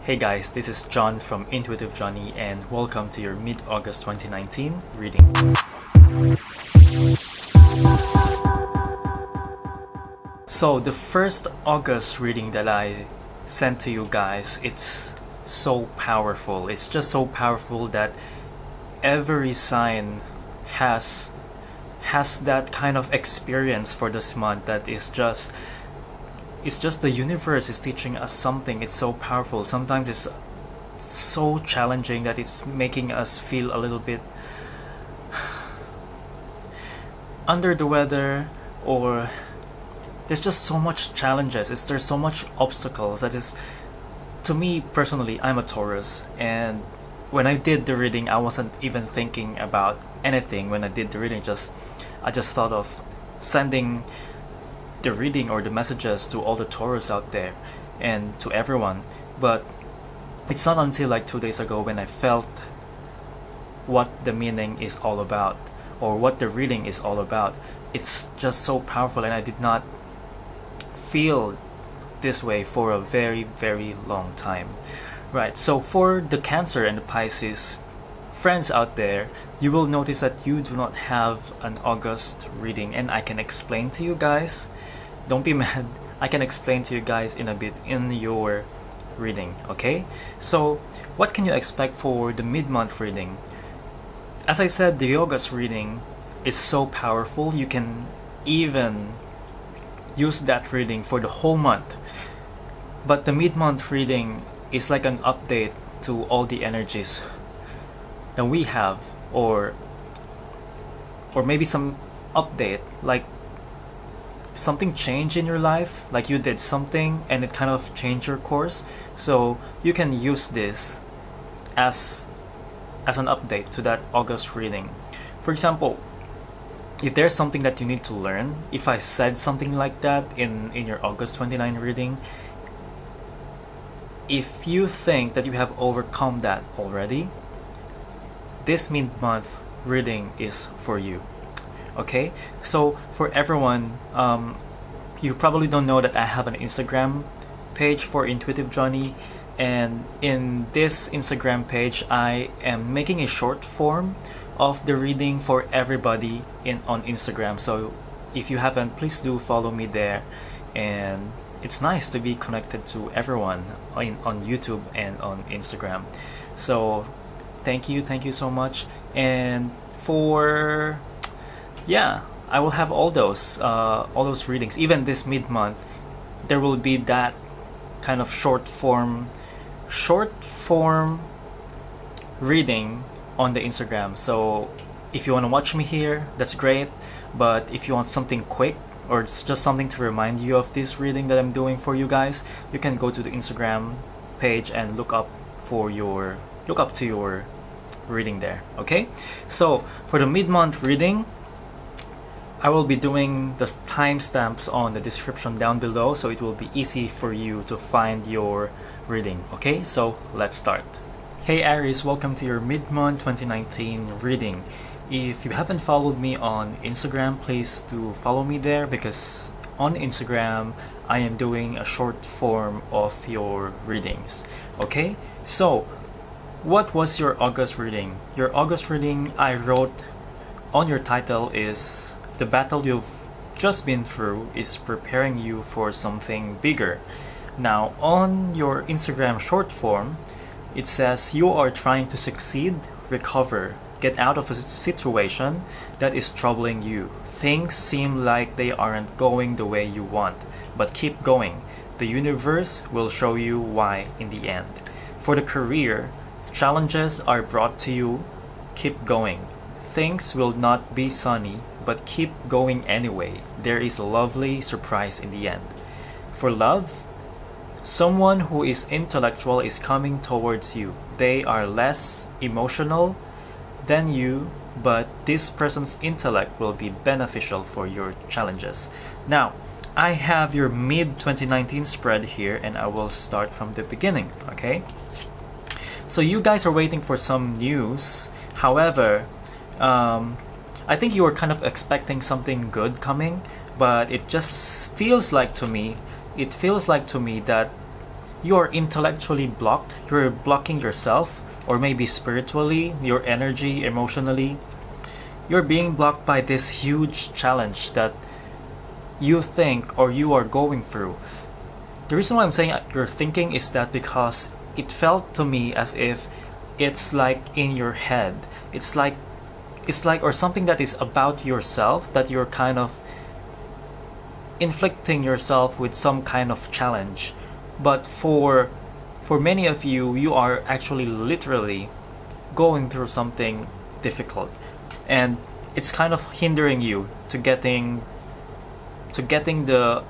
Hey guys, this is John from Intuitive Johnny and welcome to your mid-August 2019 reading. So the first August reading that I sent to you guys, it's so powerful. It's just so powerful that every sign has that kind of experience for this month that is just the universe is teaching us something. It's so powerful. Sometimes it's so challenging that it's making us feel a little bit under the weather, or there's just so much challenges. There's so much obstacles that is, to me personally, I'm a Taurus, and when I did the reading, I wasn't even thinking about anything. When I did the reading, I just thought of sending the reading or the messages to all the Taurus out there and to everyone. But it's not until like 2 days ago when I felt what the meaning is all about, or what the reading is all about. It's just so powerful, and I did not feel this way for a very, very long time. Right, so for the Cancer and the Pisces friends out there, you will notice that you do not have an August reading, and I can explain to you guys. Don't be mad. I can explain to you guys in a bit in your reading, okay? So what can you expect for the mid-month reading? As I said, the August reading is so powerful. You can even use that reading for the whole month. But the mid-month reading is like an update to all the energies that we have, or maybe some update, like something changed in your life, like you did something and it kind of changed your course. So you can use this as an update to that August reading. For example, if there's something that you need to learn, if I said something like that in your August 29 reading, if you think that you have overcome that already, this mid-month reading is for you. Okay, so for everyone, you probably don't know that I have an Instagram page for Intuitive Johnny, and in this Instagram page I am making a short form of the reading for everybody on Instagram. So if you haven't, please do follow me there, and it's nice to be connected to everyone on YouTube and on Instagram. So thank you so much. And for I will have all those readings. Even this mid-month, there will be that kind of short form reading on the Instagram. So if you want to watch me here, that's great. But if you want something quick, or it's just something to remind you of this reading that I'm doing for you guys, you can go to the Instagram page and look up to your reading there. Okay, so for the mid-month reading, I will be doing the timestamps on the description down below, so it will be easy for you to find your reading. Okay, so let's start. Hey Aries, welcome to your mid-month 2019 reading. If you haven't followed me on Instagram, please do follow me there, because on Instagram I am doing a short form of your readings. Okay, so what was your August reading? Your August reading, I wrote on your title, is the battle you've just been through is preparing you for something bigger. Now on your Instagram short form, it says you are trying to succeed, recover, get out of a situation that is troubling you. Things seem like they aren't going the way you want, but keep going. The universe will show you why in the end. For the career, challenges are brought to you. Keep going. Things will not be sunny, but keep going anyway. There is a lovely surprise in the end. For love, someone who is intellectual is coming towards you. They are less emotional than you, but this person's intellect will be beneficial for your challenges. Now, I have your mid-2019 spread here, and I will start from the beginning, okay? So you guys are waiting for some news. However, I think you were kind of expecting something good coming, but it just feels like to me that you are intellectually blocked, you're blocking yourself, or maybe spiritually, your energy, emotionally. You're being blocked by this huge challenge that you think or you are going through. The reason why I'm saying you're thinking is that because it felt to me as if it's like in your head. It's like or something that is about yourself, that you're kind of inflicting yourself with some kind of challenge. But for many of you, you are actually literally going through something difficult, and it's kind of hindering you to getting the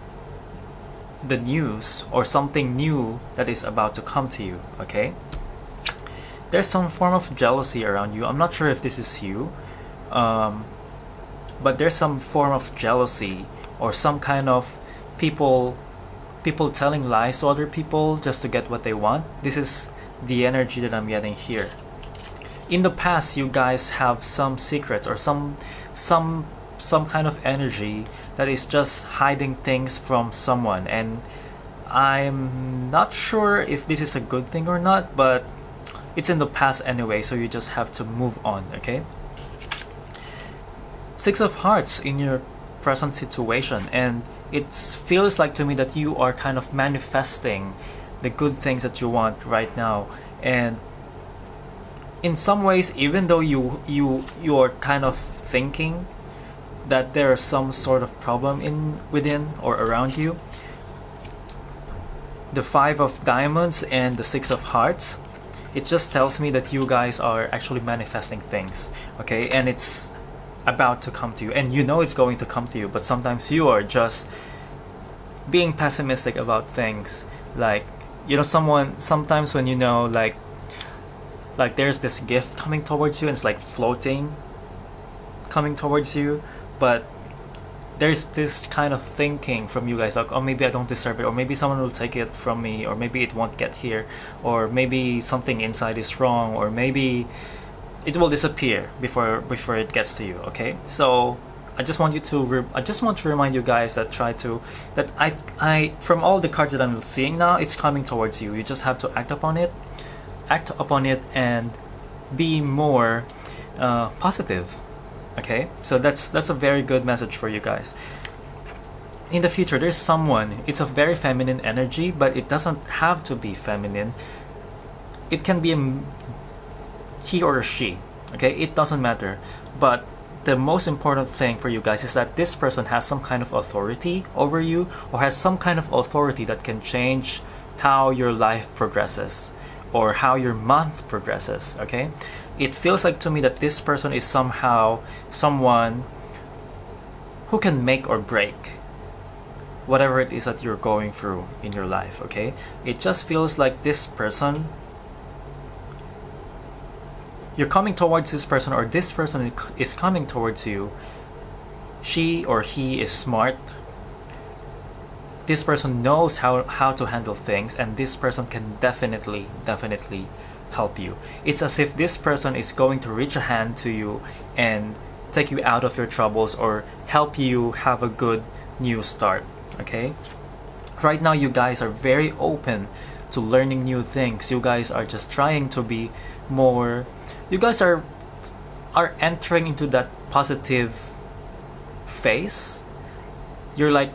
news or something new that is about to come to you. Okay, there's some form of jealousy around you. I'm not sure if this is you, but there's some form of jealousy or some kind of people telling lies to other people just to get what they want. This is the energy that I'm getting here. In the past, you guys have some secrets or some kind of energy that is just hiding things from someone, and I'm not sure if this is a good thing or not, but it's in the past anyway, so you just have to move on. Okay, Six of Hearts in your present situation, and it feels like to me that you are kind of manifesting the good things that you want right now. And in some ways, even though you are kind of thinking that there is some sort of problem within or around you, the Five of Diamonds and the Six of Hearts, it just tells me that you guys are actually manifesting things. Okay, and it's about to come to you, and you know it's going to come to you, but sometimes you are just being pessimistic about things. Like, you know, sometimes when you know, like there's this gift coming towards you and it's like floating coming towards you, but there's this kind of thinking from you guys like, oh, maybe I don't deserve it, or maybe someone will take it from me, or maybe it won't get here, or maybe something inside is wrong, or maybe it will disappear before it gets to you. Okay, so I just want to remind you guys that I from all the cards that I'm seeing now, it's coming towards you. You just have to act upon it, and be more positive. Okay, so that's a very good message for you guys. In the future, there's someone. It's a very feminine energy, but it doesn't have to be feminine. It can be he or she. Okay, it doesn't matter. But the most important thing for you guys is that this person has some kind of authority over you, or has some kind of authority that can change how your life progresses or how your month progresses. Okay, it feels like to me that this person is somehow someone who can make or break whatever it is that you're going through in your life. Okay, it just feels like this person, you're coming towards this person, or this person is coming towards you. She or he is smart. This person knows how to handle things, and this person can definitely help you. It's as if this person is going to reach a hand to you and take you out of your troubles, or help you have a good new start. Okay, right now you guys are very open to learning new things. You guys are just trying to be more, you guys are entering into that positive phase. You're like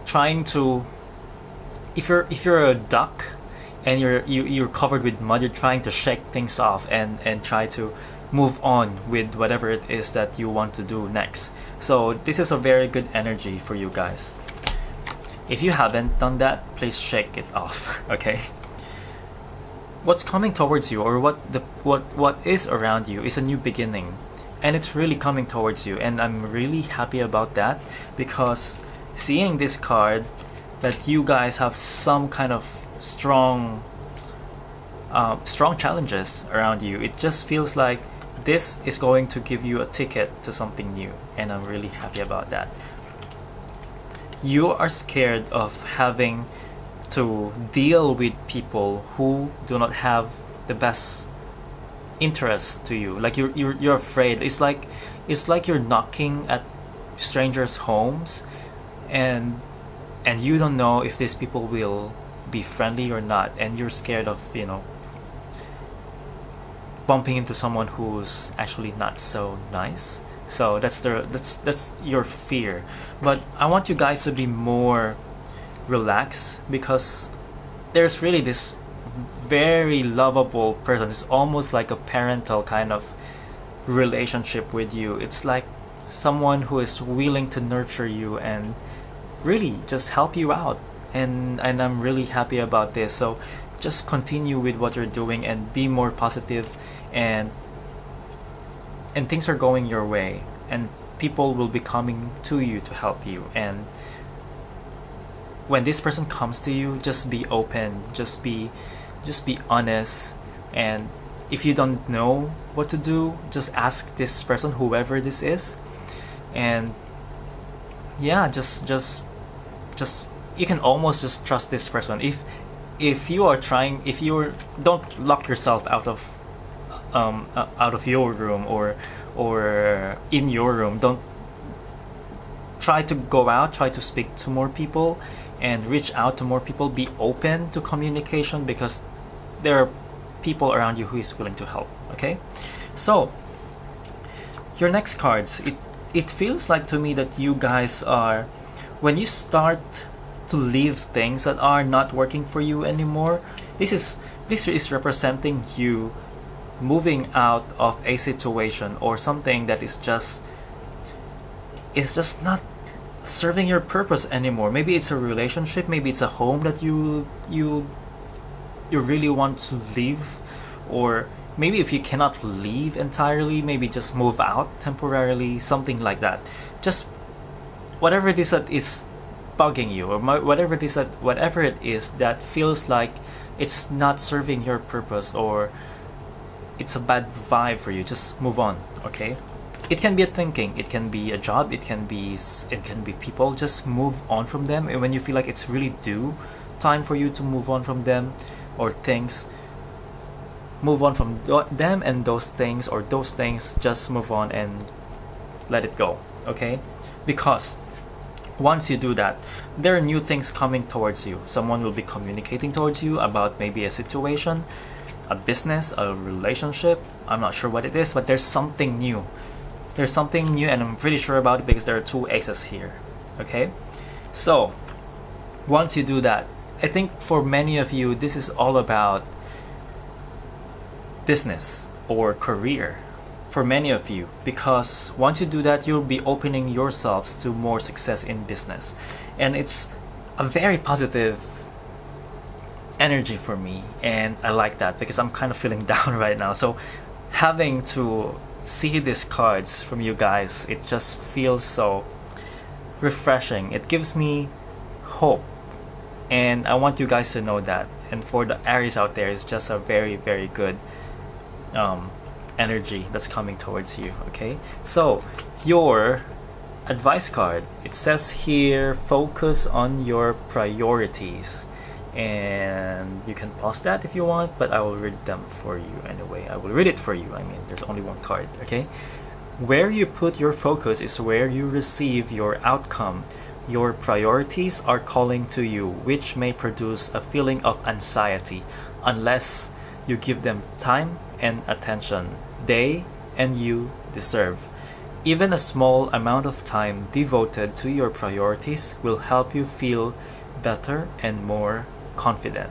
trying to, if you're a duck and you're covered with mud, you're trying to shake things off and try to move on with whatever it is that you want to do next. So this is a very good energy for you guys. If you haven't done that, please shake it off. Okay, what's coming towards you, or what is around you, is a new beginning, and it's really coming towards you, and I'm really happy about that, because seeing this card, that you guys have some kind of strong challenges around you, it just feels like this is going to give you a ticket to something new, and I'm really happy about that. You are scared of having to deal with people who do not have the best interest to you. Like you're afraid. It's like you're knocking at strangers' homes, and you don't know if these people will be friendly or not, and you're scared of, you know, bumping into someone who's actually not so nice. So that's your fear. But I want you guys to be more relaxed, because there's really this very lovable person. It's almost like a parental kind of relationship with you. It's like someone who is willing to nurture you and really just help you out, and I'm really happy about this. So just continue with what you're doing and be more positive, and things are going your way, and people will be coming to you to help you. And when this person comes to you, just be open, just be honest. And if you don't know what to do, just ask this person, whoever this is. And yeah, just you can almost just trust this person. If you are trying, if you're, don't lock yourself out of your room, or in your room. Don't try to go out, try to speak to more people and reach out to more people. Be open to communication, because there are people around you who is willing to help. Okay, so your next cards, it feels like to me that you guys are, when you start to leave things that are not working for you anymore, this is representing you moving out of a situation or something that is just not serving your purpose anymore. Maybe it's a relationship, maybe it's a home that you really want to leave, or maybe if you cannot leave entirely, maybe just move out temporarily, something like that. Just whatever it is that is bugging you, or whatever it is that feels like it's not serving your purpose, or it's a bad vibe for you, just move on. Okay, it can be a thinking, it can be a job, it can be people. Just move on from them. And when you feel like it's really due time for you to move on from them or things, move on from them and those things, or those things. Just move on and let it go. Okay, because once you do that, there are new things coming towards you. Someone will be communicating towards you about maybe a situation, a business, a relationship. I'm not sure what it is, but there's something new. There's something new, and I'm pretty sure about it because there are two aces here. Okay, so once you do that, I think for many of you, this is all about business or career. For many of you, because once you do that, you'll be opening yourselves to more success in business, and it's a very positive energy for me, and I like that because I'm kind of feeling down right now. So having to see these cards from you guys, it just feels so refreshing. It gives me hope, and I want you guys to know that. And for the Aries out there, it's just a very, very good energy that's coming towards you. Okay, so your advice card, it says here, focus on your priorities. And you can pause that if you want, but I will read them for you anyway. I will read it for you. I mean, there's only one card. Okay, where you put your focus is where you receive your outcome. Your priorities are calling to you, which may produce a feeling of anxiety unless you give them time and attention they and you deserve. Even a small amount of time devoted to your priorities will help you feel better and more confident.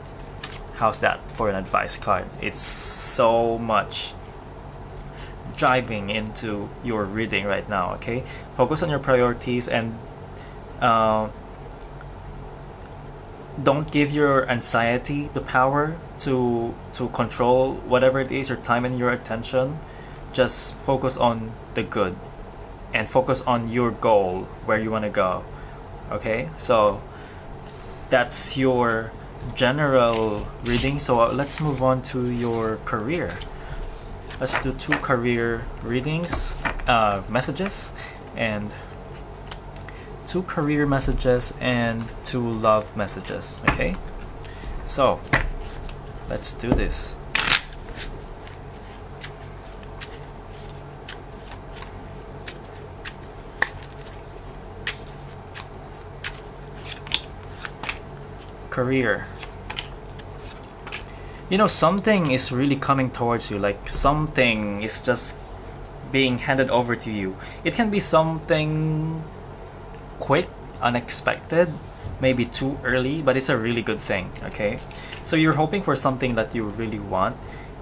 How's that for an advice card? It's so much driving into your reading right now. Okay, focus on your priorities, and don't give your anxiety the power to control whatever it is, your time and your attention. Just focus on the good and focus on your goal, where you want to go. Okay, so that's your general reading. So let's move on to your career. Let's do two career readings, messages, and two career messages and two love messages. Okay, so let's do this. Career. You know, something is really coming towards you, like something is just being handed over to you. It can be something quick, unexpected, maybe too early, but it's a really good thing, okay? So you're hoping for something that you really want.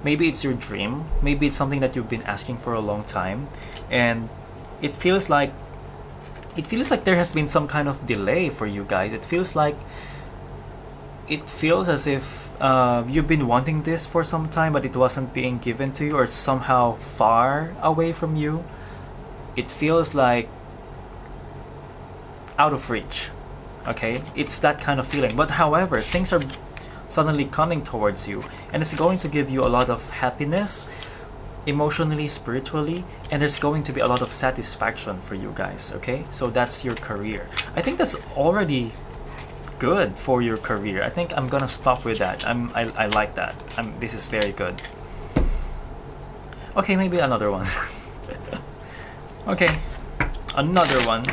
Maybe it's your dream, maybe it's something that you've been asking for a long time, and it feels like there has been some kind of delay for you guys. It feels as if you've been wanting this for some time, but it wasn't being given to you, or somehow far away from you. It feels like out of reach, okay? It's that kind of feeling. But however, things are suddenly coming towards you, and it's going to give you a lot of happiness, emotionally, spiritually, and there's going to be a lot of satisfaction for you guys, okay? So that's your career. I think that's already good for your career. I think I'm gonna stop with that. I like that. This is very good. Okay, maybe another one. Okay, another one.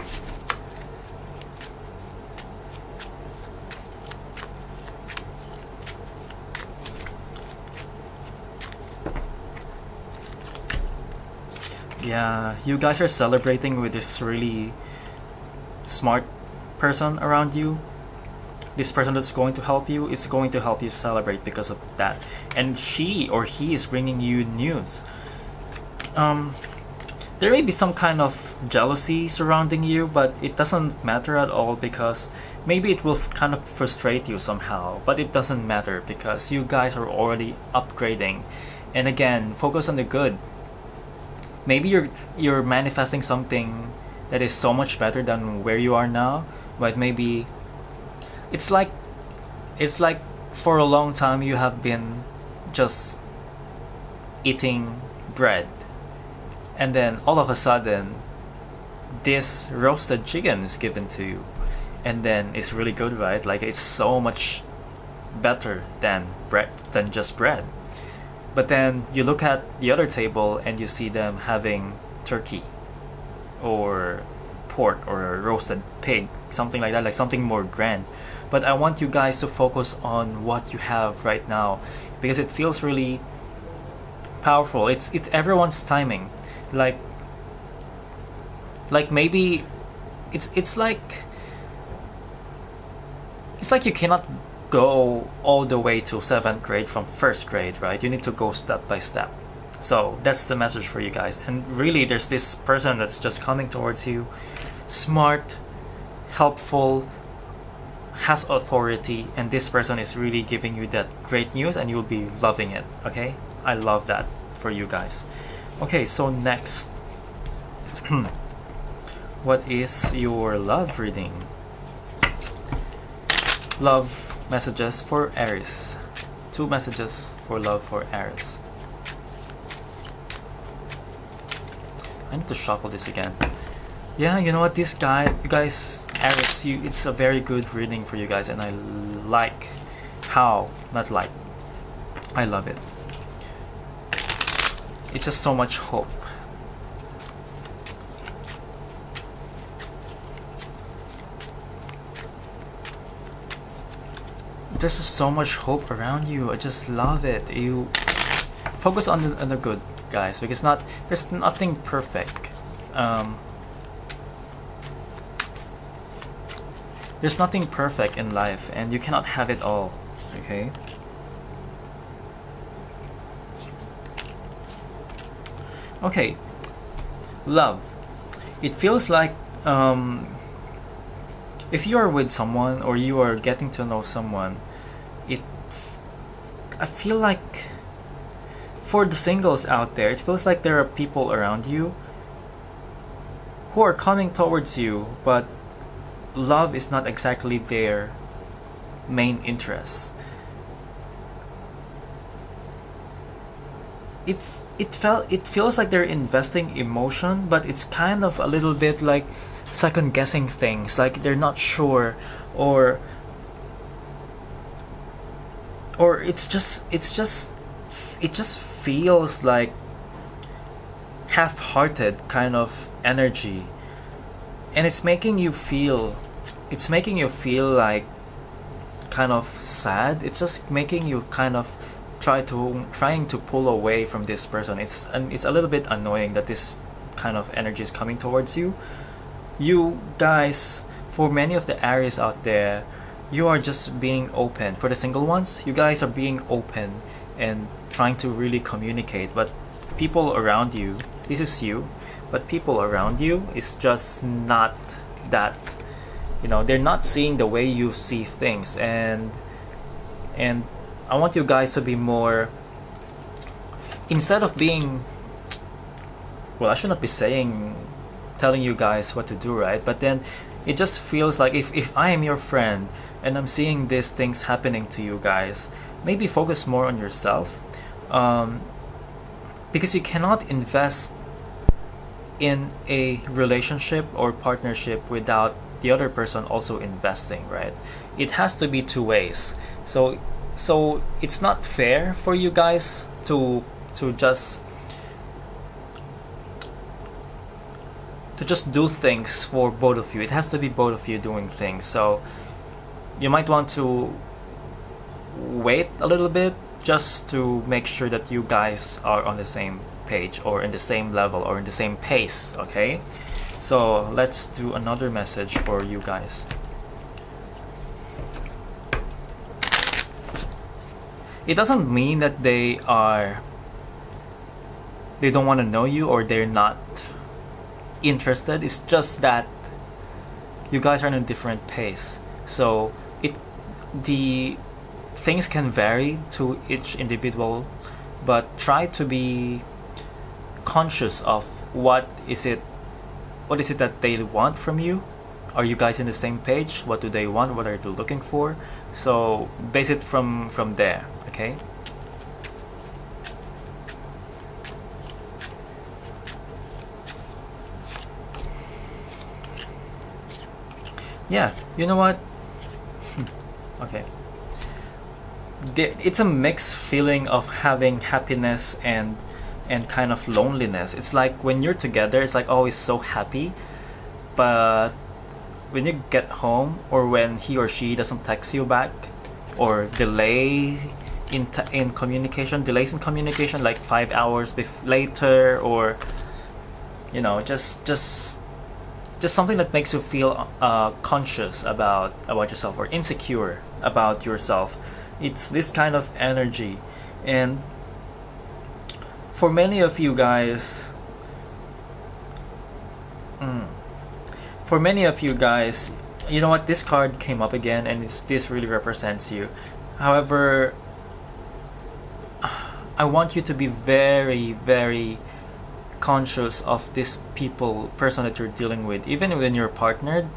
Yeah, you guys are celebrating with this really smart person around you. This person that's going to help you is going to help you celebrate because of that. And she or he is bringing you news. There may be some kind of jealousy surrounding you, but it doesn't matter at all, because maybe it will kind of frustrate you somehow, but it doesn't matter because you guys are already upgrading. And again, focus on the good. Maybe you're manifesting something that is so much better than where you are now, but maybe it's like for a long time you have been just eating bread, and then all of a sudden this roasted chicken is given to you, and then it's really good, right? Like, it's so much better than just bread. But then you look at the other table and you see them having turkey or pork or roasted pig, something like that, like something more grand. But I want you guys to focus on what you have right now, because it feels really powerful. It's everyone's timing. Like maybe it's like you cannot go all the way to 7th grade from 1st grade, right? You need to go step by step. So that's the message for you guys. And really, there's this person that's just coming towards you, smart, helpful, has authority, and this person is really giving you that great news, and you'll be loving it, okay? I love that for you guys. Okay, so next, what is your love reading? Love messages for Aries. 2 messages for love for Aries. I need to shuffle this again. Yeah, you know what, you guys, Aries, it's a very good reading for you guys, and I like how, I love it. It's just so much hope. There's just so much hope around you. I just love it. You focus on the good, guys, because there's nothing perfect. There's nothing perfect in life, and you cannot have it all, okay? Okay, love. It feels like if you are with someone or you are getting to know someone, I feel like for the singles out there, it feels like there are people around you who are coming towards you, but love is not exactly their main interest. It feels like they're investing emotion, but it's kind of a little bit like second guessing things, like they're not sure, or it just feels like half-hearted kind of energy, and it's making you feel like kind of sad. It's just making you kind of trying to pull away from this person. It's a little bit annoying that this kind of energy is coming towards you. You guys, for many of the Aries out there, you are just being open. For the single ones, you guys are being open and trying to really communicate, but people around you, this is you, but people around you is just not that, you know, they're not seeing the way you see things. And I want you guys to be more, instead of being, well, I should not be telling you guys what to do, right? But then it just feels like if I am your friend and I'm seeing these things happening to you guys, maybe focus more on yourself, because you cannot invest in a relationship or partnership without the other person also investing, right? It has to be two ways. So it's not fair for you guys to just do things for both of you. It has to be both of you doing things. So you might want to wait a little bit just to make sure that you guys are on the same page or in the same level or in the same pace, okay? So let's do another message for you guys. It doesn't mean that they don't want to know you or they're not interested. It's just that you guys are in a different pace. So the things can vary to each individual, but try to be conscious of what is it that they want from you. Are you guys in the same page? What do they want? What are they looking for? So base it from there, okay? Yeah, you know what? Okay. It's a mixed feeling of having happiness and kind of loneliness. It's like when you're together, it's like always so happy, but when you get home or when he or she doesn't text you back, or delays in communication, like 5 hours later, or you know, just something that makes you feel conscious about yourself or insecure about yourself. It's this kind of energy. And for many of you guys, you know what, this card came up again, and this really represents you. However, I want you to be very, very conscious of this person that you're dealing with. Even when you're partnered,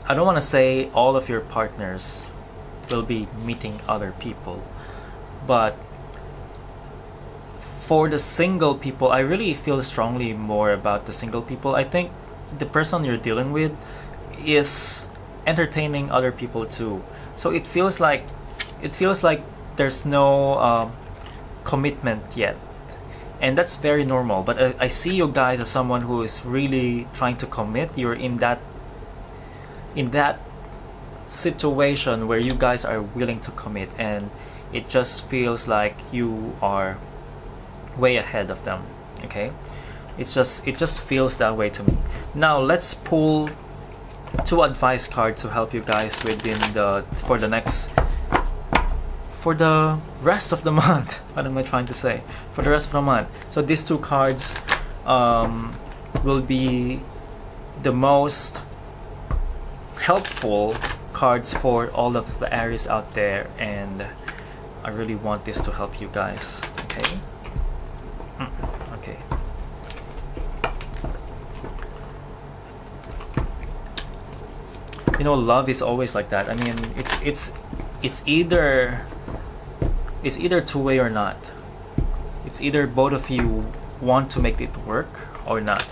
I don't want to say all of your partners will be meeting other people, but for the single people, I really feel strongly more about the single people. I think the person you're dealing with is entertaining other people too. So it feels like there's no commitment yet, and that's very normal. But I see you guys as someone who is really trying to commit. You're in that situation where you guys are willing to commit, and it just feels like you are way ahead of them, okay? It just feels that way to me. Now let's pull 2 advice cards to help you guys for the rest of the month. What am I trying to say? For the rest of the month. So these 2 cards will be the most helpful cards for all of the Aries out there, and I really want this to help you guys, okay? Okay. You know, love is always like that. I mean, it's either two-way or not. It's either both of you want to make it work or not,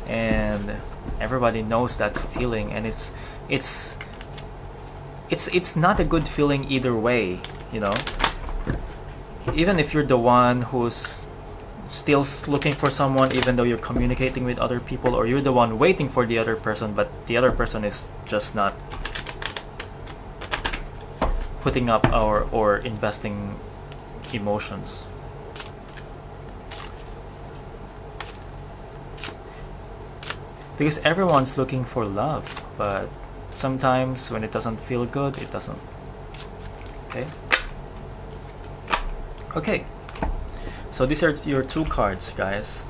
and everybody knows that feeling. And it's not a good feeling either way, you know. Even if you're the one who's still looking for someone, even though you're communicating with other people, or you're the one waiting for the other person, but the other person is just not putting up our or investing emotions. Because everyone's looking for love, but sometimes when it doesn't feel good, it doesn't. Okay. Okay. So these are your 2 cards, guys.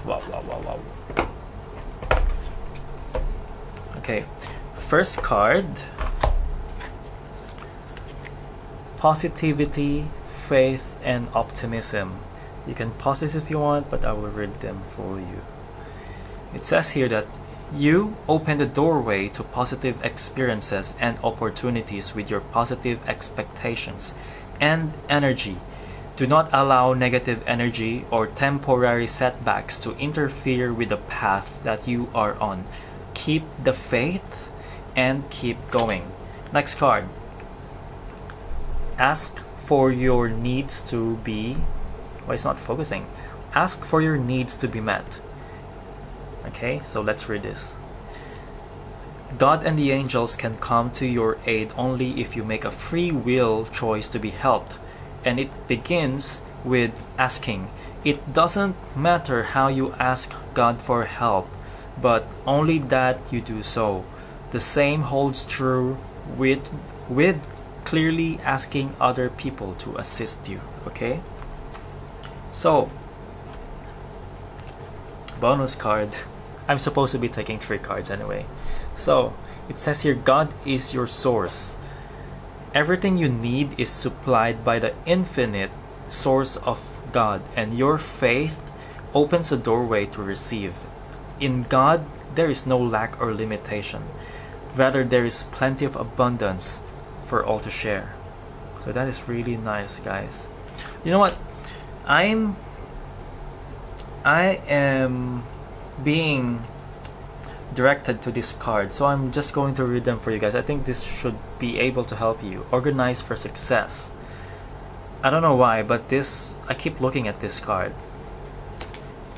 Wow, wow, wow, wow. Okay. First card. Positivity, faith, and optimism. You can pause this if you want, but I will read them for you. It says here that you open the doorway to positive experiences and opportunities with your positive expectations and energy. Do not allow negative energy or temporary setbacks to interfere with the path that you are on. Keep the faith and keep going. Next card. Ask for your needs to be... Why it's not focusing? Ask for your needs to be met. Okay, so let's read this. God and the angels can come to your aid only if you make a free will choice to be helped. And it begins with asking. It doesn't matter how you ask God for help, but only that you do so. The same holds true with clearly asking other people to assist you. Okay? So, bonus card. I'm supposed to be taking 3 cards anyway. So, it says here, God is your source. Everything you need is supplied by the infinite source of God, and your faith opens a doorway to receive. In God, there is no lack or limitation. Rather, there is plenty of abundance for all to share. So that is really nice, guys. You know what? I am being directed to this card, so I'm just going to read them for you guys. I think this should be able to help you. Organize for success. I don't know why, but I keep looking at this card.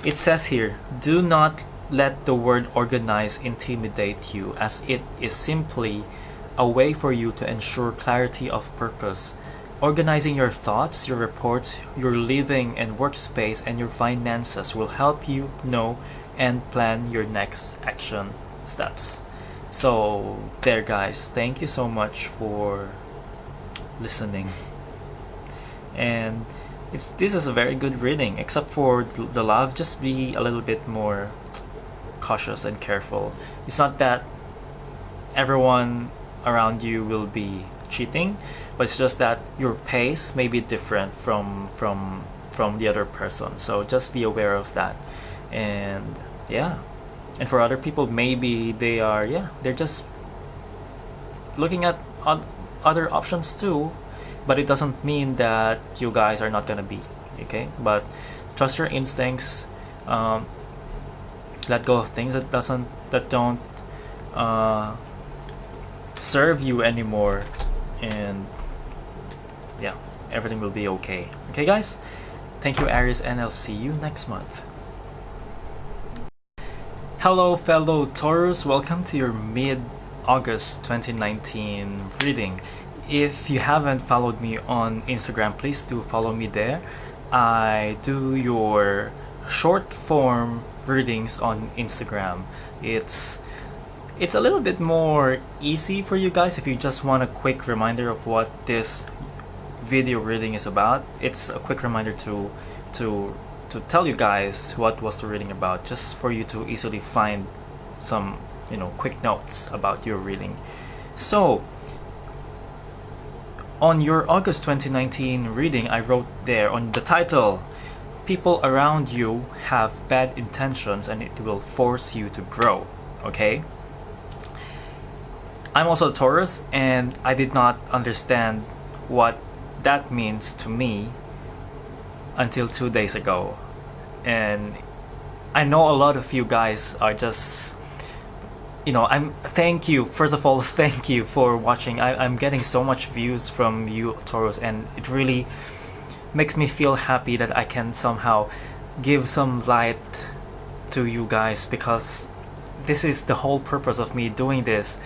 It says here, do not let the word organize intimidate you, as it is simply a way for you to ensure clarity of purpose. Organizing your thoughts, your reports, your living and workspace, and your finances will help you know and plan your next action steps. So there, guys, thank you so much for listening. And this is a very good reading, except for the love. Just be a little bit more cautious and careful. It's not that everyone around you will be cheating, but it's just that your pace may be different from the other person. So just be aware of that. And yeah, and for other people, maybe they're just looking at other options too, but it doesn't mean that you guys are not gonna be okay. But trust your instincts. Let go of things that don't serve you anymore, and yeah, everything will be okay. Okay, guys, thank you, Aries, and I'll see you next month. Hello, fellow Taurus. Welcome to your mid-August 2019 reading. If you haven't followed me on Instagram, please do follow me there. I do your short form readings on Instagram. It's a little bit more easy for you guys if you just want a quick reminder of what this video reading is about. It's a quick reminder to tell you guys what was the reading about, just for you to easily find some quick notes about your reading. So on your August 2019 reading, I wrote there on the title, people around you have bad intentions and it will force you to grow. Okay, I'm also a Taurus, and I did not understand what that means to me until 2 days ago. And I know a lot of you guys are just, thank you, first of all, thank you for watching. I'm getting so much views from you, Taurus, and it really makes me feel happy that I can somehow give some light to you guys, because this is the whole purpose of me doing this.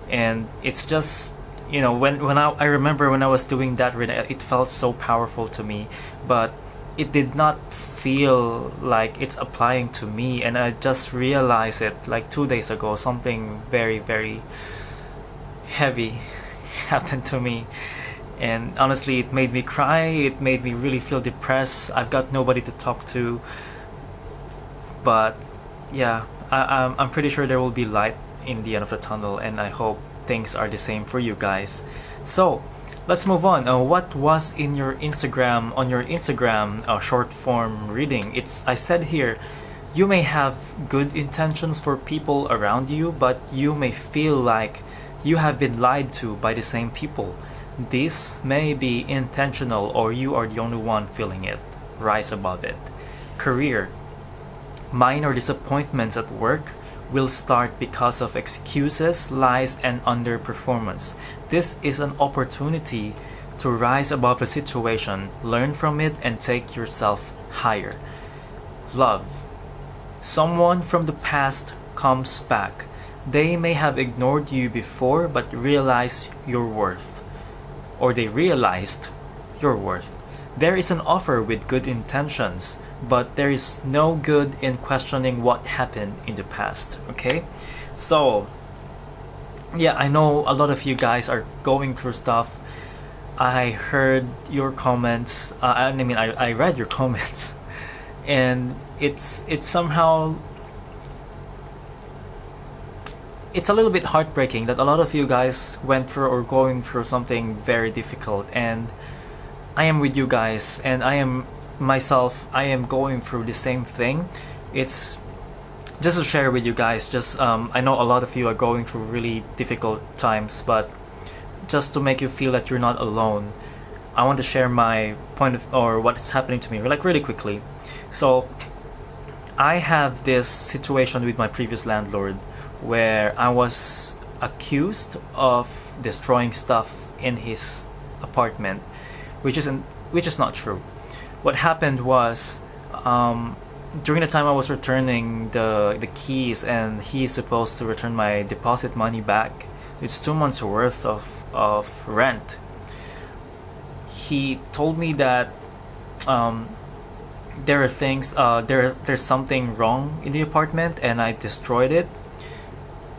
And it's just you know, when I remember when I was doing that reading, it felt so powerful to me, but it did not feel like it's applying to me. And I just realized it like 2 days ago. Something very, very heavy happened to me, and honestly, it made me cry. It made me really feel depressed. I've got nobody to talk to, but yeah, I'm pretty sure there will be light in the end of the tunnel, and I hope things are the same for you guys. So let's move on. What was in your Instagram, on your Instagram short form reading? I said here, you may have good intentions for people around you, but you may feel like you have been lied to by the same people. This may be intentional, or you are the only one feeling it. Rise above it. Career. Minor disappointments at work will start because of excuses, lies, and underperformance. This is an opportunity to rise above the situation, learn from it, and take yourself higher. Love. Someone from the past comes back. They may have ignored you before, but realize your worth. Or they realized your worth. There is an offer with good intentions, but there is no good in questioning what happened in the past. Okay? So, yeah, I know a lot of you guys are going through stuff. I heard your comments. I read your comments. And it's somehow, it's a little bit heartbreaking that a lot of you guys went through or going through something very difficult, and I am with you guys, and I am going through the same thing. It's just to share with you guys, I know a lot of you are going through really difficult times, but just to make you feel that you're not alone, I want to share my point of, or what's happening to me, like really quickly. So I have this situation with my previous landlord where I was accused of destroying stuff in his apartment, which is not true. What happened was, during the time I was returning the keys, and he is supposed to return my deposit money back. It's 2 months worth of rent. He told me that there are things, there's something wrong in the apartment, and I destroyed it,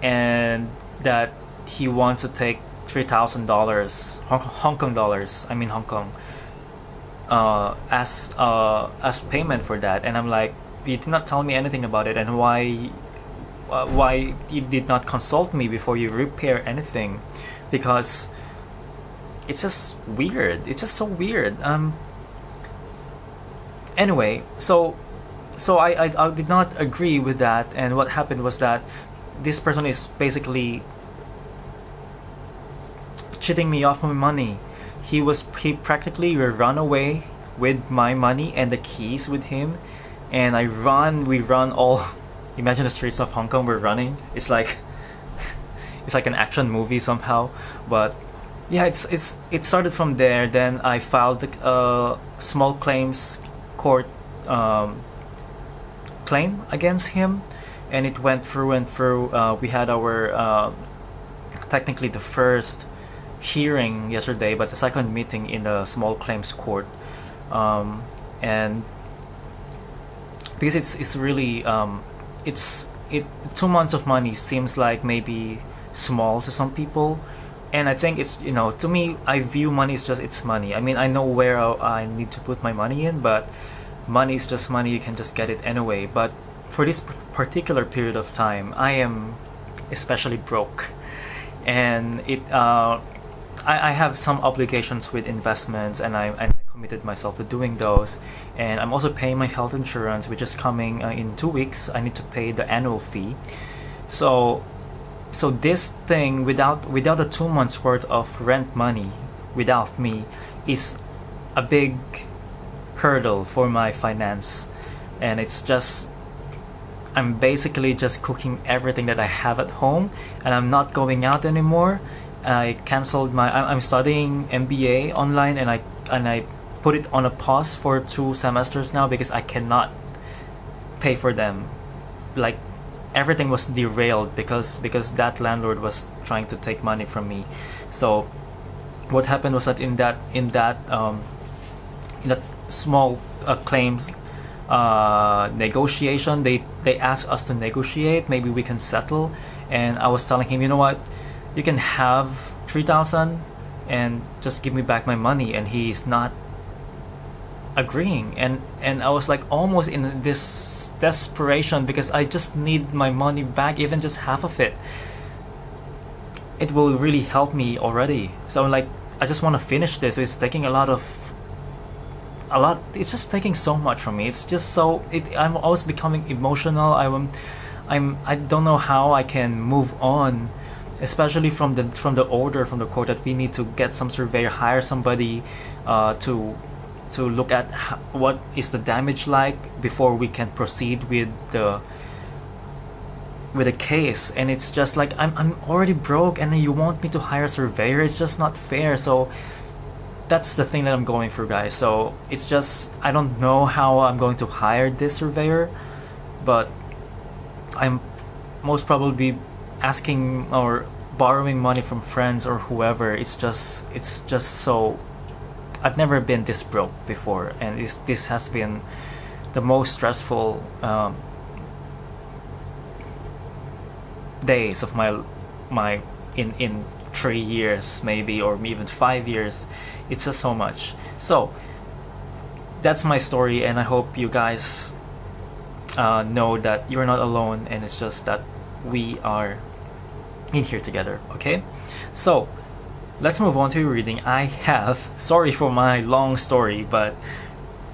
and that he wants to take $3,000 Hong Kong dollars. I mean Hong Kong. As payment for that. And I'm like, you did not tell me anything about it, and why you did not consult me before you repair anything? Because it's just weird. It's just so weird. Anyway, so I did not agree with that, and what happened was that this person is basically cheating me off my money. He practically ran away with my money and the keys with him, and we run all, imagine the streets of Hong Kong we're running. It's like an action movie somehow. But yeah, it started from there. Then I filed a small claims court claim against him, and it went through and through. We had our technically the first hearing yesterday, but the second meeting in the small claims court, and because it's really 2 months of money seems like maybe small to some people, and I think it's, to me, I view money as just, it's money. I mean, I know where I need to put my money in, but money is just money. You can just get it anyway. But for this particular period of time, I am especially broke, and I have some obligations with investments, and I committed myself to doing those, and I'm also paying my health insurance, which is coming in 2 weeks. I need to pay the annual fee. So this thing, without the 2 months worth of rent money, without me, is a big hurdle for my finance, and it's just, I'm basically just cooking everything that I have at home, and I'm not going out anymore. I canceled I'm studying MBA online, and I put it on a pause for 2 semesters now because I cannot pay for them. Like, everything was derailed because that landlord was trying to take money from me. So what happened was that in that small claims negotiation, they asked us to negotiate, maybe we can settle. And I was telling him, you know what, you can have 3,000 and just give me back my money, and he's not agreeing. And I was like almost in this desperation, because I just need my money back, even just half of it. It will really help me already. So I'm like, I just want to finish this. It's taking a lot. It's just taking so much from me. It's just so I'm always becoming emotional. I don't know how I can move on, especially from the order from the court that we need to get some surveyor, hire somebody to look at what is the damage like before we can proceed with the case. And it's just like, I'm already broke, and then you want me to hire a surveyor. It's just not fair. So that's the thing that I'm going through, guys. So it's just, I don't know how I'm going to hire this surveyor, but I'm most probably asking or borrowing money from friends or whoever. It's just so, I've never been this broke before, and this has been the most stressful days of my in 3 years, maybe, or even 5 years. It's just so much. So that's my story, and I hope you guys know that you're not alone, and it's just that we are in here together. Okay, so let's move on to your reading. Sorry for my long story, but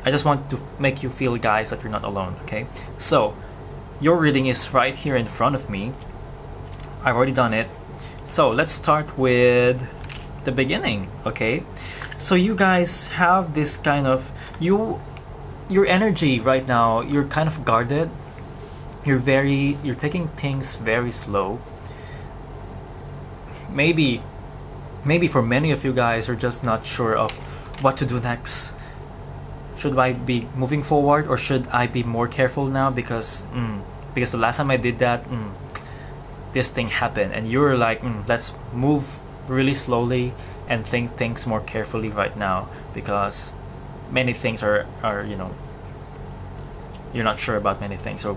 I just want to make you feel, guys, that you're not alone. Okay, so your reading is right here in front of me. I've already done it. So let's start with the beginning. Okay, so you guys have this kind of, your energy right now, you're kind of guarded. You're taking things very slow. Maybe for many of you guys are just not sure of what to do next. Should I be moving forward, or should I be more careful now, because the last time I did that, this thing happened, and you're like, let's move really slowly and think things more carefully right now, because many things are you're not sure about many things. So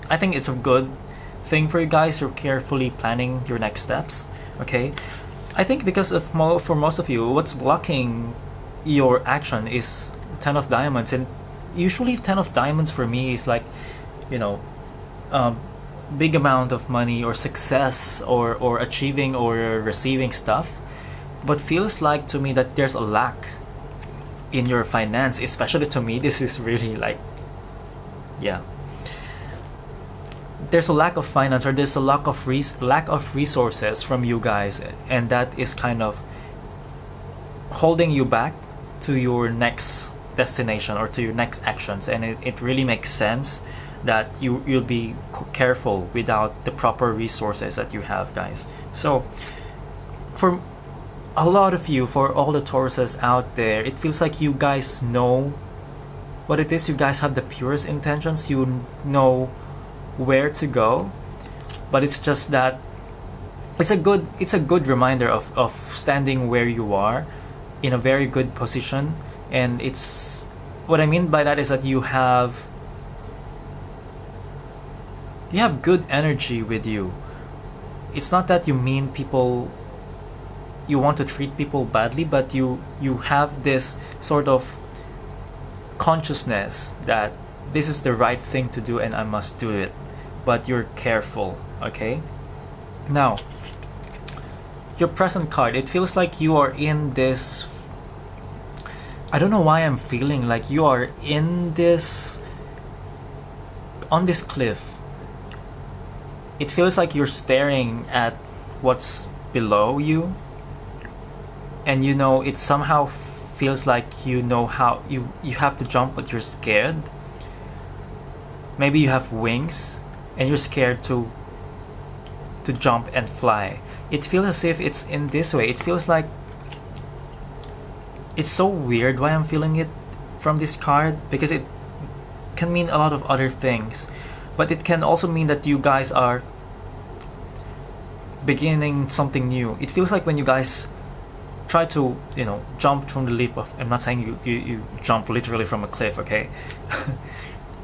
I think it's a good thing for you guys. You're carefully planning your next steps. Okay, I think because for most of you, what's blocking your action is 10 of diamonds, and usually 10 of diamonds for me is like, big amount of money or success or achieving or receiving stuff. But feels like to me that there's a lack in your finance. Especially to me, this is really like, there's a lack of finance, or there's a lack of resources from you guys, and that is kind of holding you back to your next destination or to your next actions. And it really makes sense that you'll be careful without the proper resources that you have, guys. So for a lot of you, for all the Tauruses out there, it feels like you guys know what it is. You guys have the purest intentions. You know where to go, but it's just that it's a good reminder of standing where you are in a very good position. And it's, what I mean by that is that you have good energy with you. It's not that you mean people, you want to treat people badly, but you have this sort of consciousness that this is the right thing to do and I must do it. But you're careful. Okay, now your present card, it feels like you are in this, I don't know why I'm feeling like you are in this, on this cliff. It feels like you're staring at what's below you, and it somehow feels like how you have to jump, but you're scared. Maybe you have wings and you're scared to jump and fly. It feels as if it's in this way. It feels like, it's so weird why I'm feeling it from this card, because it can mean a lot of other things, but it can also mean that you guys are beginning something new. It feels like when you guys try to, you know, jump from the leap of, I'm not saying you jump literally from a cliff, okay?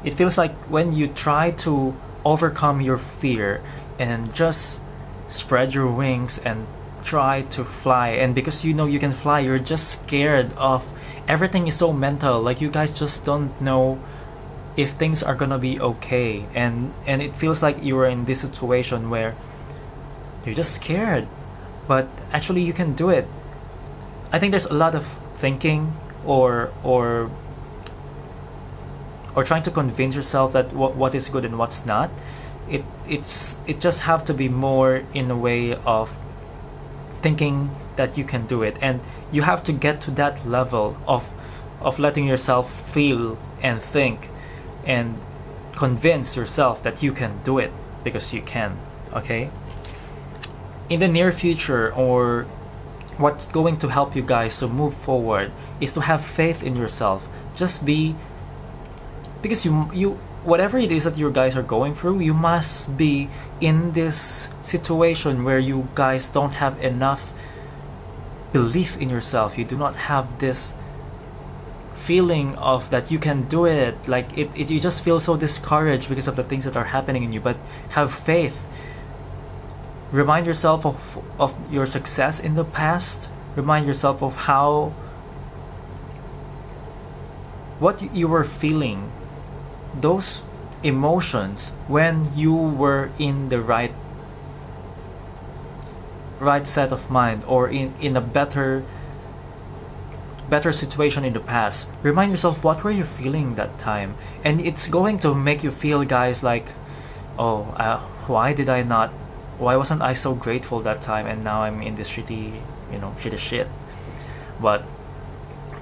It feels like when you try to overcome your fear and just spread your wings and try to fly, and because you know you can fly, you're just scared of everything. Is so mental, like you guys just don't know if things are gonna be okay, and it feels like you're in this situation where you're just scared, but actually you can do it. I think there's a lot of thinking or trying to convince yourself that what is good and what's not. It just have to be more in a way of thinking that you can do it, and you have to get to that level of letting yourself feel and think and convince yourself that you can do it, because you can. Okay, in the near future, or what's going to help you guys to move forward is to have faith in yourself. Just be, because you whatever it is that you guys are going through, you must be in this situation where you guys don't have enough belief in yourself. You do not have this feeling of that you can do it. Like you just feel so discouraged because of the things that are happening in you. But have faith. Remind yourself of your success in the past. Remind yourself of what you were feeling, those emotions when you were in the right set of mind, or in a better situation in the past. Remind yourself what were you feeling that time, and it's going to make you feel, guys, like, oh, why wasn't I so grateful that time, and now I'm in this shitty shit. But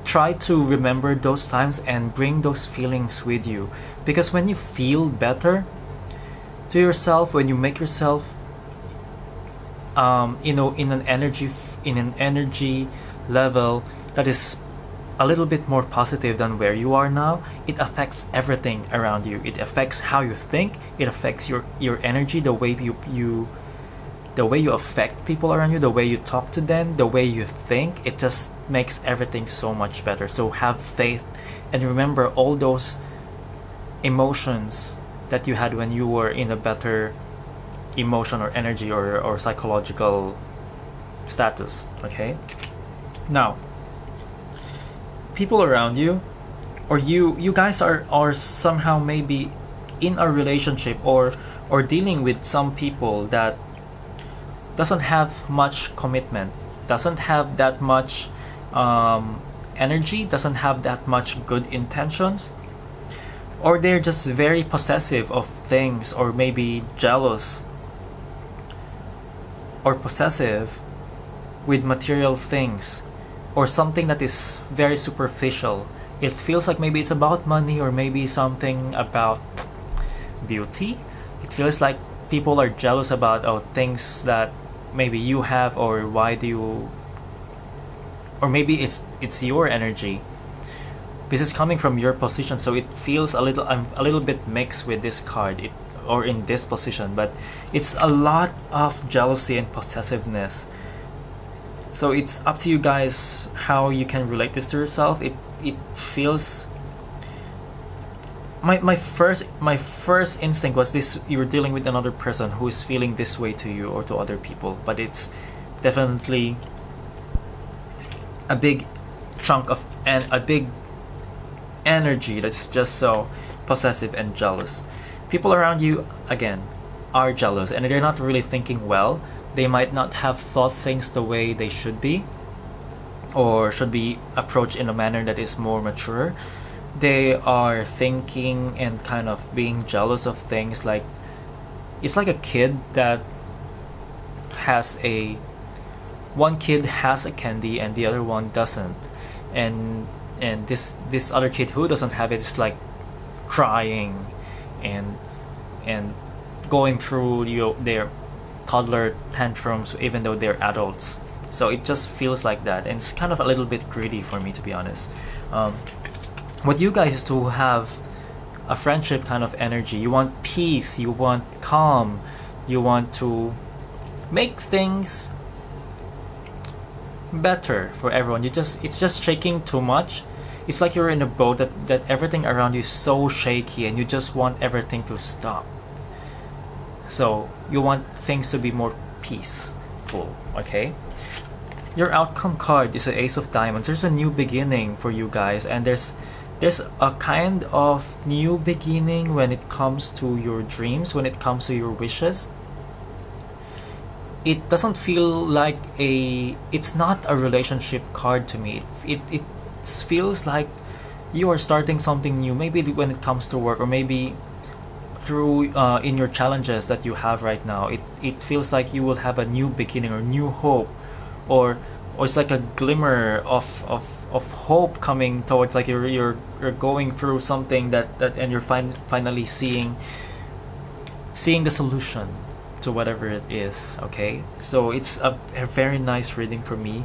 try to remember those times and bring those feelings with you, because when you feel better to yourself, when you make yourself in an energy level that is a little bit more positive than where you are now, it affects everything around you. It affects how you think, it affects your energy, the way you affect people around you, the way you talk to them, the way you think. It just makes everything so much better. So have faith and remember all those emotions that you had when you were in a better emotion or energy or psychological status. Okay, now people around you, or you guys are somehow maybe in a relationship or dealing with some people that doesn't have much commitment, doesn't have that much energy, doesn't have that much good intentions, or they're just very possessive of things, or maybe jealous or possessive with material things, or something that is very superficial. It feels like maybe it's about money, or maybe something about beauty. It feels like people are jealous about things that maybe you have, or or maybe it's your energy. This is coming from your position, so it feels a little bit mixed with this card, or in this position, but it's a lot of jealousy and possessiveness. So it's up to you guys how you can relate this to yourself. It feels, my first instinct was this: you're dealing with another person who is feeling this way to you or to other people, but it's definitely a big chunk of a big energy that's just so possessive and jealous. People around you, again, are jealous, and they're not really thinking well. They might not have thought things the way they should be, or should be approached in a manner that is more mature. They are thinking and kind of being jealous of things like, it's like a kid that has one kid has a candy and the other one doesn't, and this other kid who doesn't have it is like crying and going through their toddler tantrums even though they're adults. So it just feels like that, and it's kind of a little bit greedy for me, to be honest. What you guys is to have a friendship kind of energy. You want peace, you want calm, you want to make things better for everyone. It's just shaking too much. It's like you're in a boat that everything around you is so shaky and you just want everything to stop. So you want things to be more peaceful, okay? Your outcome card is an Ace of Diamonds. There's a new beginning for you guys, and there's a kind of new beginning when it comes to your dreams, when it comes to your wishes. It doesn't feel like it's not a relationship card to me. It feels like you are starting something new, maybe when it comes to work, or maybe through in your challenges that you have right now. It feels like you will have a new beginning or new hope, or it's like a glimmer of hope coming towards, like you're going through something that and you're finally seeing the solution to whatever it is. Okay, so it's a very nice reading for me,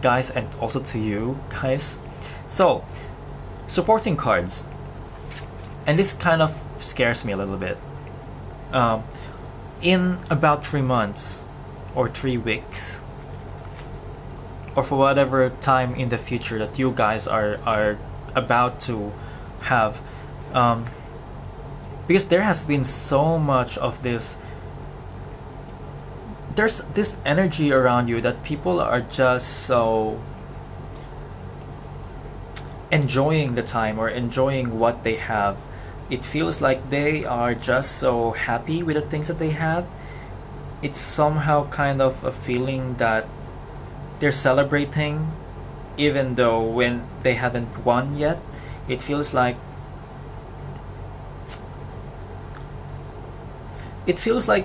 guys, and also to you guys. So supporting cards, and this kind of scares me a little bit. In about 3 months or 3 weeks, or for whatever time in the future that you guys are about to have, because there has been so much of this, there's this energy around you that people are just so enjoying the time or enjoying what they have. It feels like they are just so happy with the things that they have. It's somehow kind of a feeling that they're celebrating even though when they haven't won yet. It feels like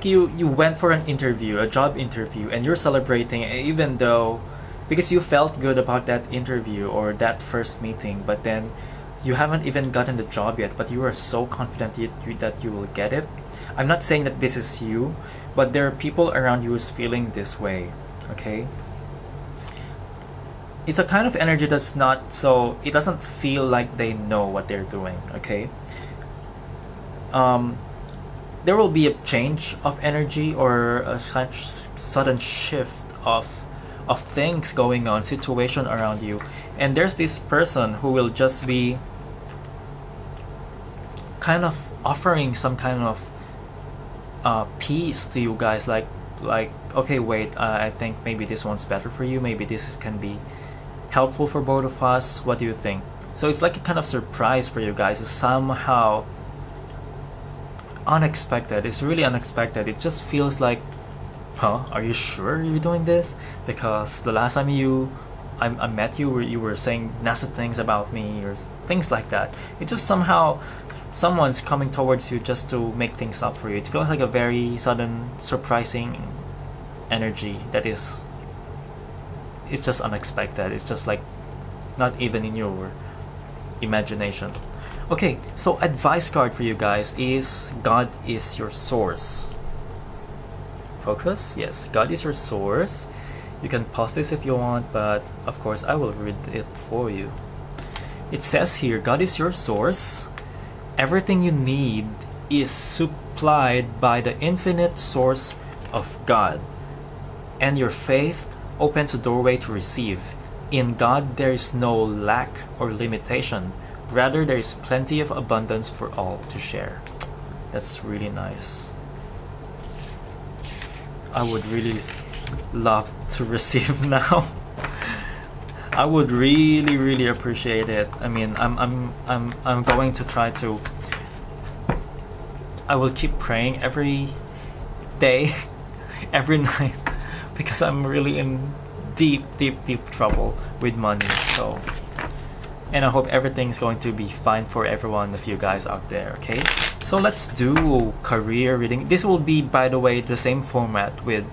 you went for an interview, a job interview, and you're celebrating even though, because you felt good about that interview or that first meeting, but then you haven't even gotten the job yet, but you are so confident that you will get it. I'm not saying that this is you, but there are people around you who's feeling this way, okay? It's a kind of energy that's not so, it doesn't feel like they know what they're doing, okay? There will be a change of energy or a sudden shift of things going on, situation around you, and there's this person who will just be kind of offering some kind of peace to you guys, like okay, wait, I think maybe this one's better for you, maybe can be helpful for both of us, what do you think? So it's like a kind of surprise for you guys. It's somehow unexpected. It's really unexpected. It just feels like, huh, are you sure you're doing this? Because the last time I met you, you were saying nasty things about me or things like that. It just somehow someone's coming towards you just to make things up for you. It feels like a very sudden, surprising energy that is, it's just unexpected. It's just like not even in your imagination. Okay, so advice card for you guys is God is your source. Focus. Yes, God is your source. You can pause this if you want, but of course I will read it for you. It says here, God is your source. Everything you need is supplied by the infinite source of God, and your faith opens a doorway to receive. In God there is no lack or limitation. Rather, there is plenty of abundance for all to share. That's really nice. I would really love to receive now. I would really appreciate it. I mean, I'm going to try to. I will keep praying every day, every night, because I'm really in deep trouble with money. So, and I hope everything's going to be fine for every one of you guys out there. Okay, so let's do career reading. This will be, by the way, the same format with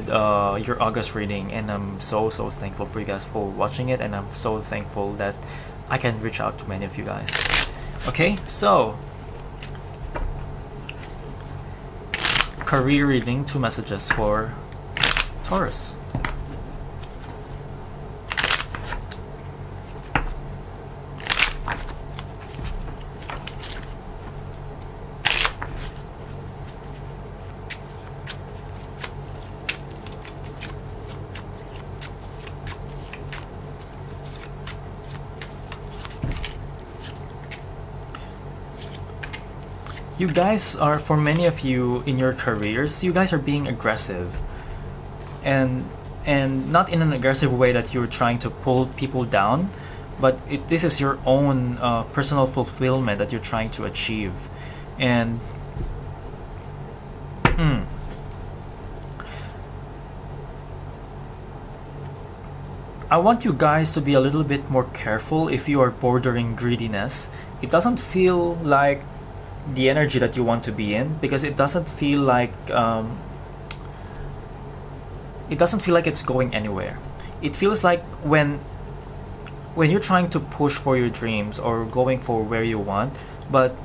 your August reading, and I'm so thankful for you guys for watching it, and I'm so thankful that I can reach out to many of you guys. Okay, so career reading, 2 messages for Taurus. you guys are, for many of you in your careers, you guys are being aggressive, and not in an aggressive way that you're trying to pull people down, but this is your own personal fulfillment that you're trying to achieve. And I want you guys to be a little bit more careful if you are bordering greediness. It doesn't feel like the energy that you want to be in, because it doesn't feel like it's going anywhere. It feels like when you're trying to push for your dreams or going for where you want, but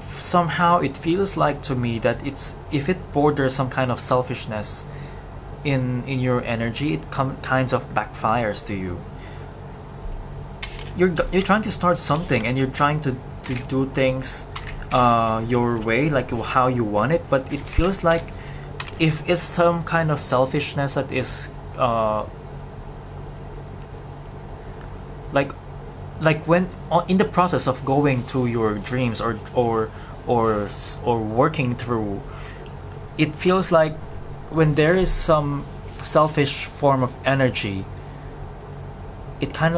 somehow it feels like to me that if it borders some kind of selfishness in your energy, it kinds of backfires to you. You're trying to start something, and you're trying to do things your way, like how you want it, but it feels like if it's some kind of selfishness that is like when in the process of going to your dreams or working through, it feels like when there is some selfish form of energy, it kind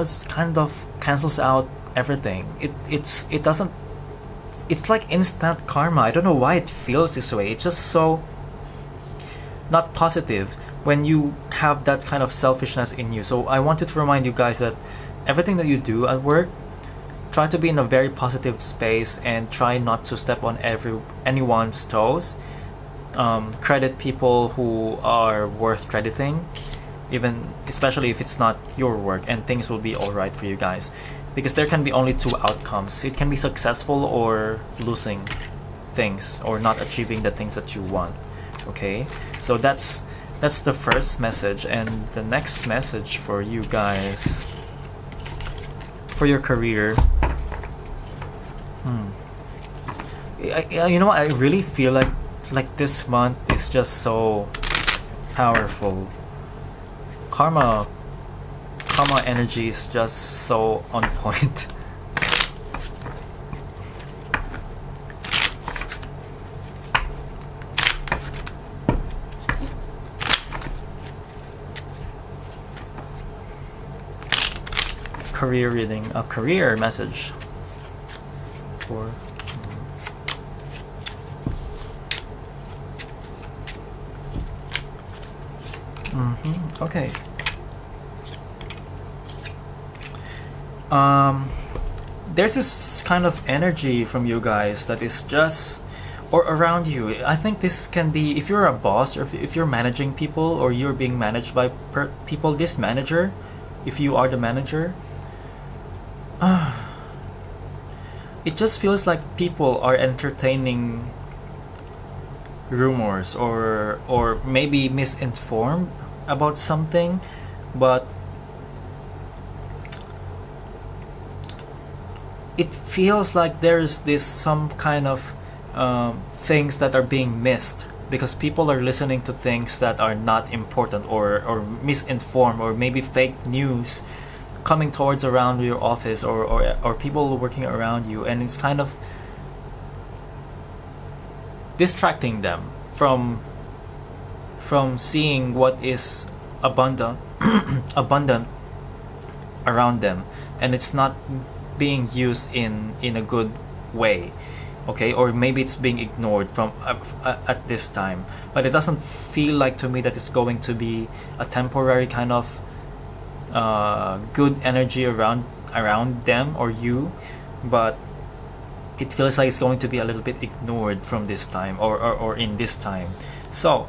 of cancels out everything. It doesn't. It's like instant karma. I don't know why it feels this way. It's just so not positive when you have that kind of selfishness in you. So I wanted to remind you guys that everything that you do at work, try to be in a very positive space and try not to step on anyone's toes. Credit people who are worth crediting, especially if it's not your work, and things will be alright for you guys, because there can be only two outcomes. It can be successful or losing things or not achieving the things that you want. Okay, so that's the first message. And the next message for you guys for your career, you know what, I really feel like this month is just so powerful. Karma energy is just so on point. Career reading, a career message for okay. There's this kind of energy from you guys that is just, or around you. I think this can be, if you're a boss, or if you're managing people, or you're being managed by people, this manager, if you are the manager, it just feels like people are entertaining rumors or maybe misinformed about something, but it feels like there's some kind of things that are being missed because people are listening to things that are not important or misinformed, or maybe fake news coming towards around your office or people working around you, and it's kind of distracting them from seeing what is abundant around them, and it's not being used in a good way, okay? Or maybe it's being ignored from at this time, but it doesn't feel like to me that it's going to be a temporary kind of good energy around them or you, but it feels like it's going to be a little bit ignored from this time or in this time. So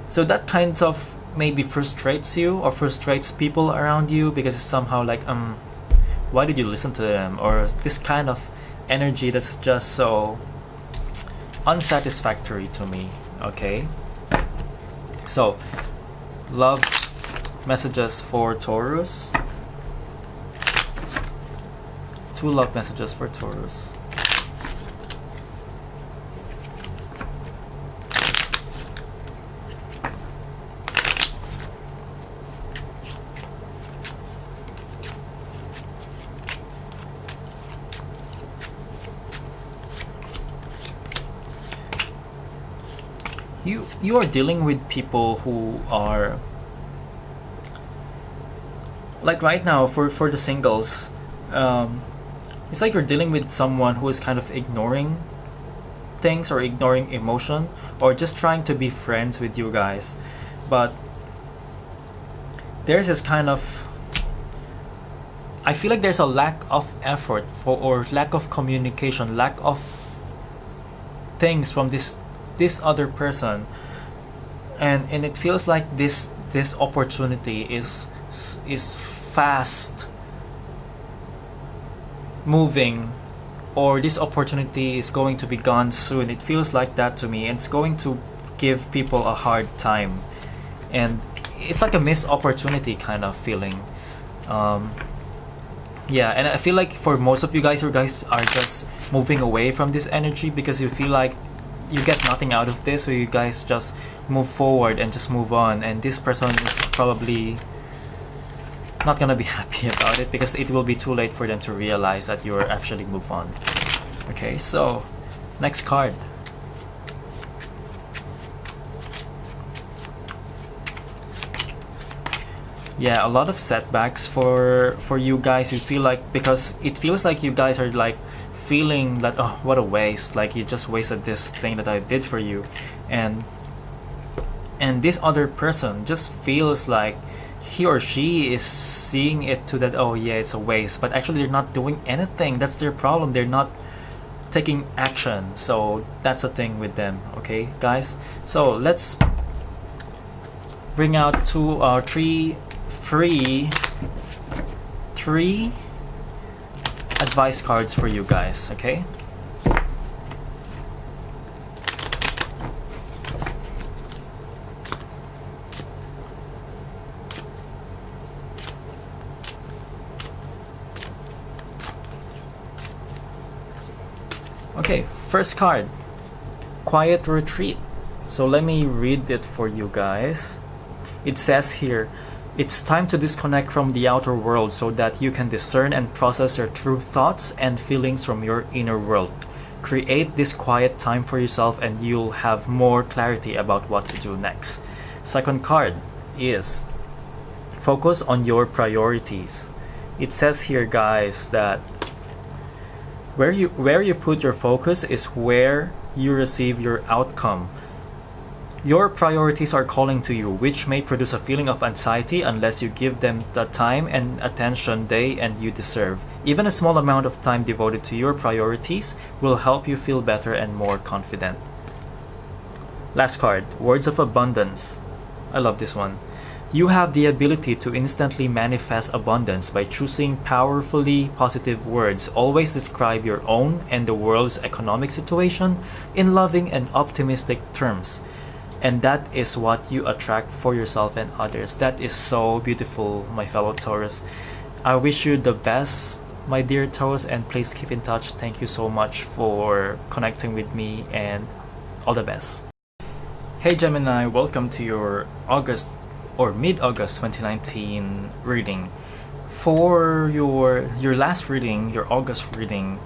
that kind of maybe frustrates you or frustrates people around you, because it's somehow like why did you listen to them, or this kind of energy that's just so unsatisfactory to me. Okay, so love messages for Taurus. 2 love messages for Taurus. you are dealing with people who are, like right now, for the singles, it's like you're dealing with someone who is kind of ignoring things or ignoring emotion, or just trying to be friends with you guys. But there's this kind of, I feel like there's a lack of effort for, or lack of communication, lack of things from this other person, and it feels like this opportunity is fast moving, or this opportunity is going to be gone soon. It feels like that to me, and it's going to give people a hard time, and it's like a missed opportunity kind of feeling. Yeah, and I feel like for most of you guys are just moving away from this energy because you feel like you get nothing out of this, so you guys just move forward and just move on, and this person is probably not gonna be happy about it because it will be too late for them to realize that you're actually move on. Okay, so next card. Yeah, a lot of setbacks for you guys. You feel like, because it feels like you guys are like feeling that, oh, what a waste, like you just wasted this thing that I did for you, and this other person just feels like he or she is seeing it to that, oh yeah, it's a waste, but actually they're not doing anything. That's their problem. They're not taking action. So that's a thing with them. Okay, guys, so let's bring out three advice cards for you guys. Okay, first card, quiet retreat. So let me read it for you guys. It says here, it's time to disconnect from the outer world so that you can discern and process your true thoughts and feelings from your inner world. Create this quiet time for yourself and you'll have more clarity about what to do next. Second card is focus on your priorities. It says here, guys, that where you put your focus is where you receive your outcome. Your priorities are calling to you, which may produce a feeling of anxiety unless you give them the time and attention they and you deserve. Even a small amount of time devoted to your priorities will help you feel better and more confident. Last card, words of abundance. I love this one. You have the ability to instantly manifest abundance by choosing powerfully positive words. Always describe your own and the world's economic situation in loving and optimistic terms. And that is what you attract for yourself and others. That is so beautiful, my fellow Taurus. I wish you the best, my dear Taurus, and please keep in touch. Thank you so much for connecting with me, and all the best. Hey Gemini, welcome to your August or mid-August 2019 reading. For your last reading, your August reading,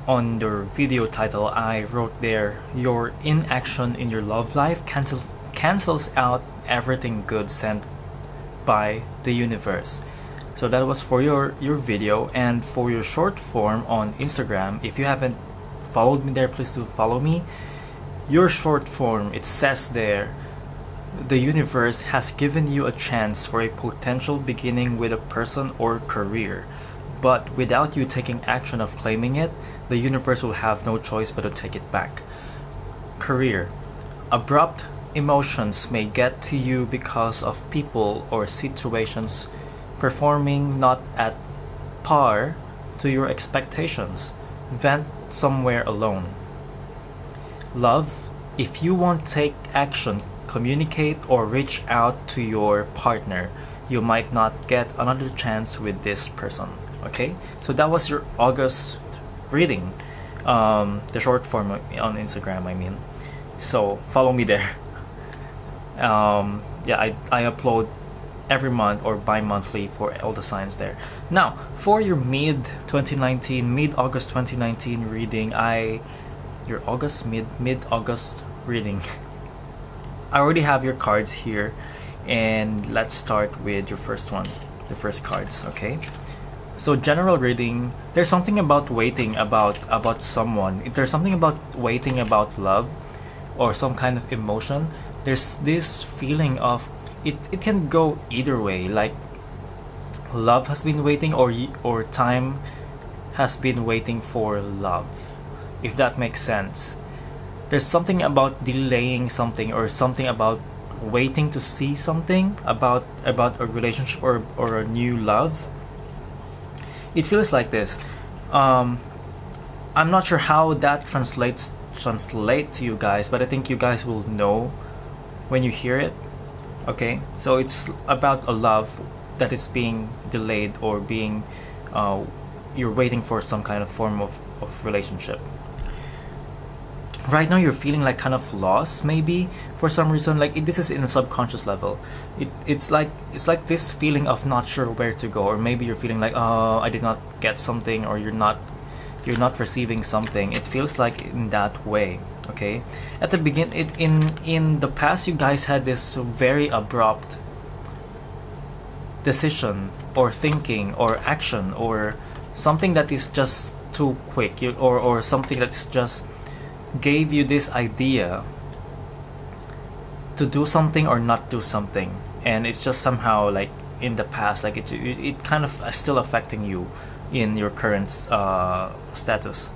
on the video title I wrote there, your inaction in your love life cancels out everything good sent by the universe. So that was for your video. And for your short form on Instagram, if you haven't followed me there, please do follow me. Your short form, it says there, the universe has given you a chance for a potential beginning with a person or career, but without you taking action of claiming it, the universe will have no choice but to take it back. Career. Abrupt emotions may get to you because of people or situations performing not at par to your expectations. Vent somewhere alone. Love. If you won't take action, communicate or reach out to your partner, you might not get another chance with this person. Okay, so that was your August reading, the short form on Instagram, I mean. So follow me there. Yeah, I upload every month or bi-monthly for all the signs there. Now for your mid-August 2019 reading, your mid-August reading I already have your cards here, and let's start with your first one, the first cards, okay? So general reading, there's something about waiting about someone. If there's something about waiting about love or some kind of emotion, there's this feeling of it can go either way. Like love has been waiting, or time has been waiting for love, if that makes sense. There's something about delaying something, or something about waiting to see something about a relationship or a new love. It feels like this. I'm not sure how that translate to you guys, but I think you guys will know when you hear it. Okay, so it's about a love that is being delayed, or being you're waiting for some kind of form of relationship. Right now you're feeling like kind of lost, maybe for some reason. Like this is in a subconscious level. It's like this feeling of not sure where to go, or maybe you're feeling like, oh, I did not get something, or you're not receiving something. It feels like in that way. Okay, at the in the past, you guys had this very abrupt decision, or thinking, or action, or something that is just too quick, or something that's just gave you this idea to do something or not do something, and it's just somehow like in the past, like it kind of still affecting you in your current status.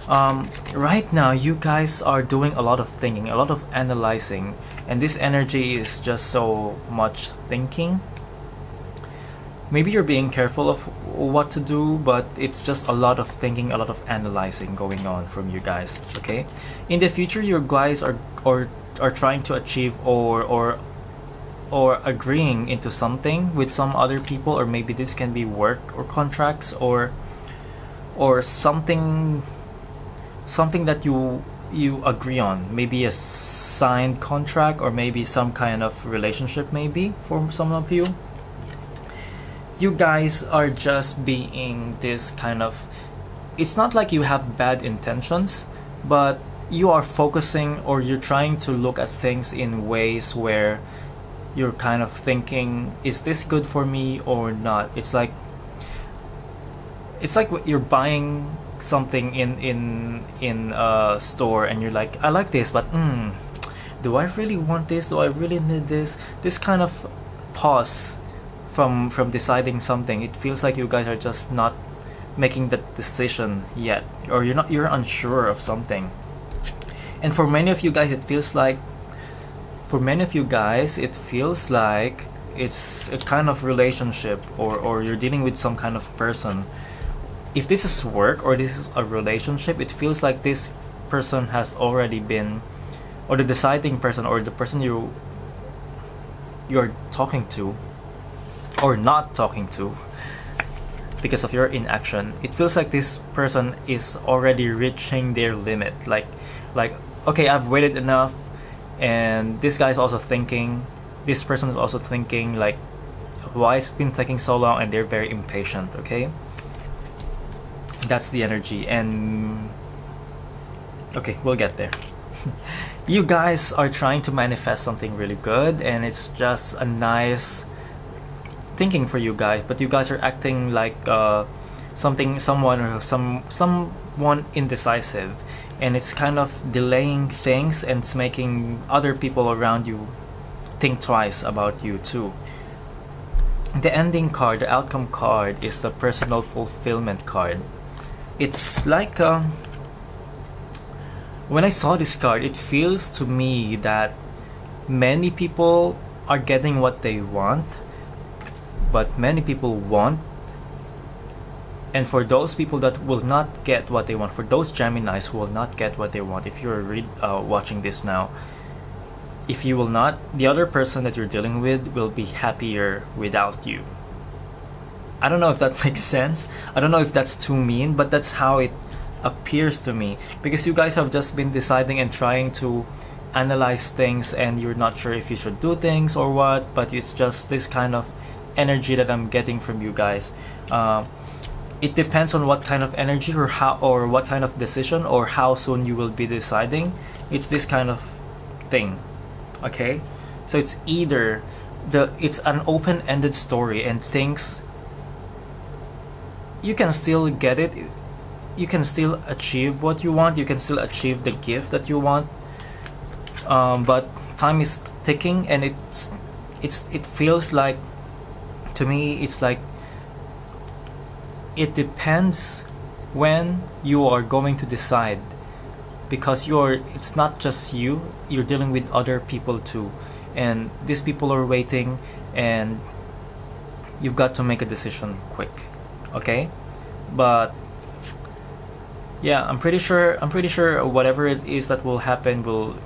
Right now you guys are doing a lot of thinking, a lot of analyzing, and this energy is just so much thinking. Maybe you're being careful of what to do, but it's just a lot of thinking, a lot of analyzing going on from you guys. Okay, in the future, you guys are trying to achieve or agreeing into something with some other people, or maybe this can be work or contracts, or something that you agree on, maybe a signed contract, or maybe some kind of relationship, maybe for some of you. You guys are just being this kind of, it's not like you have bad intentions, but you are focusing, or you're trying to look at things in ways where you're kind of thinking, is this good for me or not? It's like you're buying something in a store, and you're like, I like this, but do I really want this? Do I really need this? This kind of pause from deciding something. It feels like you guys are just not making that decision yet, or you're unsure of something. And for many of you guys, it feels like it's a kind of relationship, or you're dealing with some kind of person. If this is work, or this is a relationship, it feels like this person has already been, or the deciding person, or the person you're talking to or not talking to because of your inaction. It feels like this person is already reaching their limit, like okay, I've waited enough. And this guy is also thinking, this person is also thinking, like, why it's been taking so long, and they're very impatient. Okay, that's the energy. And okay, we'll get there. You guys are trying to manifest something really good, and it's just a nice thinking for you guys, but you guys are acting like someone indecisive, and it's kind of delaying things, and it's making other people around you think twice about you too. The ending card, the outcome card, is the personal fulfillment card. It's like when I saw this card, it feels to me that many people are getting what they want, but many people won't. And for those people that will not get what they want, for those Geminis who will not get what they want, if you're watching this now, if you will not, the other person that you're dealing with will be happier without you. I don't know if that makes sense. I don't know if that's too mean, but that's how it appears to me, because you guys have just been deciding and trying to analyze things, and you're not sure if you should do things or what, but it's just this kind of energy that I'm getting from you guys. It depends on what kind of energy, or how, or what kind of decision, or how soon you will be deciding. It's this kind of thing. Okay, so it's either it's an open-ended story, and things, you can still get it, you can still achieve what you want, you can still achieve the gift that you want, but time is ticking, and it feels like, to me, it's like it depends when you are going to decide, because it's not just you're dealing with other people too, and these people are waiting, and you've got to make a decision quick. Okay, but yeah, I'm pretty sure whatever it is that will happen will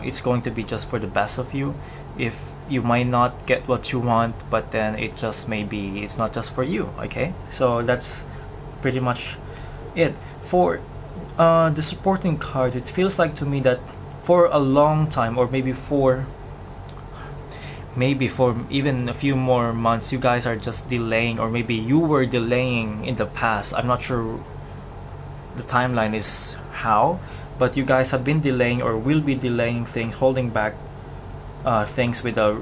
it's going to be just for the best of you. If you might not get what you want, but then it just maybe it's not just for you. Okay, so that's pretty much it for the supporting card. It feels like to me that for a long time, or maybe for even a few more months, you guys are just delaying, or maybe you were delaying in the past. I'm not sure the timeline is how, but you guys have been delaying or will be delaying things, holding back things with a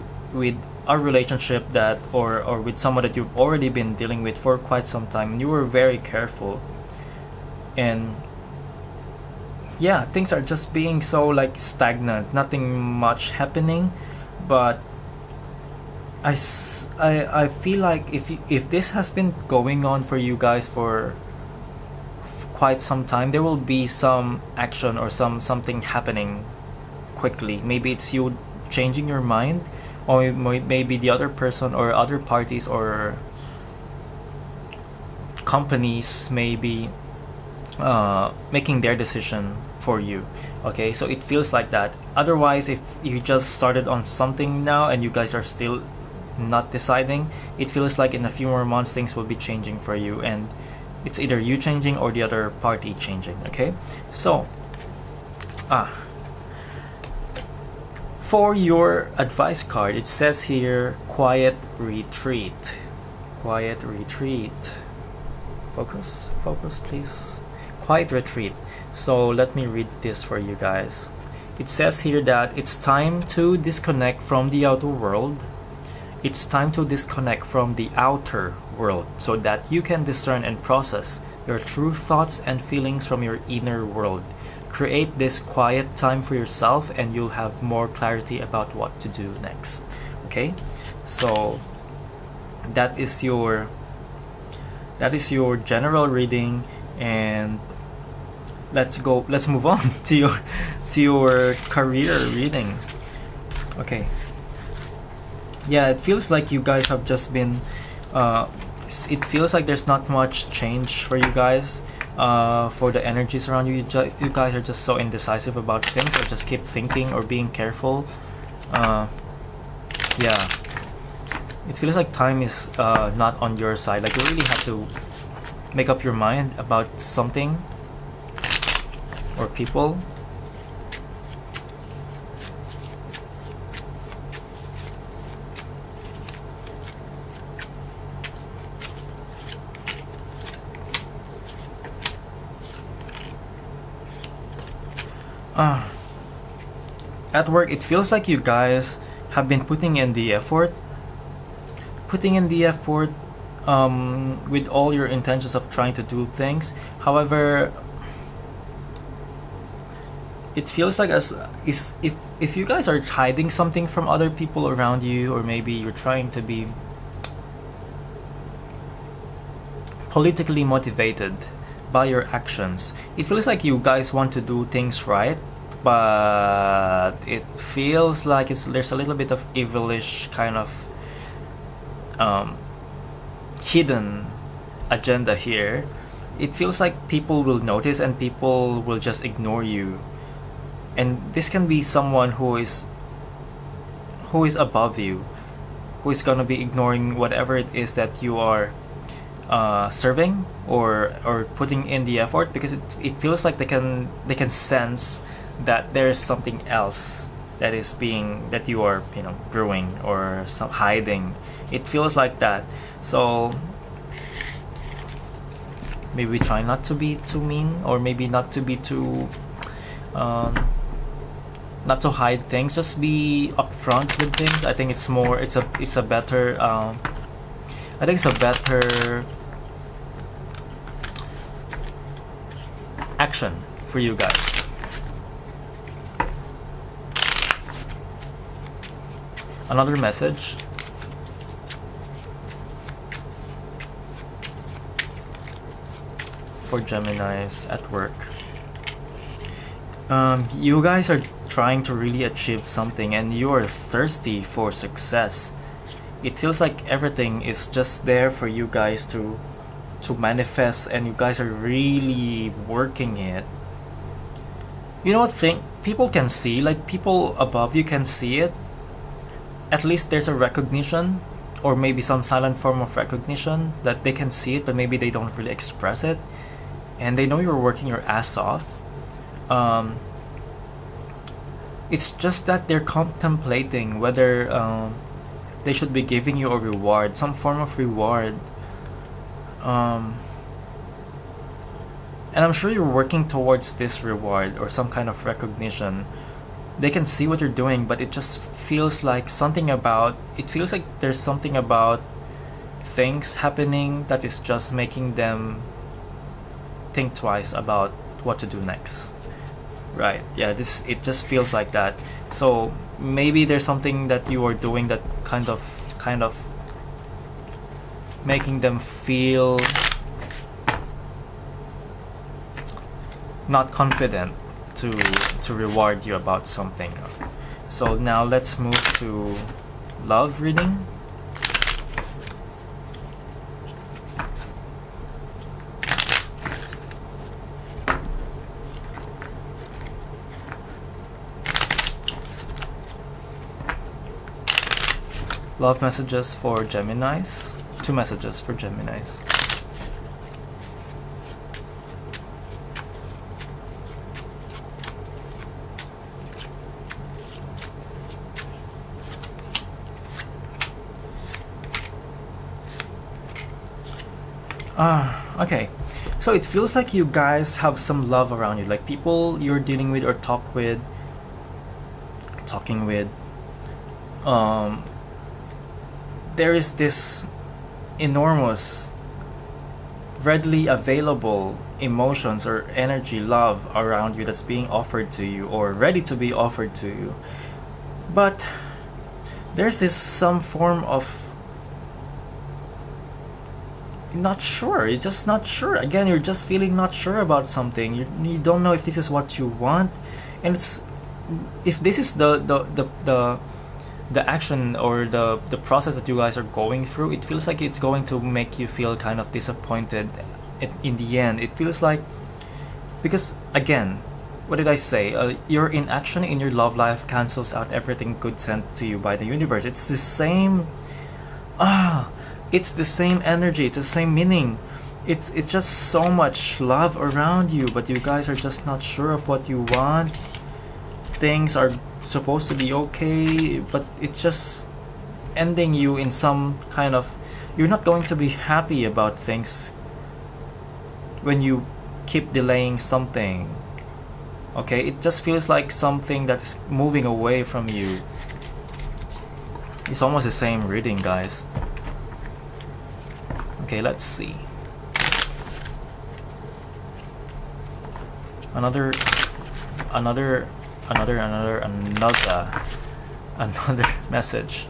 relationship that, or with someone that you've already been dealing with for quite some time, and you were very careful. And yeah, things are just being so like stagnant, nothing much happening. But I feel like if this has been going on for you guys for quite some time, there will be some action or something happening quickly. Maybe it's you changing your mind, or maybe the other person or other parties or companies maybe making their decision for you. Okay, so it feels like that. Otherwise, if you just started on something now and you guys are still not deciding, it feels like in a few more months things will be changing for you, and it's either you changing or the other party changing. Okay, so for your advice card, it says here, quiet retreat. Quiet retreat. Focus please. Quiet retreat. So let me read this for you guys. It says here that it's time to disconnect from the outer world. It's time to disconnect from the outer world so that you can discern and process your true thoughts and feelings from your inner world. Create this quiet time for yourself, and you'll have more clarity about what to do next. Okay, so that is your general reading, and let's move on to your career reading. Okay, yeah, it feels like you guys have just been it feels like there's not much change for you guys. For the energies around you, you guys are just so indecisive about things, or just keep thinking or being careful. Yeah, it feels like time is not on your side. Like you really have to make up your mind about something or people. At work, it feels like you guys have been putting in the effort with all your intentions of trying to do things. However, it feels like if you guys are hiding something from other people around you, or maybe you're trying to be politically motivated by your actions, it feels like you guys want to do things right, but it feels like there's a little bit of evilish kind of hidden agenda here. It feels like people will notice and people will just ignore you, and this can be someone who is above you, who is gonna be ignoring whatever it is that you are serving or putting in the effort, because it feels like they can sense that there's something else that you are brewing or hiding. It feels like that. So maybe try not to be too mean, or maybe not to be too not to hide things, just be upfront with things. I think it's more, it's a better I think it's a better action for you guys. Another message. For Geminis at work. You guys are trying to really achieve something and you are thirsty for success. It feels like everything is just there for you guys to manifest, and you guys are really working it. You know what thing people can see, like people above you can see it. At least there's a recognition, or maybe some silent form of recognition that they can see it, but maybe they don't really express it. And they know you're working your ass off. It's just that they're contemplating whether they should be giving you a reward, some form of reward. And I'm sure you're working towards this reward or some kind of recognition. They can see what you're doing, but it just feels like it feels like there's something about things happening that is just making them think twice about what to do next. Right, yeah, it just feels like that. So maybe there's something that you are doing that kind of making them feel not confident to reward you about something. So now let's move to love reading. Love messages for Geminis. 2 messages for Geminis. Okay. So it feels like you guys have some love around you, like people you're dealing with or talking with. There is this enormous, readily available emotions or energy, love around you that's being offered to you or ready to be offered to you. But there's this some form of not sure. You're just not sure. Again, you're just feeling not sure about something. You don't know if this is what you want, and if this is the action or the process that you guys are going through, it feels like it's going to make you feel kind of disappointed in the end. It feels like, because again, what did I say? Your inaction in your love life cancels out everything good sent to you by the universe. It's the same it's the same energy, it's the same meaning. It's just so much love around you, but you guys are just not sure of what you want. Things are supposed to be okay, but it's just ending you in some kind of, you're not going to be happy about things when you keep delaying something. Okay, it just feels like something that's moving away from you. It's almost the same reading, guys. Okay, let's see. Another message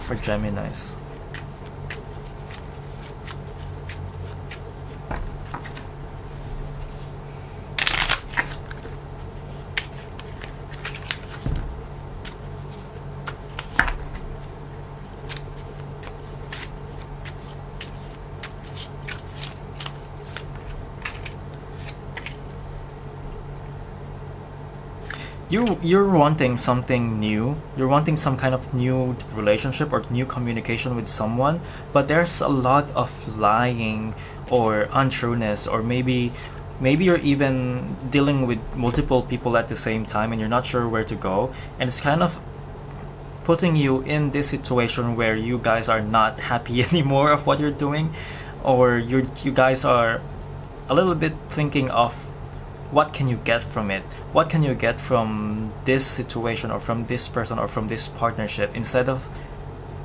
for Geminis. You're wanting something new. You're wanting some kind of new relationship or new communication with someone, but there's a lot of lying or untrueness, or maybe you're even dealing with multiple people at the same time and you're not sure where to go, and it's kind of putting you in this situation where you guys are not happy anymore of what you're doing, or you guys are a little bit thinking of what can you get from it? What can you get from this situation, or from this person, or from this partnership, instead of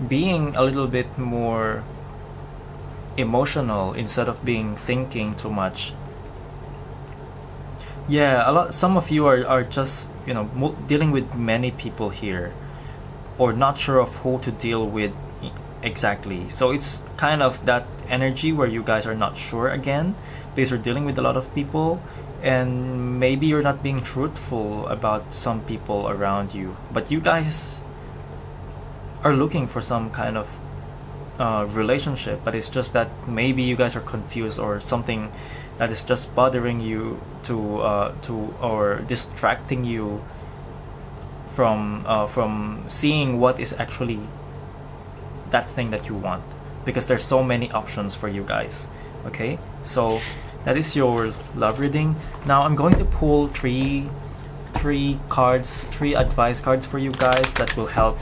being a little bit more emotional, instead of being thinking too much. Yeah, some of you are just, you know, dealing with many people here, or not sure of who to deal with exactly. So it's kind of that energy where you guys are not sure again, because you're dealing with a lot of people, and maybe you're not being truthful about some people around you, but you guys are looking for some kind of relationship, but it's just that maybe you guys are confused, or something that is just bothering you to or distracting you from seeing what is actually that thing that you want, because there's so many options for you guys. Okay, so that is your love reading. Now I'm going to pull three cards, three advice cards for you guys that will help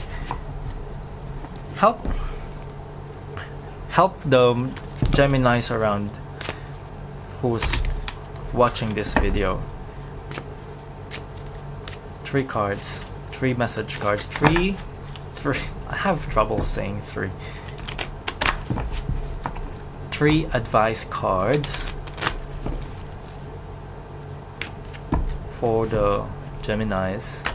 the Geminis around who's watching this video. Three cards, three message cards, three. I have trouble saying three. Three advice cards for the Geminis.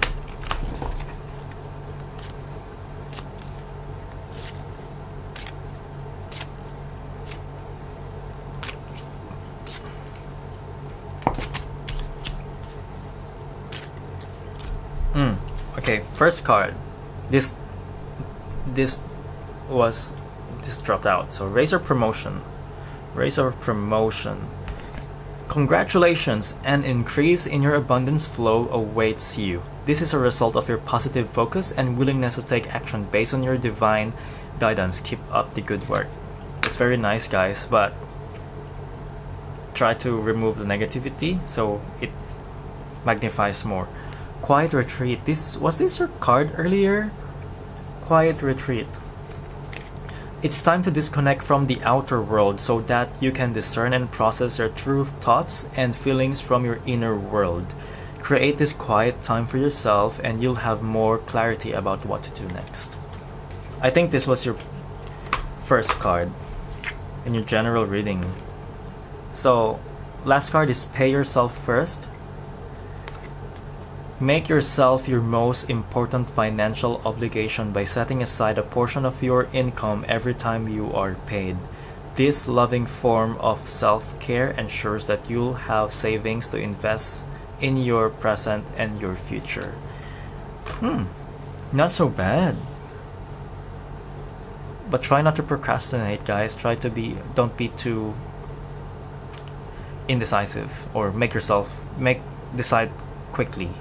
Okay, first card. This dropped out. So raise or promotion. Raise or promotion. Congratulations, an increase in your abundance flow awaits you. This is a result of your positive focus and willingness to take action based on your divine guidance. Keep up the good work. It's very nice, guys, but try to remove the negativity so it magnifies more. Quiet retreat. Was this your card earlier? Quiet retreat. It's time to disconnect from the outer world so that you can discern and process your true thoughts and feelings from your inner world. Create this quiet time for yourself and you'll have more clarity about what to do next. I think this was your first card in your general reading. So, last card is pay yourself first. Make yourself your most important financial obligation by setting aside a portion of your income every time you are paid. This loving form of self-care ensures that you'll have savings to invest in your present and your future. Not so bad. But try not to procrastinate, guys. Don't be too indecisive, or decide quickly.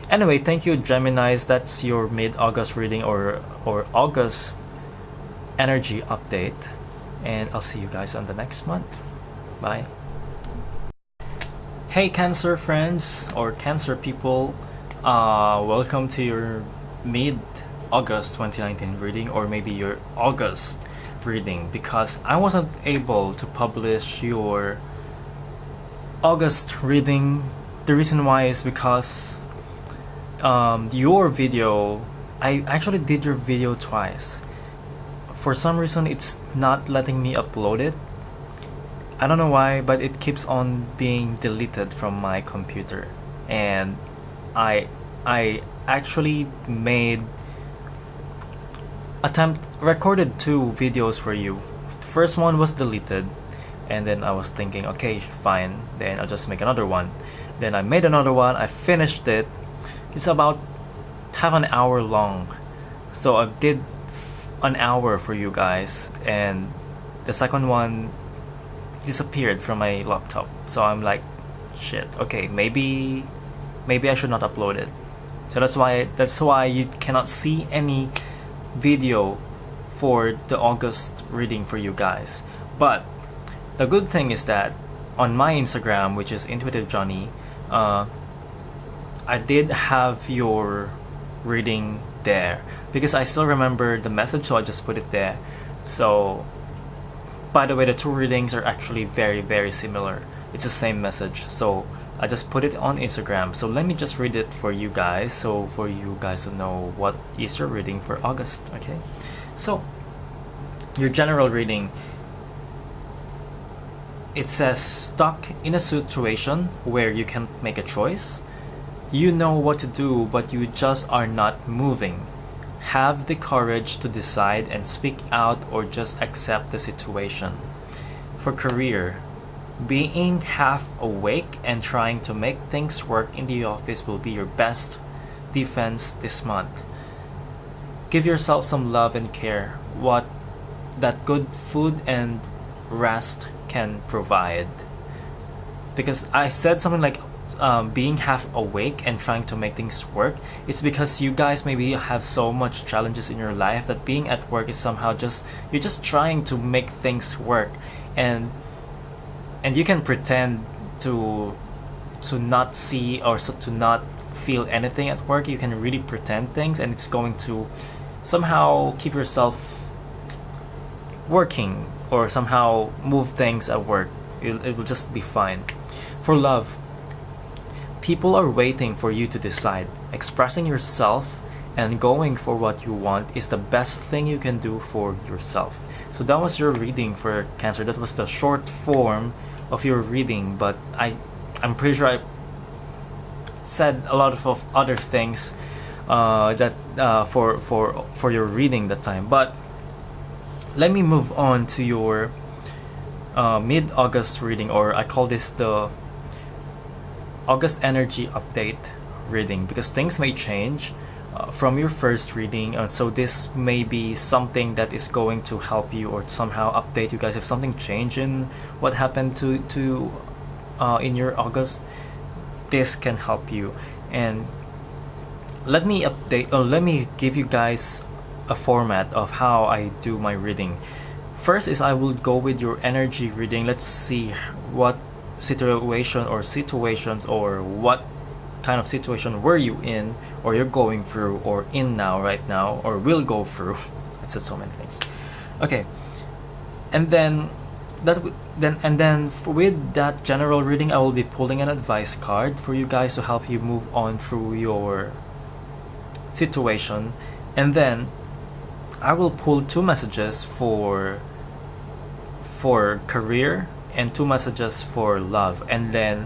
Anyway, thank you, Geminis. That's your mid-August reading, or August energy update, and I'll see you guys on the next month. Bye. Hey, Cancer friends, or Cancer people, welcome to your mid-August 2019 reading, or maybe your August reading, because I wasn't able to publish your August reading. The reason why is because your video, I actually did your video twice. For some reason it's not letting me upload it. I don't know why, but it keeps on being deleted from my computer. And I actually recorded two videos for you. The first one was deleted, and then I was thinking, okay, fine, then I'll just make another one. Then I made another one, I finished it. It's about half an hour long. So I did an hour for you guys, and the second one disappeared from my laptop. So I'm like, shit, okay, maybe I should not upload it. So that's why you cannot see any video for the August reading for you guys. But the good thing is that on my Instagram, which is Intuitive Johnny, I did have your reading there because I still remember the message, so I just put it there. So By the way, the two readings are actually very, very similar. It's the same message. So I just put it on Instagram. So let me just read it for you guys. So for you guys to know what is your reading for August. Okay. So your general reading, it says stuck in a situation where you can't make a choice. You know what to do, but you just are not moving. Have the courage to decide and speak out or just accept the situation. For career, being half awake and trying to make things work in the office will be your best defense this month. Give yourself some love and care, what that good food and rest can provide. Because I said something like being half awake and trying to make things work, it's because you guys maybe have so much challenges in your life that being at work is somehow just, you're just trying to make things work, and you can pretend to not see or to not feel anything at work. You can really pretend things, and it's going to somehow keep yourself working or somehow move things at work. It will just be fine. For love, people are waiting for you to decide. Expressing yourself and going for what you want is the best thing you can do for yourself. So that was your reading for Cancer. That was the short form of your reading, but I'm pretty sure I said a lot of other things that for your reading that time. But let me move on to your mid-August reading, or I call this the August energy update reading, because things may change from your first reading, so this may be something that is going to help you or somehow update you guys if something changed in what happened to in your August. This can help you. And let me give you guys a format of how I do my reading. First is I will go with your energy reading. Let's see what situation or situations, or what kind of situation were you in, or you're going through, or in now, right now, or will go through. I said so many things. Okay, and then with that general reading, I will be pulling an advice card for you guys to help you move on through your situation, and then I will pull two messages for career and two messages for love, and then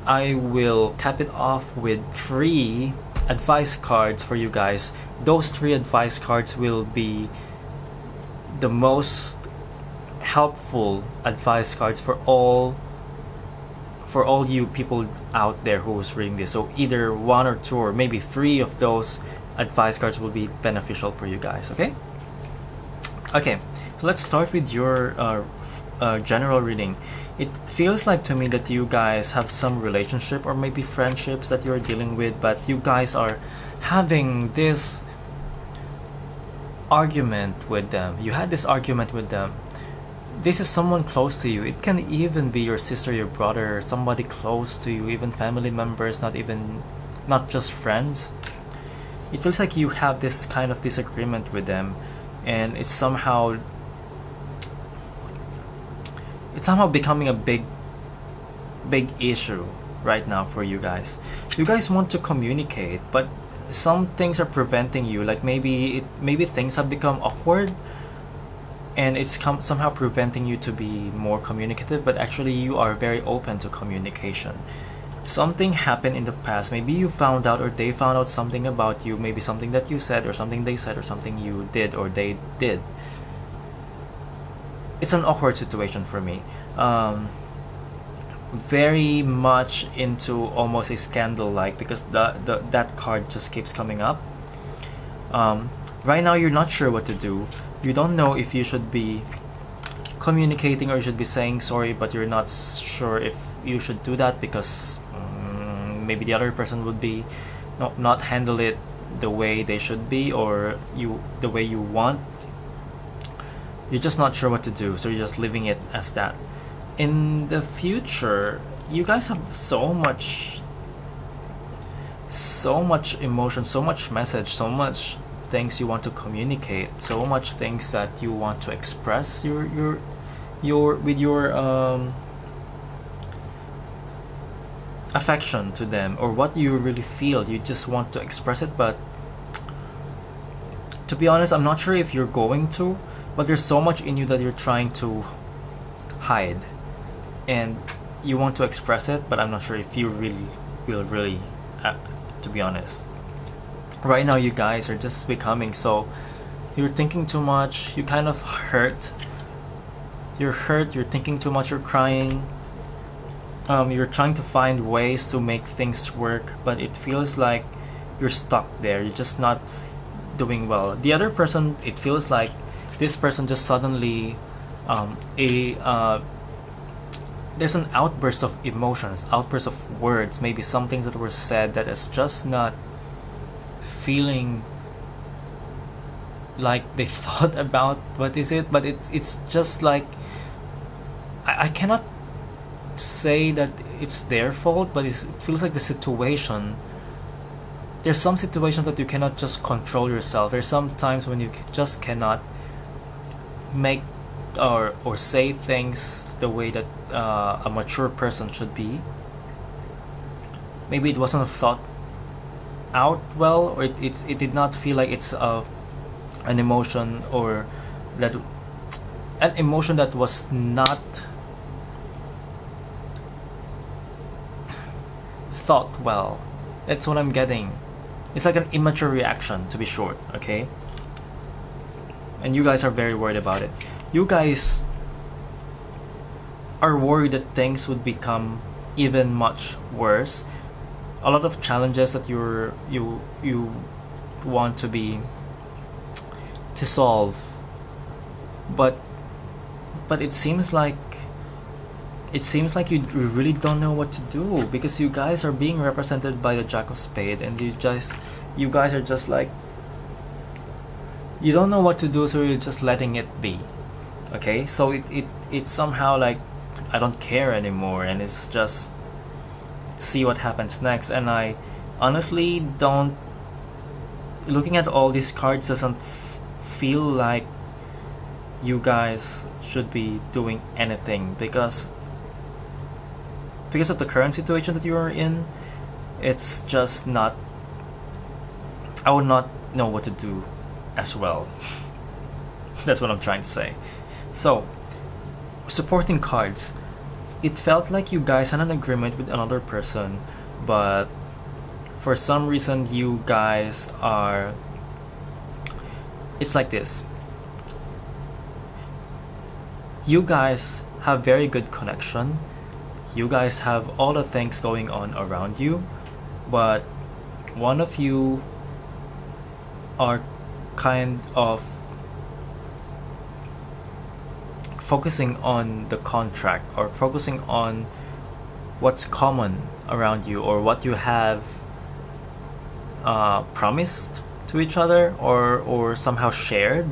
I will cap it off with 3 advice cards for you guys. Those 3 advice cards will be the most helpful advice cards for all you people out there who's reading this. So either 1 or 2 or maybe 3 of those advice cards will be beneficial for you guys. Okay, so let's start with your general reading. It feels like to me that you guys have some relationship or maybe friendships that you're dealing with, but you guys are having this argument with them. You had this argument with them. This is someone close to you. It can even be your sister, your brother, somebody close to you, even family members, not just friends. It feels like you have this kind of disagreement with them, and it's somehow becoming a big issue right now for you guys. You guys want to communicate, but some things are preventing you. Like maybe things have become awkward, and it's somehow preventing you to be more communicative, but actually you are very open to communication. Something happened in the past. Maybe you found out, or they found out something about you, maybe something that you said or something they said or something you did or they did. It's an awkward situation for me. Very much into almost a scandal like, because that card just keeps coming up. Right now you're not sure what to do. You don't know if you should be communicating or you should be saying sorry, but you're not sure if you should do that because maybe the other person would be not handle it the way they should be, or the way you want. You're just not sure what to do, so you're just leaving it as that. In the future, you guys have so much emotion, so much message, so much things you want to communicate, so much things that you want to express your affection to them, or what you really feel. You just want to express it, but to be honest, I'm not sure if you're going to, but there's so much in you that you're trying to hide, and you want to express it, but I'm not sure if you really will really, to be honest. Right now, you guys are just becoming so, you're thinking too much, you kind of hurt, you're thinking too much, you're crying, you're trying to find ways to make things work, but it feels like you're stuck there, you're just not doing well. The other person, it feels like this person just suddenly there's an outburst of emotions, outburst of words, maybe some things that were said that is just not feeling like they thought about what is it, but it's just like I cannot say that it's their fault, but it feels like the situation. There's some situations that you cannot just control yourself. There's some times when you just cannot make or say things the way that a mature person should be. Maybe it wasn't thought out well, or it did not feel like it's an emotion, or that an emotion that was not thought well. That's what I'm getting. It's like an immature reaction, to be short, okay? And you guys are very worried about it. You guys are worried that things would become even much worse. A lot of challenges that you want to solve, but it seems like you really don't know what to do, because you guys are being represented by the Jack of Spades, and you guys are just like, you don't know what to do, so you're just letting it be. Okay, so it's somehow like, I don't care anymore, and it's just see what happens next. And I honestly don't, looking at all these cards doesn't feel like you guys should be doing anything, because of the current situation that you are in. It's just not, I would not know what to do as well. That's what I'm trying to say. So, supporting cards, it felt like you guys had an agreement with another person, but for some reason you guys are, it's like this. You guys have very good connection. You guys have all the things going on around you, but one of you are kind of focusing on the contract, or focusing on what's common around you, or what you have promised to each other, or somehow shared,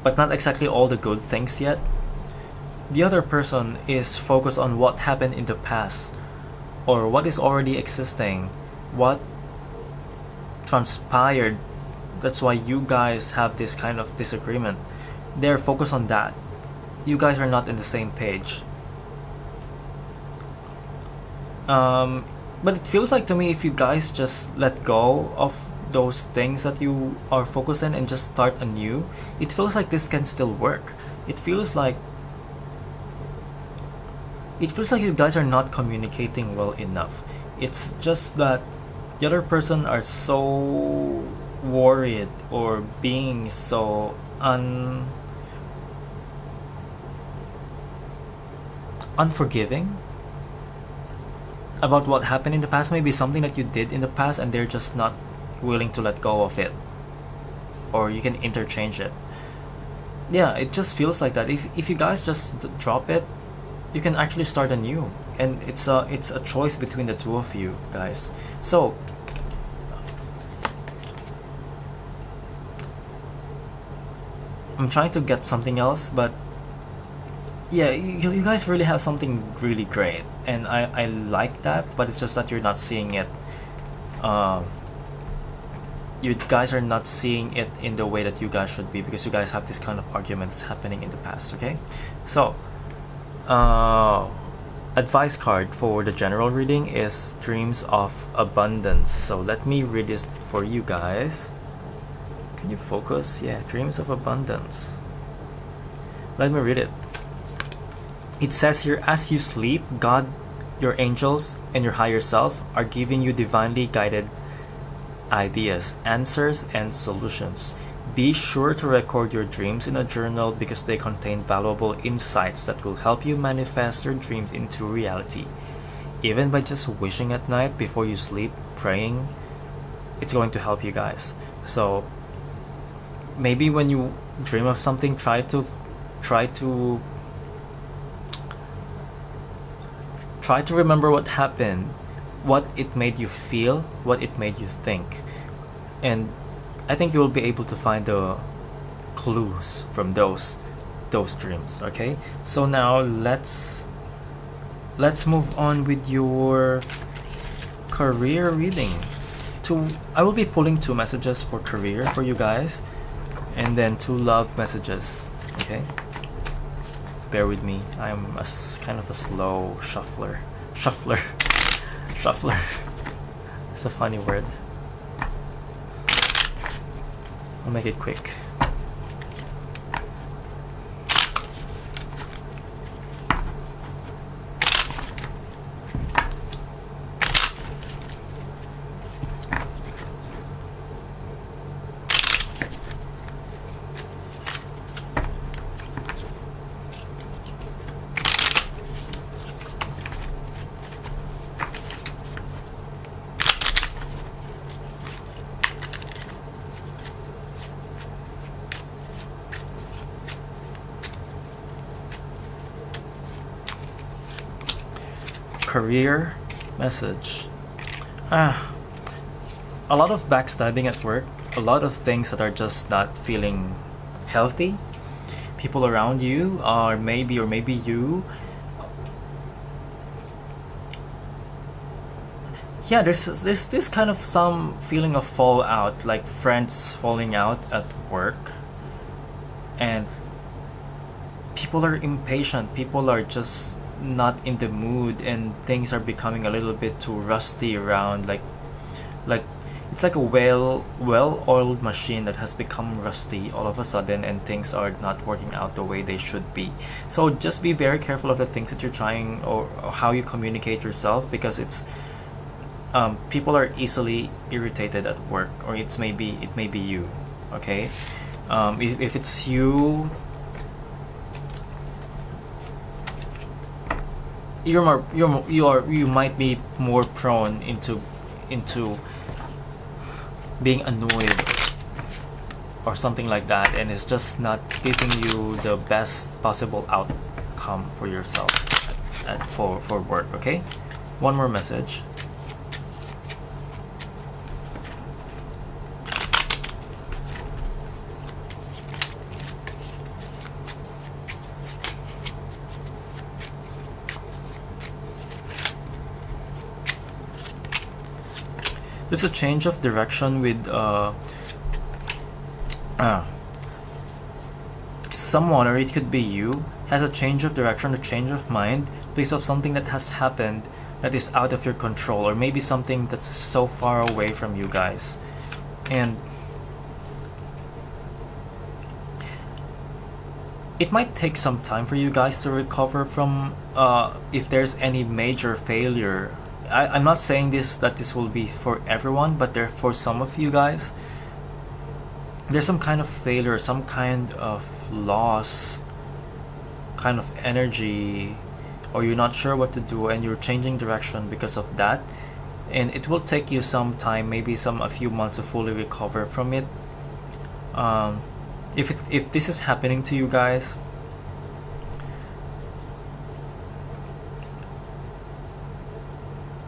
but not exactly all the good things yet. The other person is focused on what happened in the past, or what is already existing, what transpired. That's why you guys have this kind of disagreement. They're focused on that. You guys are not in the same page. But it feels like to me, if you guys just let go of those things that you are focused on and just start anew, it feels like this can still work. It feels like you guys are not communicating well enough. It's just that the other person are so worried, or being so unforgiving about what happened in the past. Maybe something that you did in the past, and they're just not willing to let go of it, or you can interchange it. Yeah, it just feels like that. If you guys just drop it, you can actually start anew, and it's a choice between the two of you guys. So I'm trying to get something else, but yeah, you guys really have something really great, and I like that, but it's just that you're not seeing it you guys are not seeing it in the way that you guys should be, because you guys have this kind of arguments happening in the past. Okay, so advice card for the general reading is dreams of abundance. So let me read this for you guys. Can you focus? Yeah, dreams of abundance. Let me read it. It says here, as you sleep, God, your angels, and your higher self are giving you divinely guided ideas, answers, and solutions. Be sure to record your dreams in a journal because they contain valuable insights that will help you manifest your dreams into reality. Even by just wishing at night before you sleep, praying, it's going to help you guys. So maybe when you dream of something, try to remember what happened, what it made you feel, what it made you think, and I think you will be able to find the clues from those dreams. Okay, so now let's move on with your career reading. I will be pulling 2 messages for career for you guys, and then 2 love messages. Okay, bear with me. I'm kind of a slow shuffler. It's a funny word. I'll make it quick. Career message. A lot of backstabbing at work, a lot of things that are just not feeling healthy. People around you are maybe you. Yeah, there's this kind of some feeling of fallout, like friends falling out at work, and people are impatient. People are just not in the mood, and things are becoming a little bit too rusty around, like it's like a well-oiled machine that has become rusty all of a sudden, and things are not working out the way they should be. So just be very careful of the things that you're trying, or how you communicate yourself, because it's people are easily irritated at work, or it may be you. Okay, if it's you, you might be more prone into being annoyed or something like that, and it's just not giving you the best possible outcome for yourself for work. Okay, one more message. There's a change of direction with someone, or it could be you, has a change of direction, a change of mind because of something that has happened that is out of your control, or maybe something that's so far away from you guys. And it might take some time for you guys to recover from if there's any major failure. I'm not saying that this will be for everyone, but for some of you guys, there's some kind of failure, some kind of lost kind of energy, or you're not sure what to do, and you're changing direction because of that, and it will take you some time, maybe a few months, to fully recover from it. If this is happening to you guys,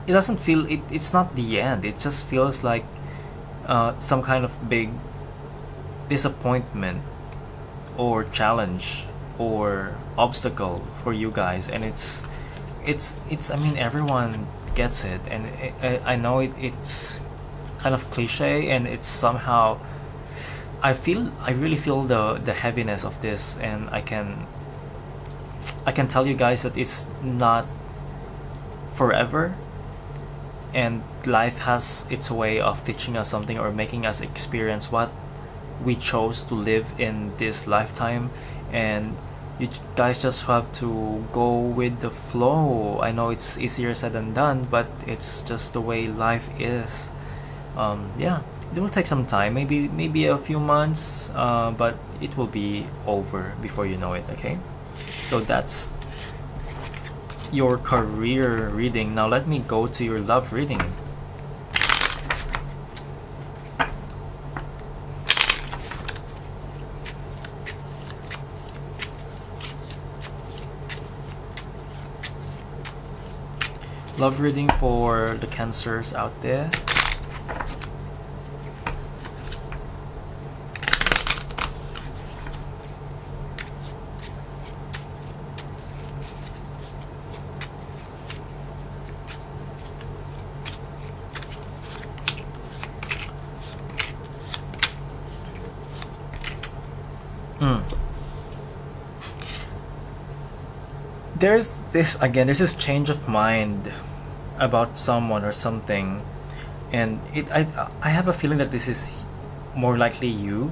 it doesn't feel it's not the end. It just feels like some kind of big disappointment or challenge or obstacle for you guys, and it's I mean, everyone gets it, and I know it's kind of cliche, and it's somehow, I really feel the heaviness of this, and I can tell you guys that it's not forever, and life has its way of teaching us something or making us experience what we chose to live in this lifetime, and you guys just have to go with the flow. I know it's easier said than done, but it's just the way life is. Yeah, it will take some time, maybe a few months, but it will be over before you know it. Okay, so that's your career reading. Now let me go to your love reading. Love reading for the Cancers out there. There's this change of mind about someone or something, and I have a feeling that this is more likely you.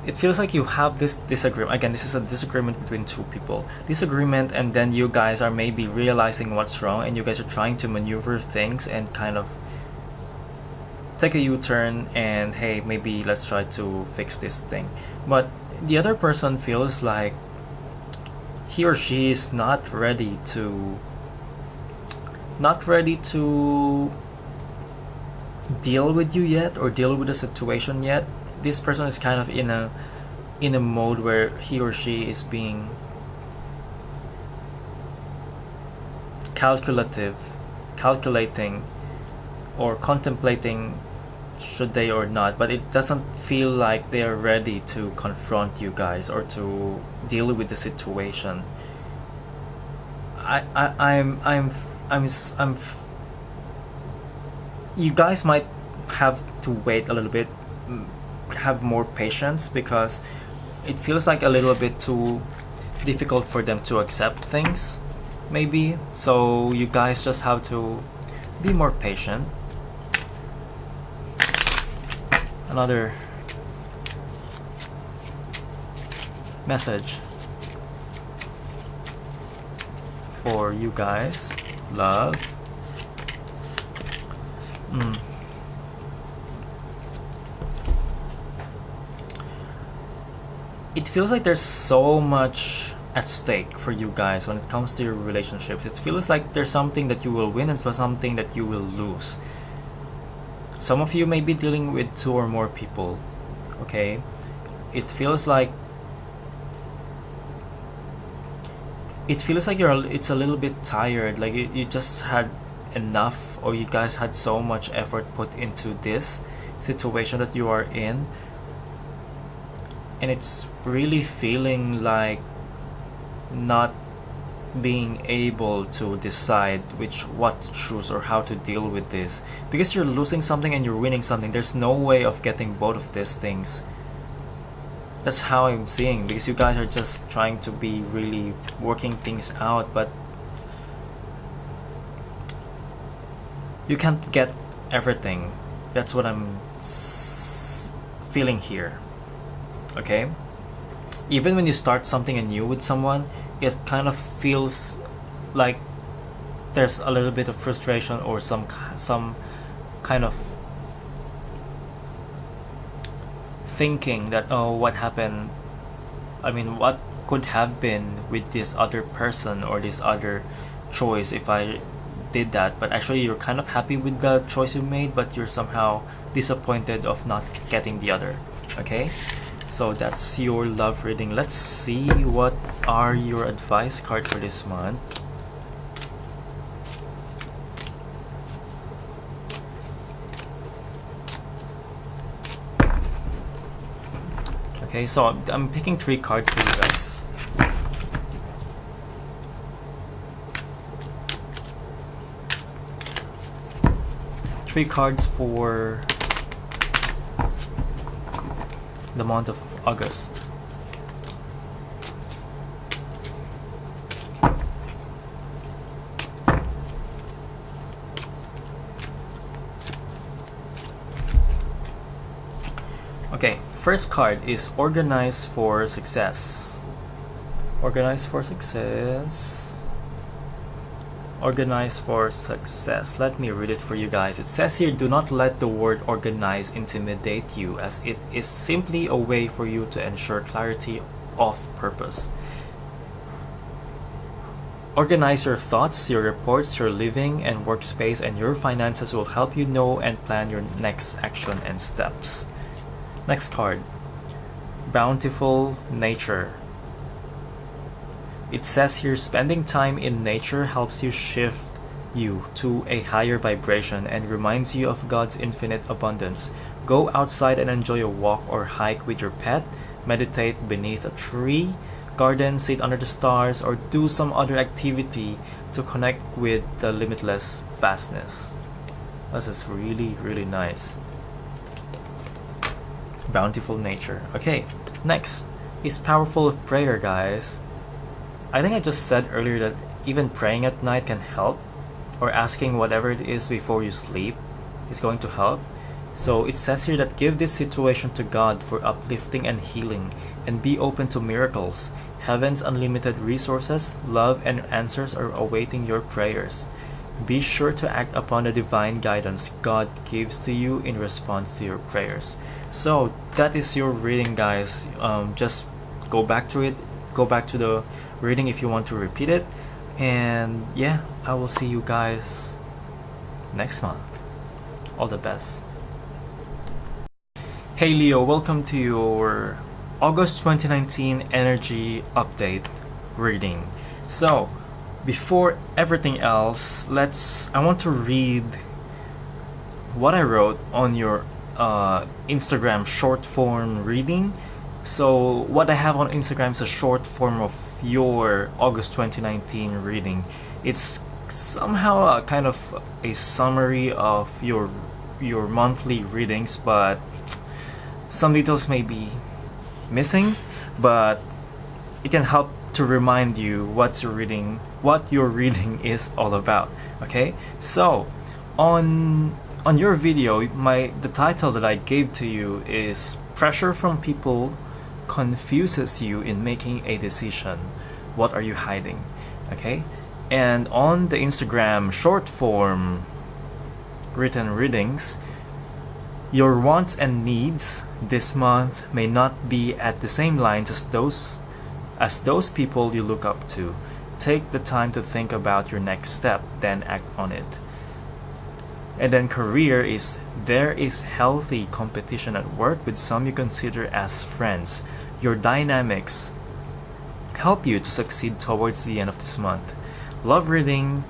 It feels like you have this disagreement. Again, this is a disagreement between two people. Disagreement, and then you guys are maybe realizing what's wrong, and you guys are trying to maneuver things and kind of take a U-turn, and hey, maybe let's try to fix this thing. But the other person feels like he or she is not ready to deal with you yet, or deal with the situation yet. This person is kind of in a mode where he or she is being calculating or contemplating should they or not, but it doesn't feel like they are ready to confront you guys or to deal with the situation. You guys might have to wait a little bit, have more patience, because it feels like a little bit too difficult for them to accept things, maybe. So you guys just have to be more patient. Another message for you guys. Love. It feels like there's so much at stake for you guys when it comes to your relationships. It feels like there's something that you will win and something that you will lose. Some of you may be dealing with 2 or more people. Okay, it feels like it's a little bit tired, like you just had enough, or you guys had so much effort put into this situation that you are in, and it's really feeling like not being able to decide what to choose or how to deal with this, because you're losing something and you're winning something. There's no way of getting both of these things. That's how I'm seeing, because you guys are just trying to be really working things out, but you can't get everything. That's what I'm feeling here. Okay, even when you start something anew with someone, it kind of feels like there's a little bit of frustration or some kind of thinking that, oh, what happened, what could have been with this other person or this other choice if I did that. But actually you're kind of happy with the choice you made, but you're somehow disappointed of not getting the other. Okay, so that's your love reading. Let's see what are your advice card for this month. Okay, so I'm picking 3 cards for you guys. 3 cards for the month of August. Okay, first card is Organize for Success. Organize for Success. Organize for Success. Let me read it for you guys. It says here, do not let the word organize intimidate you, as it is simply a way for you to ensure clarity of purpose. Organize your thoughts, your reports, your living and workspace, and your finances will help you know and plan your next action and steps. Next card, Bountiful Nature. It says here, spending time in nature helps you shift you to a higher vibration and reminds you of God's infinite abundance. Go outside and enjoy a walk or hike with your pet, meditate beneath a tree, garden, sit under the stars, or do some other activity to connect with the limitless vastness. This is really, really nice. Bountiful Nature. Okay, next is Powerful Prayer, guys. I think I just said earlier that even praying at night can help, or asking whatever it is before you sleep is going to help. So it says here that give this situation to God for uplifting and healing, and be open to miracles. Heaven's unlimited resources, love, and answers are awaiting your prayers. Be sure to act upon the divine guidance God gives to you in response to your prayers. So that is your reading, guys. Just go back to it. Go back to the reading if you want to repeat it. And yeah, I will see you guys next month. All the best. Hey Leo, welcome to your August 2019 energy update reading. So before everything else, I want to read what I wrote on your Instagram short form reading. So what I have on Instagram is a short form of your August 2019 reading. It's somehow a kind of a summary of your monthly readings, but some details may be missing, but it can help to remind you what your reading is all about. Okay, so on your video, the title that I gave to you is Pressure from People Confuses You in Making a Decision. What are you hiding? Okay, and on the Instagram short form written readings, your wants and needs this month may not be at the same lines as those people you look up to. Take the time to think about your next step, then act on it. And then career is, there is healthy competition at work with some you consider as friends. Your dynamics help you to succeed towards the end of this month. Love reading,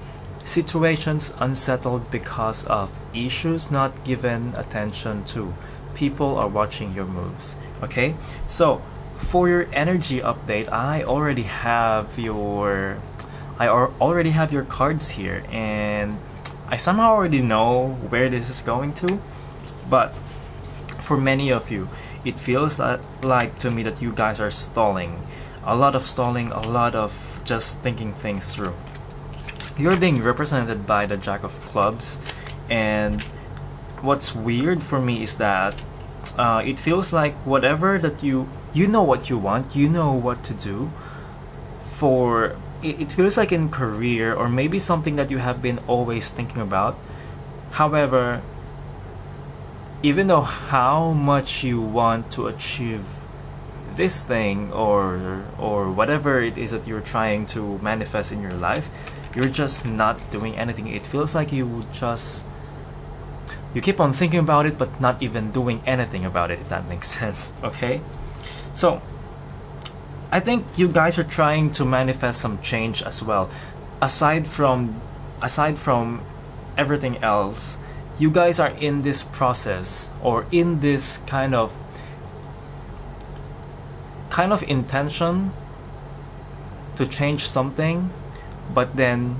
situations unsettled because of issues not given attention to. People are watching your moves. Okay, so for your energy update, I already have your cards here, and I somehow already know where this is going to. But for many of you, it feels like to me that you guys are stalling. A lot of stalling, a lot of just thinking things through. You're being represented by the Jack of Clubs, and what's weird for me is that it feels like whatever that you know what you want, you know what to do. For it feels like in career, or maybe something that you have been always thinking about. However, even though how much you want to achieve this thing or whatever it is that you're trying to manifest in your life, you're just not doing anything. It feels like you keep on thinking about it but not even doing anything about it, if that makes sense. Okay, so I think you guys are trying to manifest some change as well. Aside from everything else, you guys are in this process, or in this kind of intention to change something, but then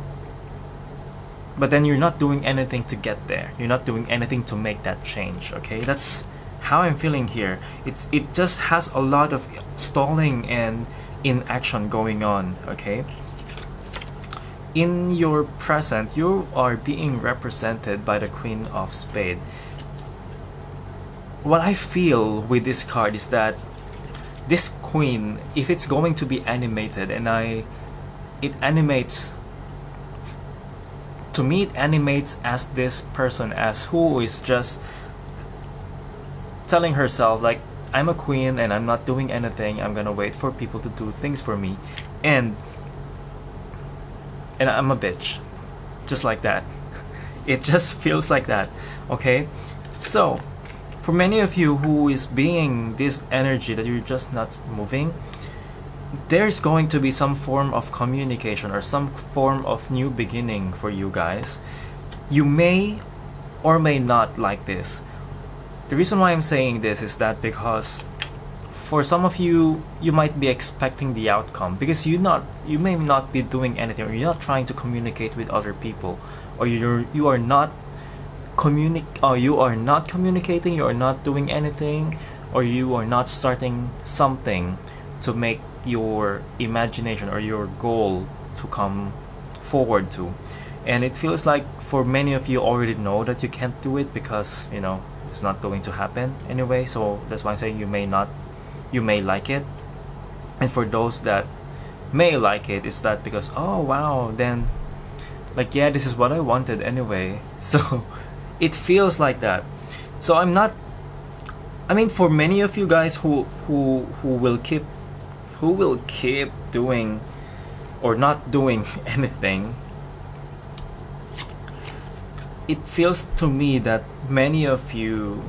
but then you're not doing anything to get there. You're not doing anything to make that change. Okay, that's how I'm feeling here. It just has a lot of stalling and inaction going on. Okay, in your present, you are being represented by the Queen of Spades. What I feel with this card is that this queen, if it's going to be animated, and it animates, to me it animates as this person as who is just telling herself like, I'm a queen and I'm not doing anything, I'm gonna wait for people to do things for me, and I'm a bitch, just like that. It just feels like that. Okay, so for many of you who is being this energy that you're just not moving, there's going to be some form of communication or some form of new beginning for you guys. You may or may not like this. The reason why I'm saying this is that because for some of you, you might be expecting the outcome because you may not be doing anything, or you're not trying to communicate with other people, or you are not communicating, you are not doing anything, or you are not starting something to make your imagination or your goal to come forward to. And it feels like for many of you already know that you can't do it because it's not going to happen anyway. So that's why I'm saying you may like it. And for those that may like it, it's that because, oh wow, then like, yeah, this is what I wanted anyway. So it feels like that. So for many of you guys who will keep doing or not doing anything, it feels to me that many of you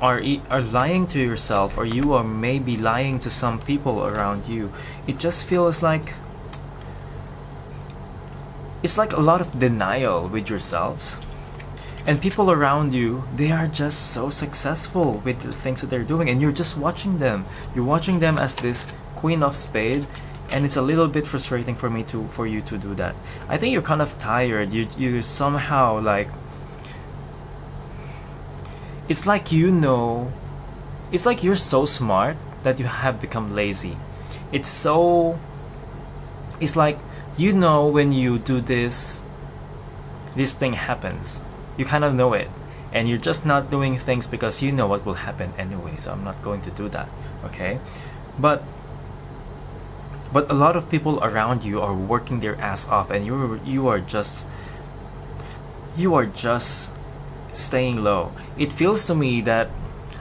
are lying to yourself, or you are maybe lying to some people around you. It just feels like it's like a lot of denial with yourselves. And people around you, they are just so successful with the things that they're doing, and you're just watching them. You're watching them as this Queen of Spades, and it's a little bit frustrating for you to do that. I think you're kind of tired. You somehow like, it's like it's like you're so smart that you have become lazy. It's like when you do this thing happens. You kind of know it, and you're just not doing things because you know what will happen anyway, so I'm not going to do that. Okay, but a lot of people around you are working their ass off, and you are just staying low. It feels to me that,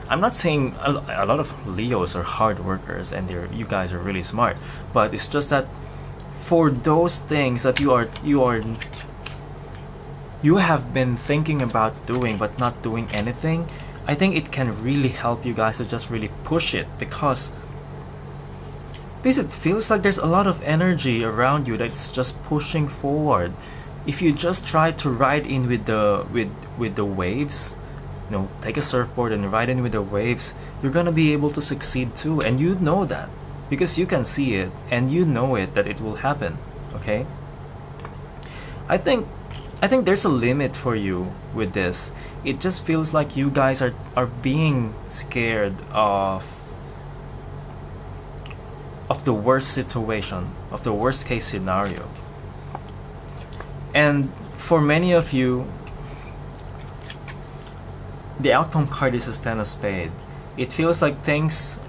I'm not saying a lot of Leos are hard workers and you guys are really smart, but it's just that for those things that you have been thinking about doing but not doing anything, I think it can really help you guys to just really push it, because it feels like there's a lot of energy around you that's just pushing forward. If you just try to ride in with the waves, take a surfboard and ride in with the waves, you're gonna be able to succeed too, and you know that because you can see it and you know it that it will happen. Okay, I think there's a limit for you with this. It just feels like you guys are being scared of the worst situation, of the worst case scenario. And for many of you, the outcome card is a Ten of Spades. It feels like things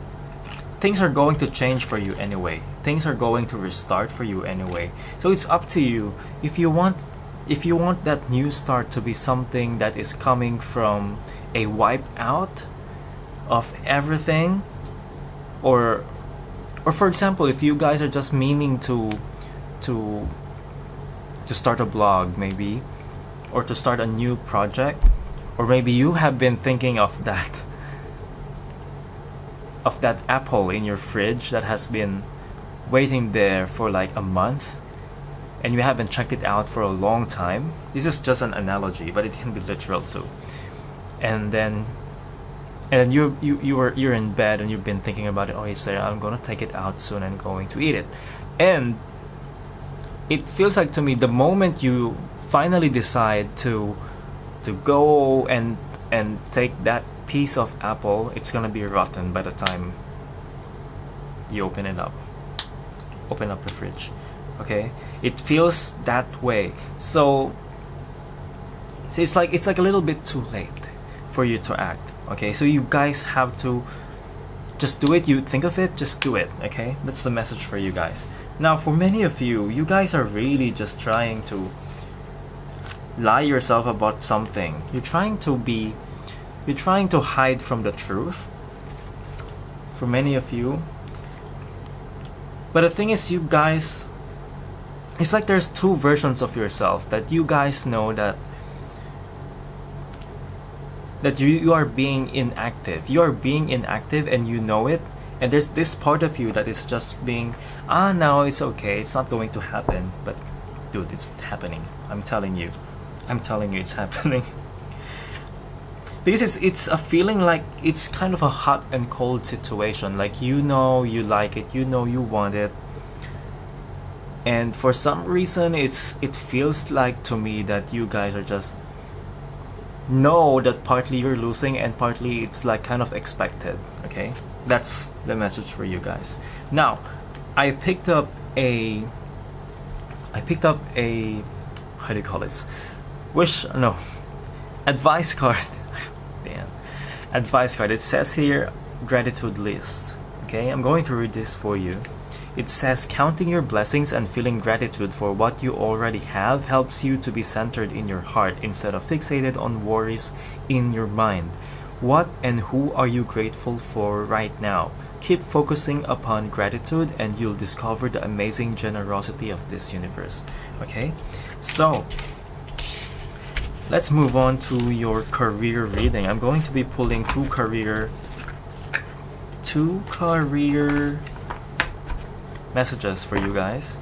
are going to change for you anyway. Things are going to restart for you anyway. So it's up to you. If you want that new start to be something that is coming from a wipe out of everything, or for example, if you guys are just meaning to start a blog maybe, or to start a new project, or maybe you have been thinking of that apple in your fridge that has been waiting there for like a month, and you haven't checked it out for a long time. This is just an analogy, but it can be literal too. And then you're in bed and you've been thinking about it. Oh, I'm gonna take it out soon and going to eat it. And it feels like to me, the moment you finally decide to go and take that piece of apple, it's gonna be rotten by the time you open up the fridge. Okay, it feels that way. So it's like a little bit too late for you to act. Okay, so you guys have to just do it. You think of it, just do it. Okay, that's the message for you guys. Now, for many of you guys are really just trying to lie yourself about something. You're trying to hide from the truth, for many of you. But the thing is, you guys, it's like there's two versions of yourself that you guys know that you are being inactive. You are being inactive and you know it. And there's this part of you that is just being, no, it's okay. It's not going to happen. But dude, it's happening. I'm telling you it's happening. Because it's a feeling like it's kind of a hot and cold situation. Like, you know you like it, you know you want it, and for some reason it feels like to me that you guys are just know that partly you're losing and partly it's like kind of expected. Okay, that's the message for you guys. Now, I picked up a how do you call this? Advice card. Damn. Advice card. It says here, gratitude list. Okay, I'm going to read this for you. It says, counting your blessings and feeling gratitude for what you already have helps you to be centered in your heart instead of fixated on worries in your mind. What and who are you grateful for right now? Keep focusing upon gratitude and you'll discover the amazing generosity of this universe. Okay, so let's move on to your career reading. I'm going to be pulling two career messages for you guys.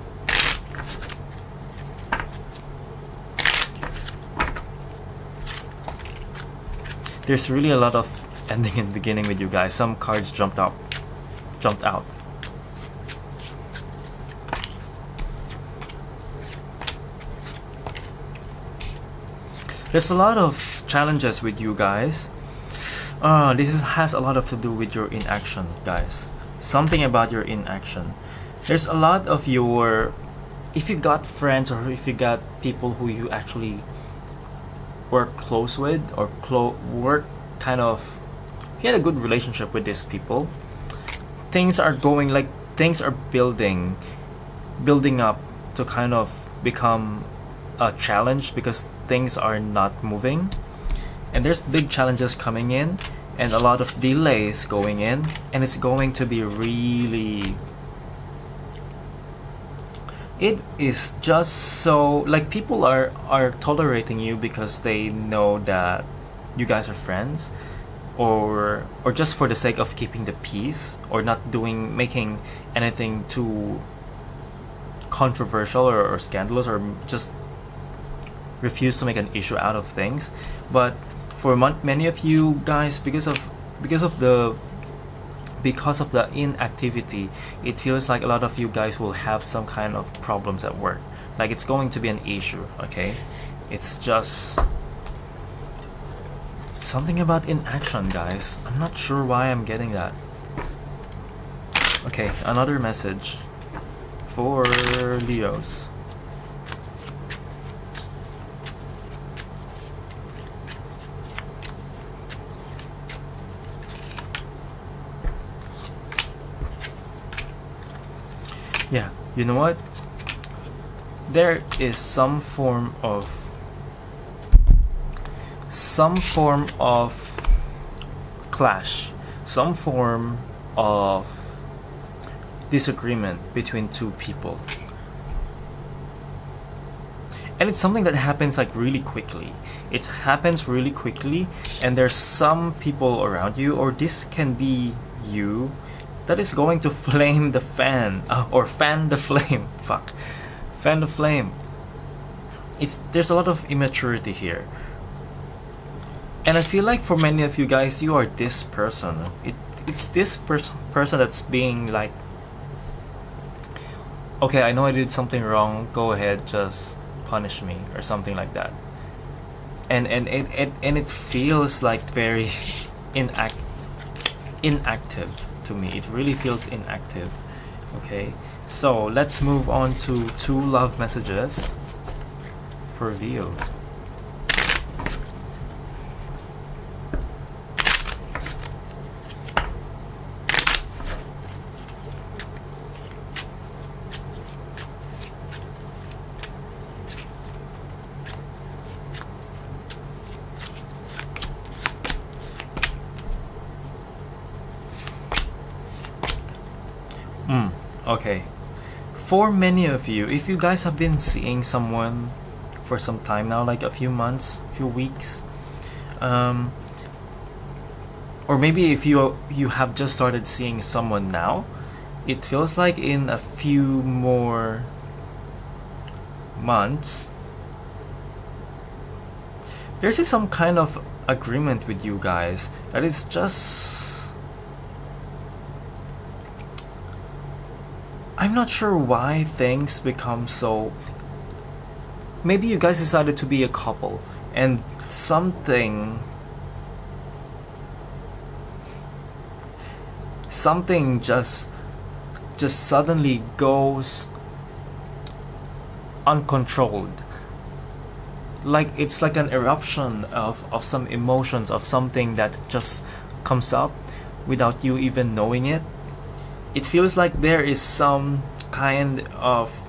There's really a lot of ending and beginning with you guys. Some cards jumped out. There's a lot of challenges with you guys. This has a lot to do with your inaction, guys. Something about your inaction. There's a lot of your, if you got friends or if you got people who you actually work close with or work kind of, you had a good relationship with these people. Things are going like, things are building up to kind of become a challenge because things are not moving, and there's big challenges coming in and a lot of delays going in, and it's going to be really, it is just so like people are tolerating you because they know that you guys are friends, or just for the sake of keeping the peace or not making anything too controversial or scandalous, or just refuse to make an issue out of things. But for many of you guys, because of the inactivity, it feels like a lot of you guys will have some kind of problems at work. Like it's going to be an issue. Okay, it's just something about inaction, guys. I'm not sure why I'm getting that. Okay, another message for Leos. Yeah, you know what? There is some form of clash, some form of disagreement between two people. And it's something that happens like really quickly. It happens really quickly, and there's some people around you, or this can be you, that is going to flame the fan, or fan the flame. Fan the flame. There's a lot of immaturity here, and I feel like for many of you guys, you are this person. It's this person that's being like, okay, I know I did something wrong. Go ahead, just punish me or something like that. And it feels like very inactive to me. It really feels inactive. Okay, so let's move on to 2 love messages for Leos. Okay, for many of you, if you guys have been seeing someone for some time now, like a few months, few weeks, or maybe if you have just started seeing someone now, it feels like in a few more months there's some kind of agreement with you guys that is just, I'm not sure why things become so. Maybe you guys decided to be a couple and something just suddenly goes uncontrolled. Like it's like an eruption of some emotions, of something that just comes up without you even knowing it. It feels like there is some kind of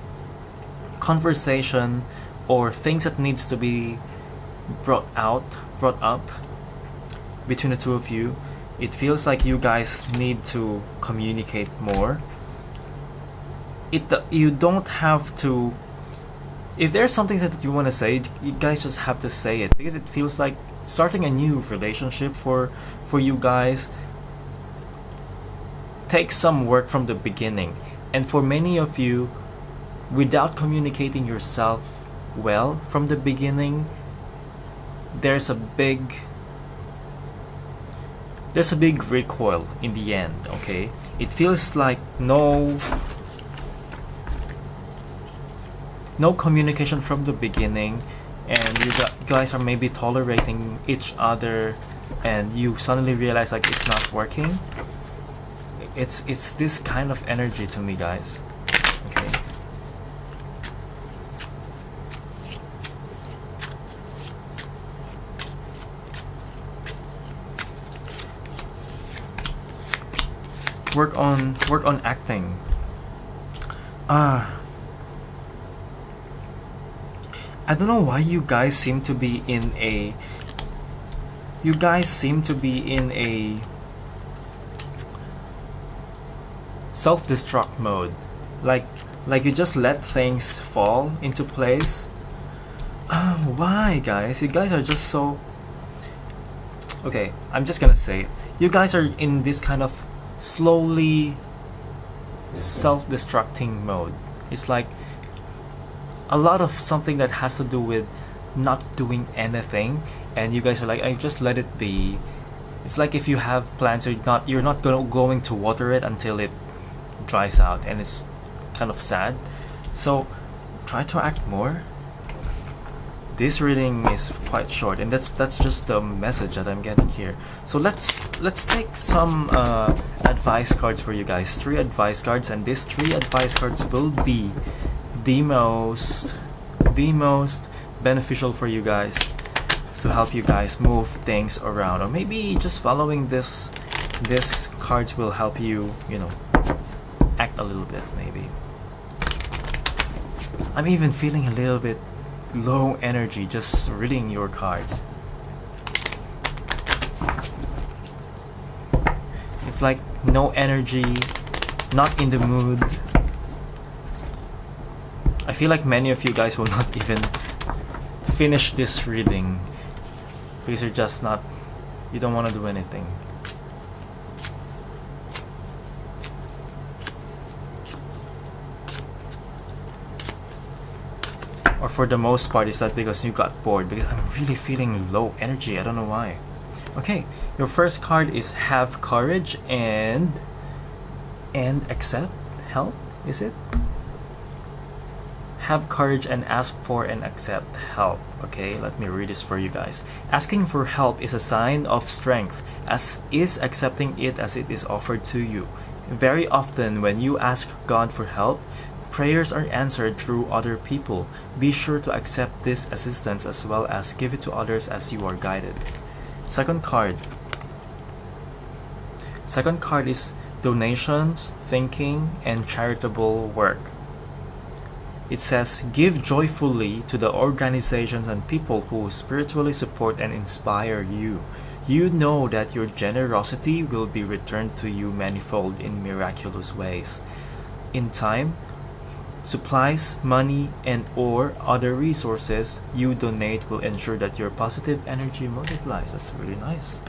conversation or things that needs to be brought up between the two of you. It feels like you guys need to communicate more. You don't have to. If there's something that you want to say, you guys just have to say it, because it feels like starting a new relationship for you guys takes some work from the beginning. And for many of you, without communicating yourself well from the beginning, there's a big recoil in the end. Okay, it feels like no communication from the beginning, and you guys are maybe tolerating each other, and you suddenly realize like it's not working. It's this kind of energy to me, guys. Okay. Work on acting. I don't know why you guys seem to be in a self-destruct mode. Like you just let things fall into place. Why, guys? You guys are just so. Okay, I'm just gonna say it. You guys are in this kind of slowly self-destructing mode. It's like a lot of something that has to do with not doing anything, and you guys are like, I just let it be. It's like if you have plants, you're not going to water it until it dries out, and it's kind of sad. So try to act more. This reading is quite short, and that's just the message that I'm getting here. So let's take some advice cards for you guys. 3 advice cards, and these 3 advice cards will be the most beneficial for you guys to help you guys move things around, or maybe just following this cards will help you, act a little bit. Maybe I'm even feeling a little bit low energy just reading your cards. It's like no energy, not in the mood. I feel like many of you guys will not even finish this reading because you're just not, you don't want to do anything. Or for the most part, is that because you got bored? Because I'm really feeling low energy. I don't know why. Okay, your first card is have courage and accept help. Is it? Have courage and ask for and accept help. Okay, let me read this for you guys. Asking for help is a sign of strength, as is accepting it as it is offered to you. Very often when you ask God for help, prayers are answered through other people. Be sure to accept this assistance as well as give it to others as you are guided. Second card. Second card is donations, thinking, and charitable work. It says, give joyfully to the organizations and people who spiritually support and inspire you. You know that your generosity will be returned to you manifold in miraculous ways. In time, supplies, money, and or other resources you donate will ensure that your positive energy multiplies. That's really nice.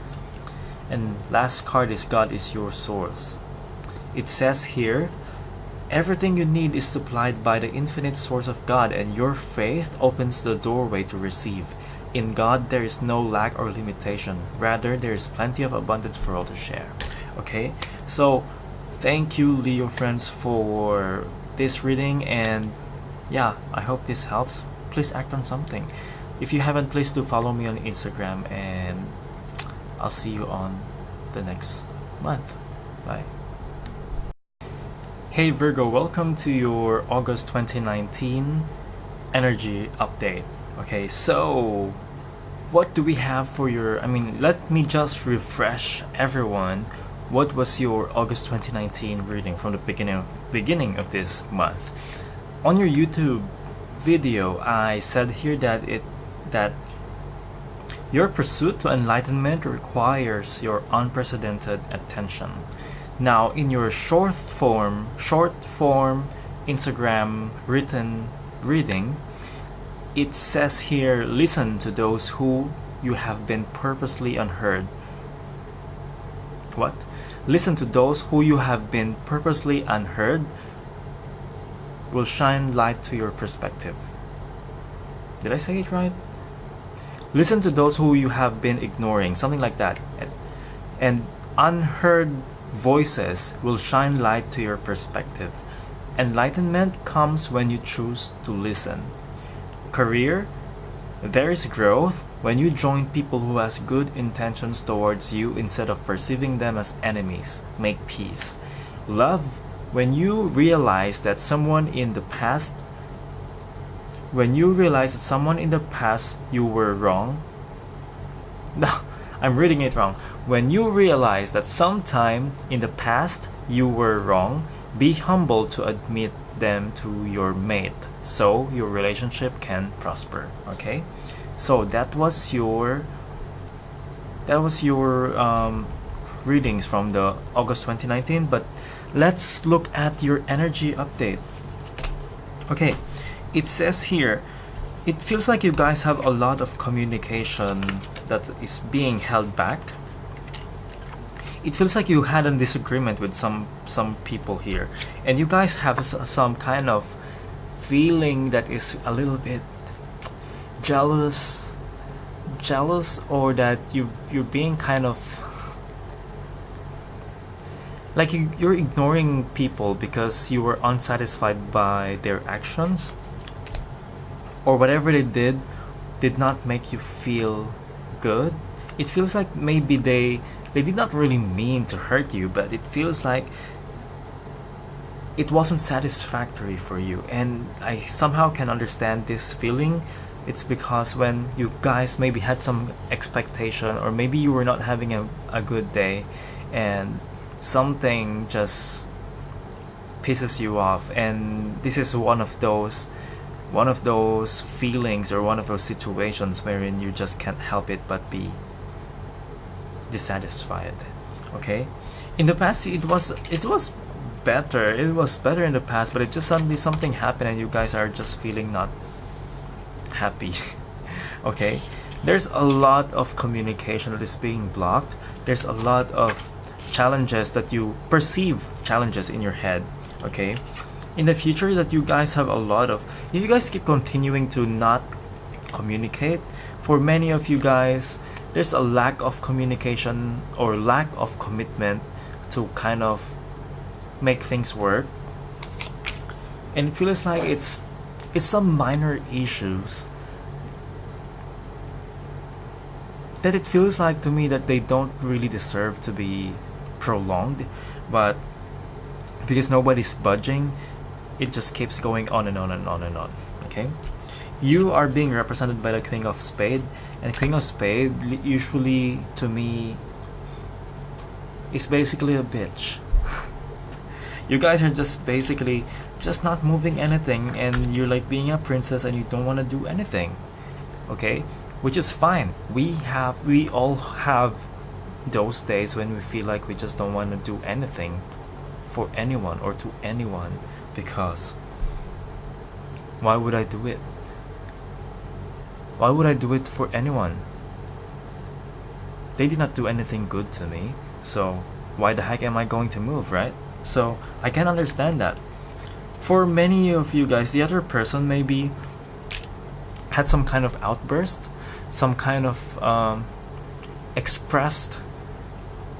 And last card is God is your source. It says here, everything you need is supplied by the infinite source of God, and your faith opens the doorway to receive. In God there is no lack or limitation. Rather, there is plenty of abundance for all to share. Okay, so thank you, Leo friends, for this reading, and yeah, I hope this helps. Please act on something. If you haven't, please do follow me on Instagram, and I'll see you on the next month. Bye. Hey Virgo, welcome to your August 2019 energy update. Okay, so what do we have for your, let me just refresh everyone. What was your August 2019 reading from the beginning of this month? On your YouTube video, I said here that your pursuit to enlightenment requires your unprecedented attention. Now, in your short form Instagram written reading, it says here, listen to those who you have been purposely unheard. What? Listen to those who you have been purposely unheard will shine light to your perspective. Did I say it right? Listen to those who you have been ignoring, something like that. And unheard voices will shine light to your perspective. Enlightenment comes when you choose to listen. Career, there is growth when you join people who has good intentions towards you instead of perceiving them as enemies. Make peace. Love, when you realize that someone in the past you were wrong. No, I'm reading it wrong. When you realize that sometime in the past you were wrong, be humble to admit them to your mate so your relationship can prosper. Okay, so that was your readings from the August 2019. But let's look at your energy update. Okay, it says here, it feels like you guys have a lot of communication that is being held back. It feels like you had a disagreement with some people here, and you guys have some kind of feeling that is a little bit jealous, or that you're being kind of like you're ignoring people because you were unsatisfied by their actions, or whatever they did not make you feel good. It feels like maybe they did not really mean to hurt you, but it feels like it wasn't satisfactory for you. And I somehow can understand this feeling. It's because when you guys maybe had some expectation, or maybe you were not having a good day, and something just pisses you off, and this is one of those feelings, or one of those situations wherein you just can't help it but be dissatisfied. Okay, in the past it was better in the past, but it just suddenly something happened and you guys are just feeling not happy. Okay, there's a lot of communication that is being blocked. There's a lot of challenges that you perceive challenges in your head. Okay, in the future that you guys have a lot of, if you guys keep continuing to not communicate, for many of you guys there's a lack of communication or lack of commitment to kind of make things work, and it feels like it's it's some minor issues that it feels like to me that they don't really deserve to be prolonged, but because nobody's budging, it just keeps going on and on and on and on. Okay, you are being represented by the Queen of Spade, and Queen of Spade usually to me is basically a bitch. You guys are just basically just not moving anything, and you're like being a princess and you don't want to do anything. Okay, which is fine. We all have those days when we feel like we just don't want to do anything for anyone or to anyone, because why would I do it? Why would I do it for anyone? They did not do anything good to me, so why the heck am I going to move, right? So I can understand that. For many of you guys, the other person maybe had some kind of outburst, some kind of expressed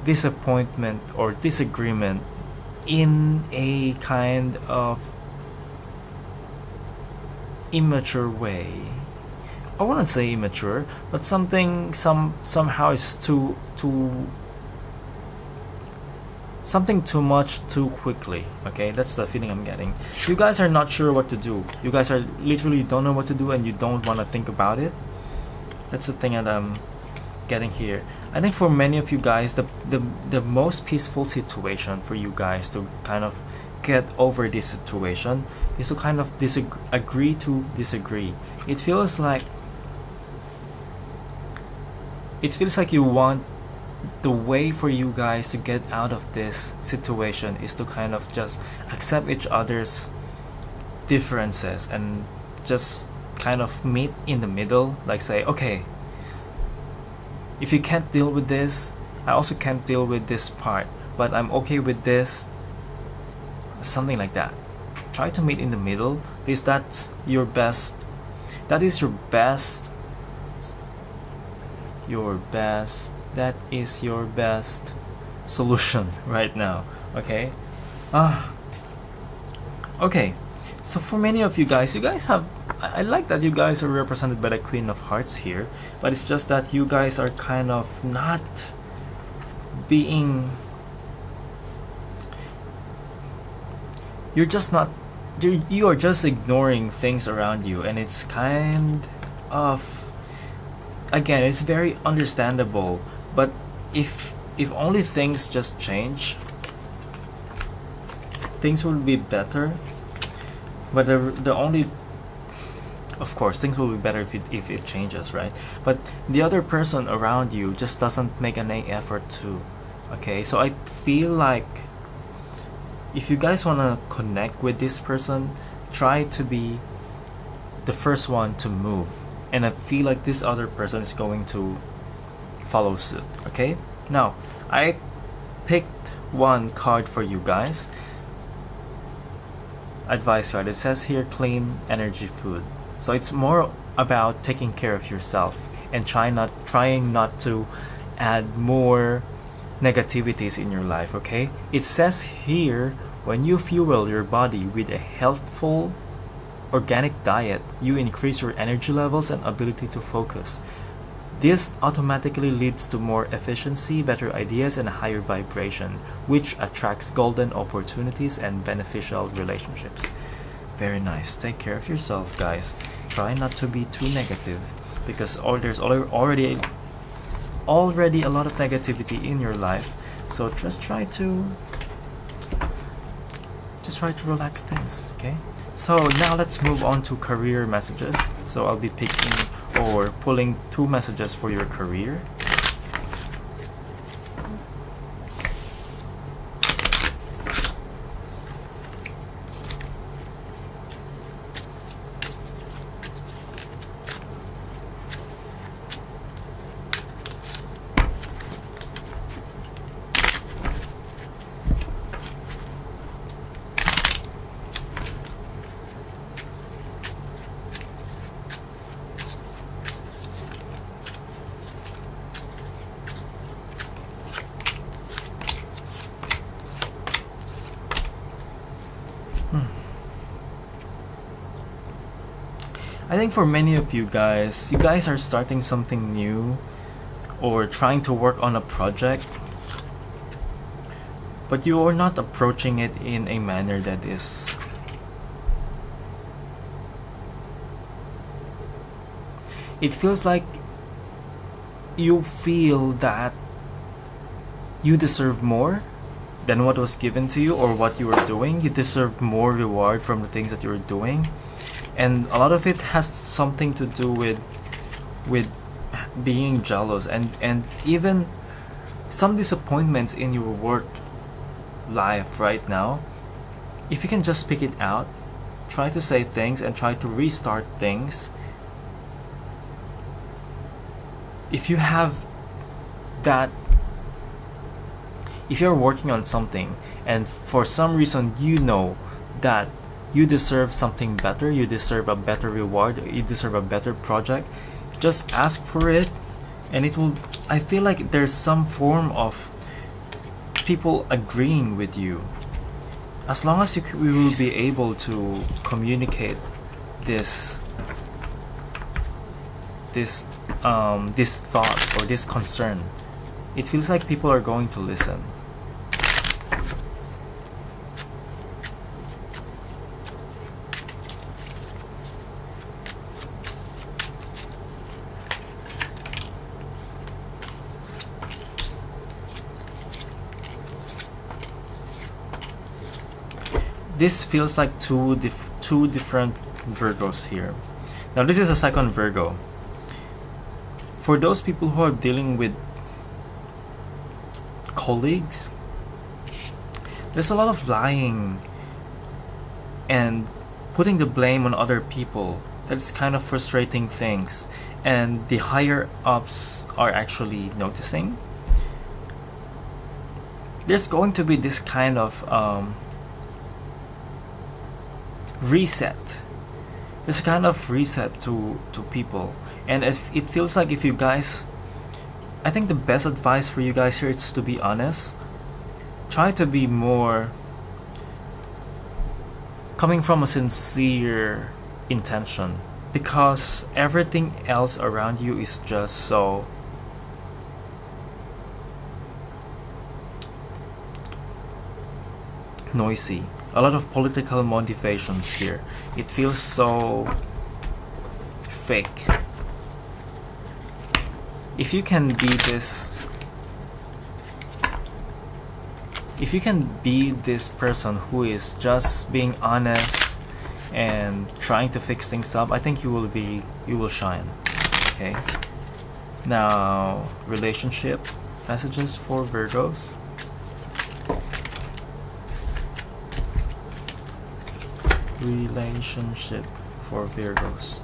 disappointment or disagreement in a kind of immature way. I wouldn't say immature, but somehow is something too much too quickly. Okay, that's the feeling I'm getting. You guys are not sure what to do. You guys are literally don't know what to do, and you don't want to think about it. That's the thing that I'm getting here. I think for many of you guys, the most peaceful situation for you guys to kind of get over this situation is to kind of agree to disagree. It feels like you want the way for you guys to get out of this situation is to kind of just accept each other's differences and just kind of meet in the middle, like say, okay, if you can't deal with this, I also can't deal with this part, but I'm okay with this, something like that. Try to meet in the middle, because that is your best solution right now. Okay, okay, so for many of you guys have, I like that you guys are represented by the Queen of Hearts here, but it's just that you guys are kind of not being, you are just ignoring things around you, and it's kind of, again, it's very understandable, but if only things just change, things will be better. But the only, of course, things will be better if it changes, right? But the other person around you just doesn't make any effort to. Okay, so I feel like if you guys want to connect with this person, try to be the first one to move, and I feel like this other person is going to follow suit. Okay, now I picked one card for you guys. Advice card. It says here, clean energy food. So it's more about taking care of yourself and trying not to add more negativities in your life. Okay, it says here, when you fuel your body with a healthful organic diet, you increase your energy levels and ability to focus. This automatically leads to more efficiency, better ideas, and a higher vibration, which attracts golden opportunities and beneficial relationships. Very nice. Take care of yourself, guys. Try not to be too negative, because there's already a lot of negativity in your life. So just try to relax things. Okay. So now let's move on to career messages. So I'll be picking or pulling 2 messages for your career. I think for many of you guys are starting something new or trying to work on a project, but you are not approaching it in a manner that is it feels like you feel that you deserve more than what was given to you or what you were doing. You deserve more reward from the things that you were doing, and a lot of it has something to do with being jealous and even some disappointments in your work life right now. If you can just speak it out, try to say things and try to restart things. If you have that, if you're working on something and for some reason you know that you deserve something better, you deserve a better reward, you deserve a better project, just ask for it, and it will, I feel like there's some form of people agreeing with you. As long as we will be able to communicate this thought or this concern, it feels like people are going to listen. This feels like two different Virgos here. Now this is a second Virgo. For those people who are dealing with colleagues, there's a lot of lying and putting the blame on other people. That's kind of frustrating things, and the higher ups are actually noticing. There's going to be this kind of reset. There's a kind of reset to people, and if it feels like if you guys, I think the best advice for you guys here is to be honest. Try to be more coming from a sincere intention, because everything else around you is just so noisy. A lot of political motivations here. It feels so fake. If you can be this, if you can be this person who is just being honest and trying to fix things up, I think you will shine. Okay. Now, relationship messages for Virgos. Relationship for Virgos.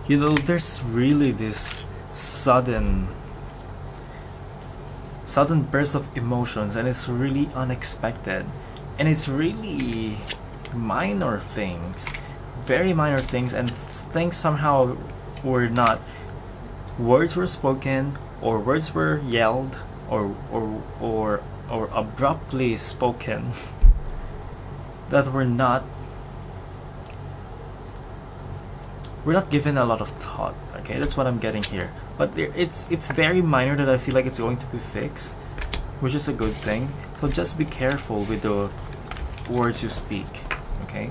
You know, there's really this sudden burst of emotions, and it's really unexpected. And it's really minor things, very minor things, and things somehow were not, words were spoken or words were yelled or abruptly spoken that we're not given a lot of thought. Okay, that's what I'm getting here. But it's very minor that I feel like it's going to be fixed, which is a good thing. So just be careful with the words you speak. Okay.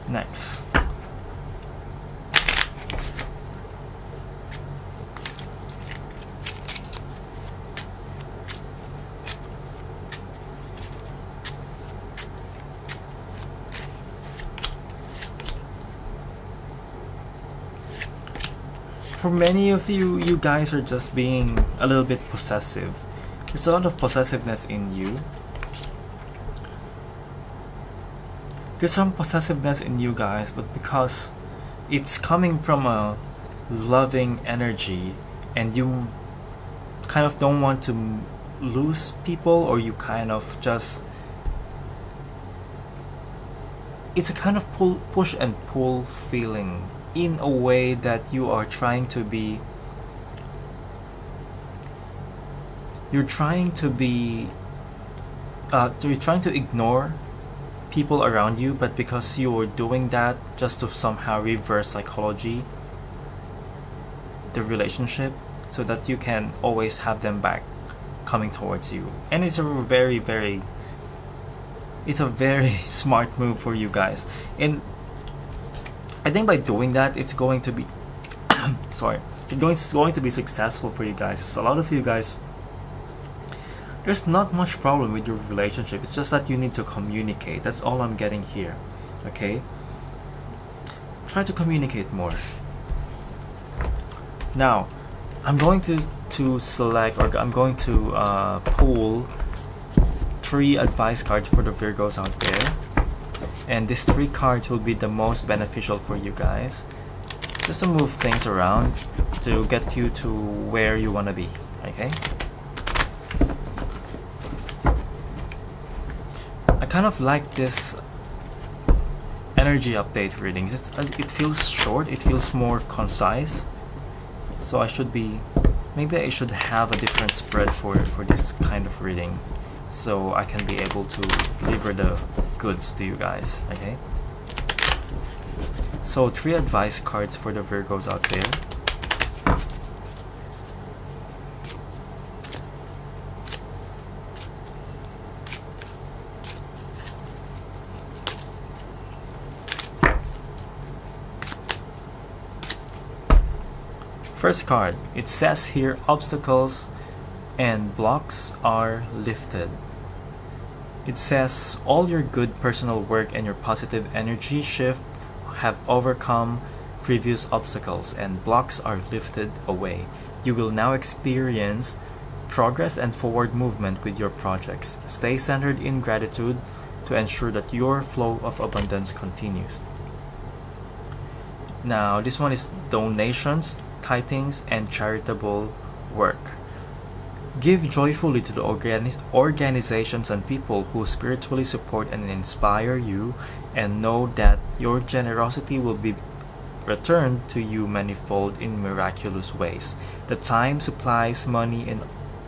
Next. For many of you, you guys are just being a little bit possessive. There's a lot of possessiveness in you. There's some possessiveness in you guys, but because it's coming from a loving energy and you kind of don't want to lose people, or you kind of just it's a kind of push and pull feeling, in a way that you are trying to be, you're trying to ignore people around you, but because you're doing that just to somehow reverse psychology the relationship, so that you can always have them back coming towards you. And it's a very smart move for you guys, and I think by doing that, it's going to be it's going to be successful for you guys. A lot of you guys, there's not much problem with your relationship. It's just that you need to communicate. That's all I'm getting here. Okay? Try to communicate more. Now, I'm going to select, or I'm going to pull 3 advice cards for the Virgos out there. And these 3 cards will be the most beneficial for you guys, just to move things around to get you to where you want to be. Okay? I kind of like this energy update readings. It feels short, it feels more concise. So maybe I should have a different spread for this kind of reading, so I can be able to deliver the goods to you guys. Okay? So 3 advice cards for the Virgos out there. First card, it says here, obstacles and blocks are lifted. It says all your good personal work and your positive energy shift have overcome previous obstacles, and blocks are lifted away. You will now experience progress and forward movement with your projects. Stay centered in gratitude to ensure that your flow of abundance continues. Now, this one is donations, tithings, and charitable work. Give joyfully to the organizations and people who spiritually support and inspire you, and know that your generosity will be returned to you manifold in miraculous ways. The time, supplies, money,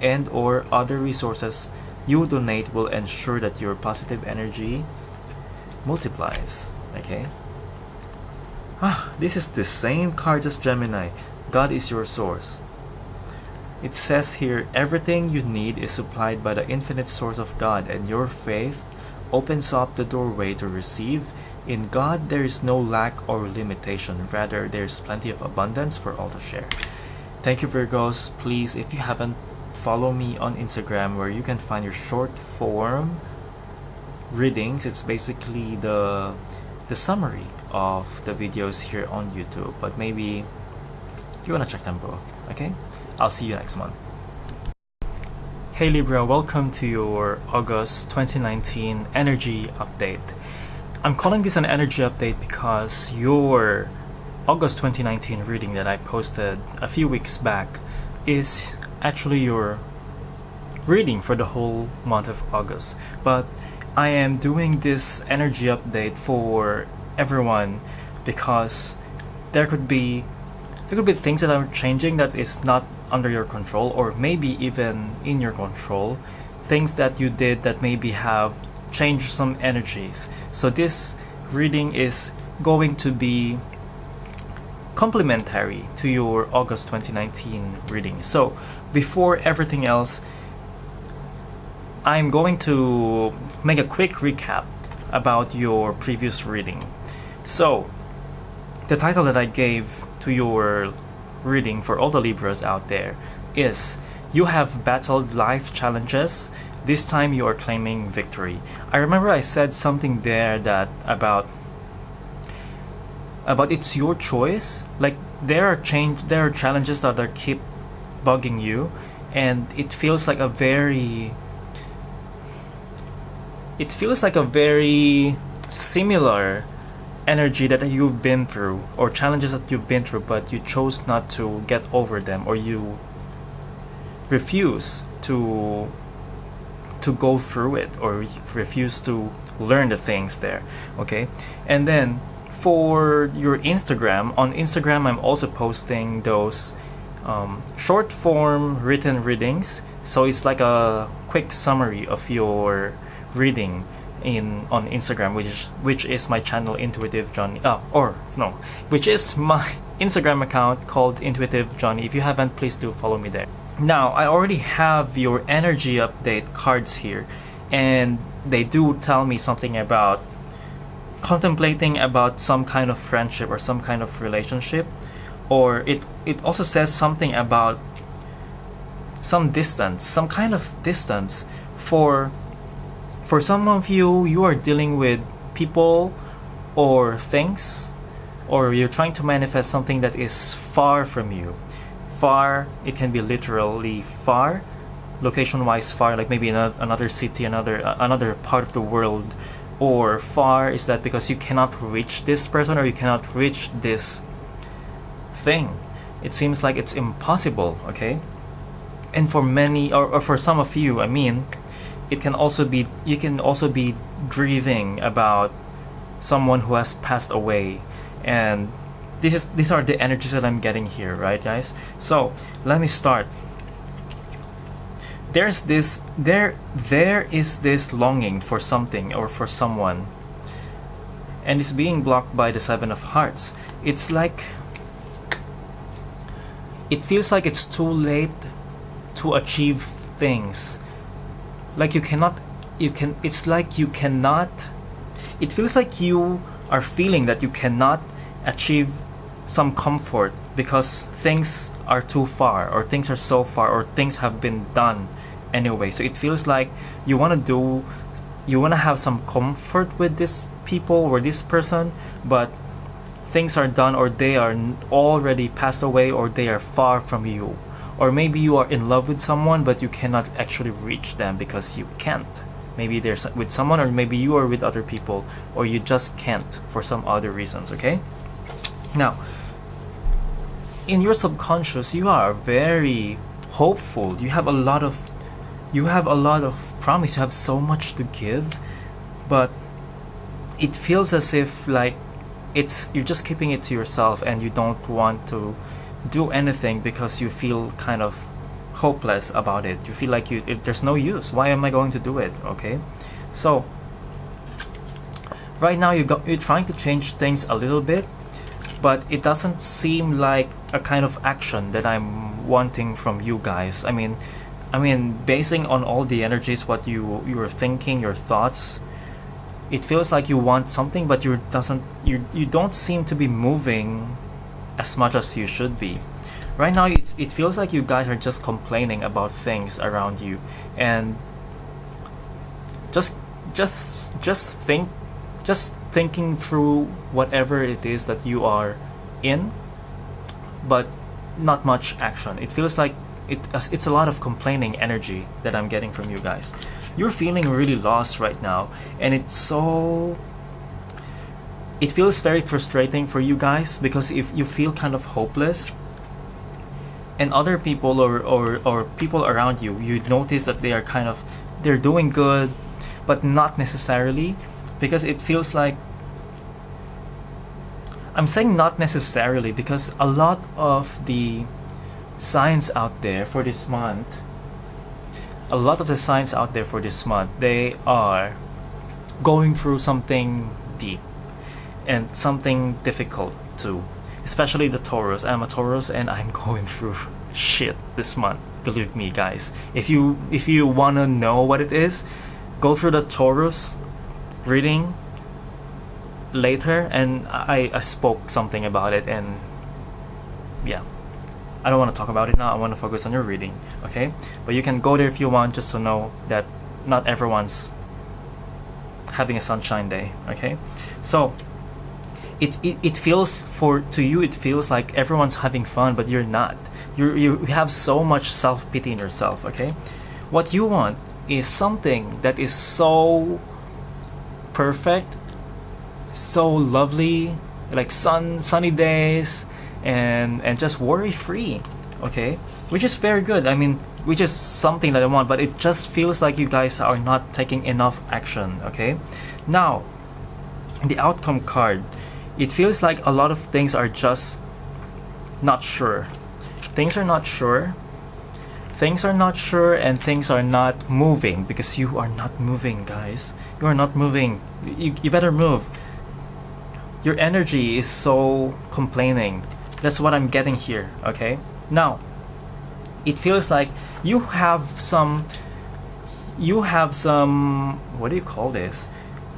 and or other resources you donate will ensure that your positive energy multiplies. Okay? This is the same card as Gemini. God is your source. It says here, everything you need is supplied by the infinite source of God, and your faith opens up the doorway to receive. In God, there is no lack or limitation. Rather, there is plenty of abundance for all to share. Thank you, Virgos. Please, if you haven't, follow me on Instagram, where you can find your short form readings. It's basically the summary of the videos here on YouTube, but maybe you want to check them both. Okay? I'll see you next month. Hey Libra, welcome to your August 2019 energy update. I'm calling this an energy update because your August 2019 reading that I posted a few weeks back is actually your reading for the whole month of August. But I am doing this energy update for everyone because there could be things that are changing that is not under your control, or maybe even in your control, things that you did that maybe have changed some energies. So this reading is going to be complementary to your August 2019 reading. So before everything else, I'm going to make a quick recap about your previous reading. So the title that I gave to your reading for all the Libras out there is, you have battled life challenges. This time you are claiming victory. I remember I said something there that about it's your choice. Like there are challenges that are keep bugging you, and it feels like a very similar energy that you've been through, or challenges that you've been through, but you chose not to get over them, or you refuse to go through it, or refuse to learn the things there, okay? And then for your Instagram, on Instagram I'm also posting those short form written readings, so it's like a quick summary of your reading on Instagram, which is my channel Intuitive Johnny, which is my Instagram account called Intuitive Johnny. If you haven't, please do follow me there. Now I already have your energy update cards here, and they do tell me something about contemplating about some kind of friendship or some kind of relationship, or it also says something about some distance, some kind of distance. For some of you, you are dealing with people or things, or you're trying to manifest something that is far from you. Far, it can be literally far, location wise far, like maybe another city, another part of the world. Or far is that because you cannot reach this person, or you cannot reach this thing. It seems like it's impossible, okay? And for many, or for some of you, I mean, it can also be, you can also be grieving about someone who has passed away. And these are the energies that I'm getting here, right, guys? So let me start. There is this longing for something or for someone, and it's being blocked by the Seven of Hearts. It's like, it feels like it's too late to achieve things. Like it's like you cannot, it feels like you are feeling that you cannot achieve some comfort because things are too far, or things are so far, or things have been done anyway. So it feels like you want to have some comfort with this people or this person, but things are done, or they are already passed away, or they are far from you. Or maybe you are in love with someone, but you cannot actually reach them because you can't. Maybe they're with someone, or maybe you are with other people, or you just can't for some other reasons, okay? Now, in your subconscious, you are very hopeful. You have a lot of promise. You have so much to give, but it feels as if like you're just keeping it to yourself, and you don't want to do anything because you feel kind of hopeless about it. You feel like there's no use. Why am I going to do it? Okay, so right now you're trying to change things a little bit, but it doesn't seem like a kind of action that I'm wanting from you guys. I mean, basing on all the energies, what you were thinking, your thoughts, it feels like you want something, but you don't seem to be moving as much as you should be. Right now, it feels like you guys are just complaining about things around you, and just thinking through whatever it is that you are in, but not much action. It feels like it's a lot of complaining energy that I'm getting from you guys. You're feeling really lost right now, and it feels very frustrating for you guys, because if you feel kind of hopeless, and other people or people around you, you notice that they're doing good, but not necessarily, because it feels like, I'm saying not necessarily because a lot of the signs out there for this month, they are going through something deep and something difficult too. Especially the Taurus. I'm a Taurus, and I'm going through shit this month. Believe me, guys. If you wanna know what it is, go through the Taurus reading later, and I spoke something about it, and yeah, I don't want to talk about it now. I want to focus on your reading, okay? But you can go there if you want, just to know that not everyone's having a sunshine day, okay? So it feels to you, it feels like everyone's having fun, but you're not. You have so much self-pity in yourself, okay? What you want is something that is so perfect, so lovely, like sunny days, and just worry-free, okay? Which is very good. I mean, which is something that I want, but it just feels like you guys are not taking enough action, okay? Now, the outcome card, it feels like a lot of things are just not sure. Things are not sure. Things are not sure, and things are not moving, because you are not moving, guys. You are not moving. You better move. Your energy is so complaining. That's what I'm getting here, okay? Now, it feels like you have some, what do you call this?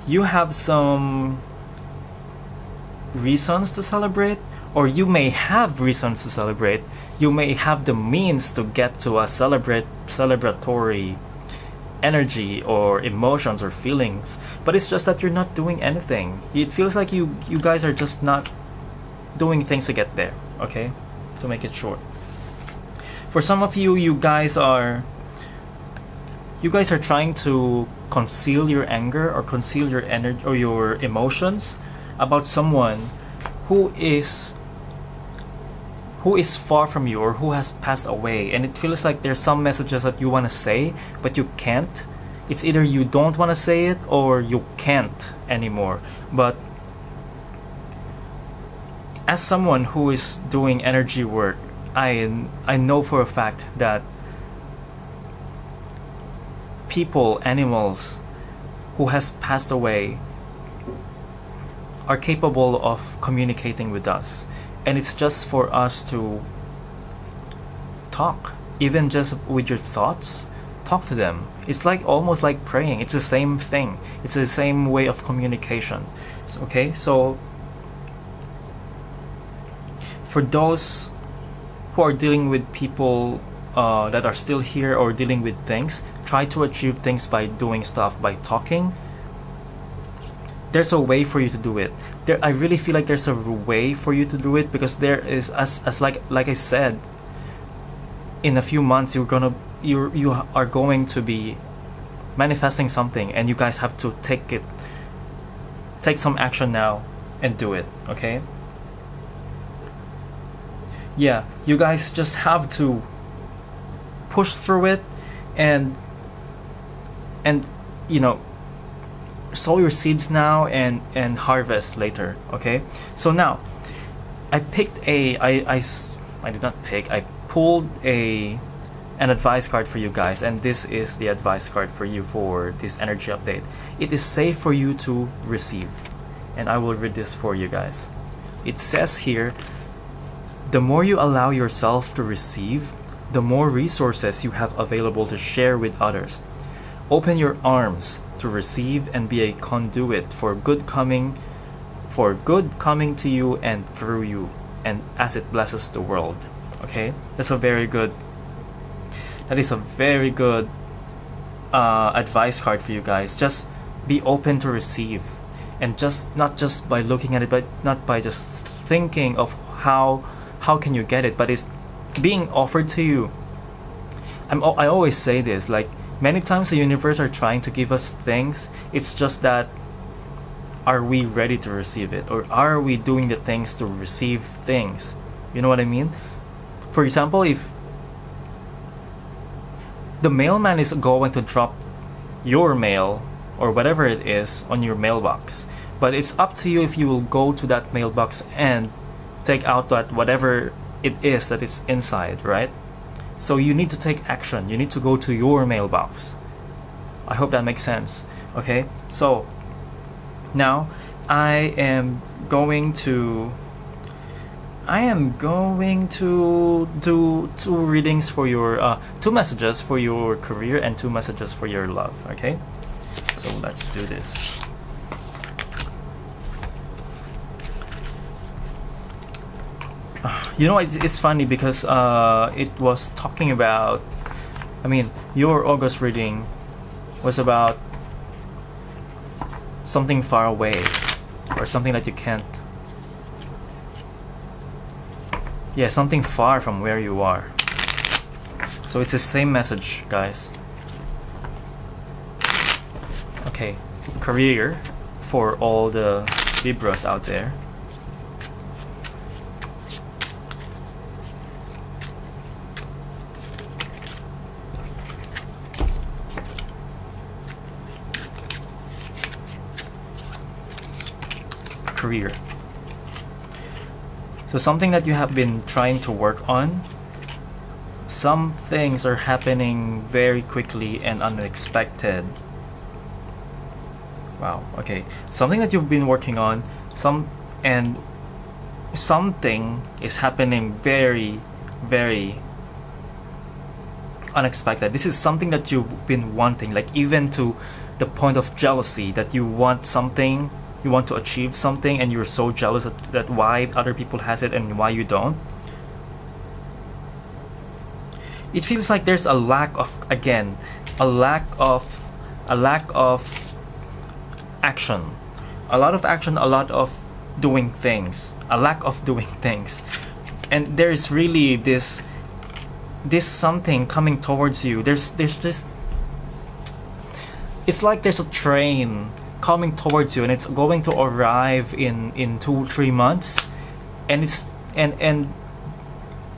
You have some reasons to celebrate, or you may have reasons to celebrate. You may have the means to get to a celebratory energy or emotions or feelings, but it's just that you're not doing anything. It feels like you guys are just not doing things to get there, okay? To make it short. For some of you, you guys are trying to conceal your anger or conceal your energy or your emotions about someone who is far from you or who has passed away, and it feels like there's some messages that you want to say but you can't. It's either you don't want to say it or you can't anymore. But as someone who is doing energy work, I know for a fact that people, animals who has passed away are capable of communicating with us, and it's just for us to talk, even just with your thoughts. Talk to them. It's like almost like praying. It's the same thing. It's the same way of communication. Okay, so for those who are dealing with people that are still here or dealing with things, try to achieve things by doing stuff, by talking. There's a way for you to do it. I really feel like there's a way for you to do it, because there is, as like I said, in a few months you are going to be manifesting something, and you guys have to take some action now and do it, okay? Yeah, you guys just have to push through it and you know, sow your seeds now and harvest later, okay? So now I picked I pulled an advice card for you guys, and this is the advice card for you for this energy update. It is safe for you to receive, and I will read this for you guys. It says here, the more you allow yourself to receive, the more resources you have available to share with others. Open your arms to receive and be a conduit for good coming to you and through you, and as it blesses the world. Okay, that is a very good advice card for you guys. Just be open to receive, and just not just by looking at it, but not by just thinking of how can you get it, but it's being offered to you. I always say this, like, many times the universe are trying to give us things. It's just that, are we ready to receive it? Or are we doing the things to receive things? You know what I mean? For example, if the mailman is going to drop your mail or whatever it is on your mailbox, but it's up to you if you will go to that mailbox and take out that whatever it is that is inside, right? So you need to take action. You need to go to your mailbox. I hope that makes sense. Okay, so now I am going to do two readings for your two messages for your career and two messages for your love. Okay, so let's do this. You know, it's funny because it was talking about, your August reading was about something far away or something that you can't. Yeah, something far from where you are. So it's the same message, guys. Okay, career for all the Libras out there. career. So something that you have been trying to work on, some things are happening very quickly and unexpected. Wow, okay. Something that you've been working on, something is happening very, very unexpected. This is something that you've been wanting, like even to the point of jealousy, that you want something, you want to achieve something, and you're so jealous that why other people has it and why you don't. It feels like there's a lack of action, a lot of action, a lot of doing things, a lack of doing things, and there is really this something coming towards you. There's this. It's like there's a train coming towards you, and it's going to arrive in 2-3 months, and and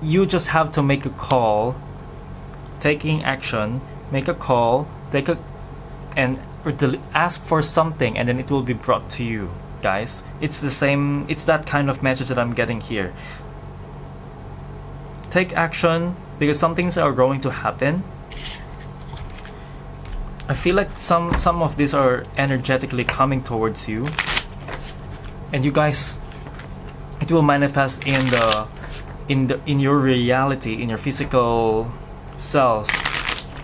you just have to make a call, taking action, make a call, and ask for something, and then it will be brought to you, guys. It's the same. It's that kind of message that I'm getting here. Take action, because some things are going to happen. I feel like some of these are energetically coming towards you, and you guys, it will manifest in your reality, in your physical self,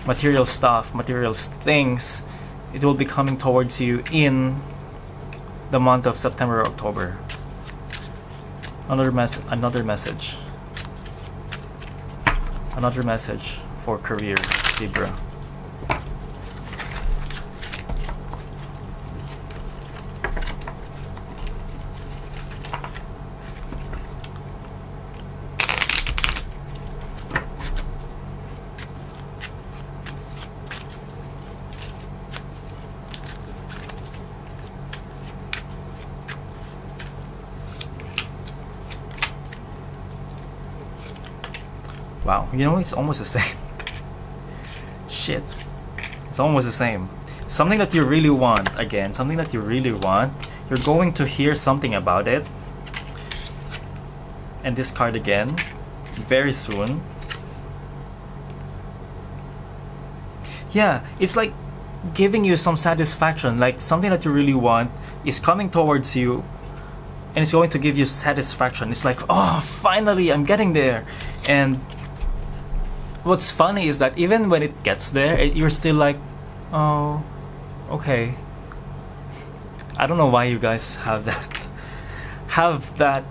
material stuff, material things. It will be coming towards you in the month of September or October. Another message for career, Libra. Wow, you know, it's almost the same. Shit. It's almost the same. Something that you really want, again, something that you really want. You're going to hear something about it. And this card again, very soon. Yeah, it's like giving you some satisfaction, like something that you really want is coming towards you, and it's going to give you satisfaction. It's like, oh, finally, I'm getting there. And what's funny is that even when it gets there, you're still like, oh, okay. I don't know why you guys have that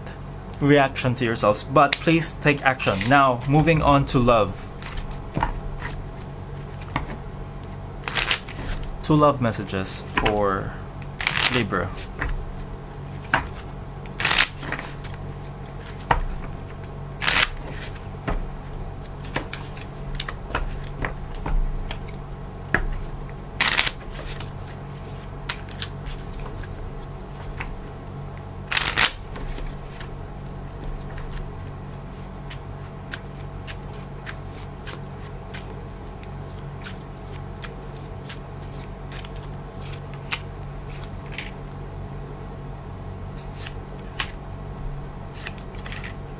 reaction to yourselves, but please take action. Now, moving on to love. 2 love messages for Libra.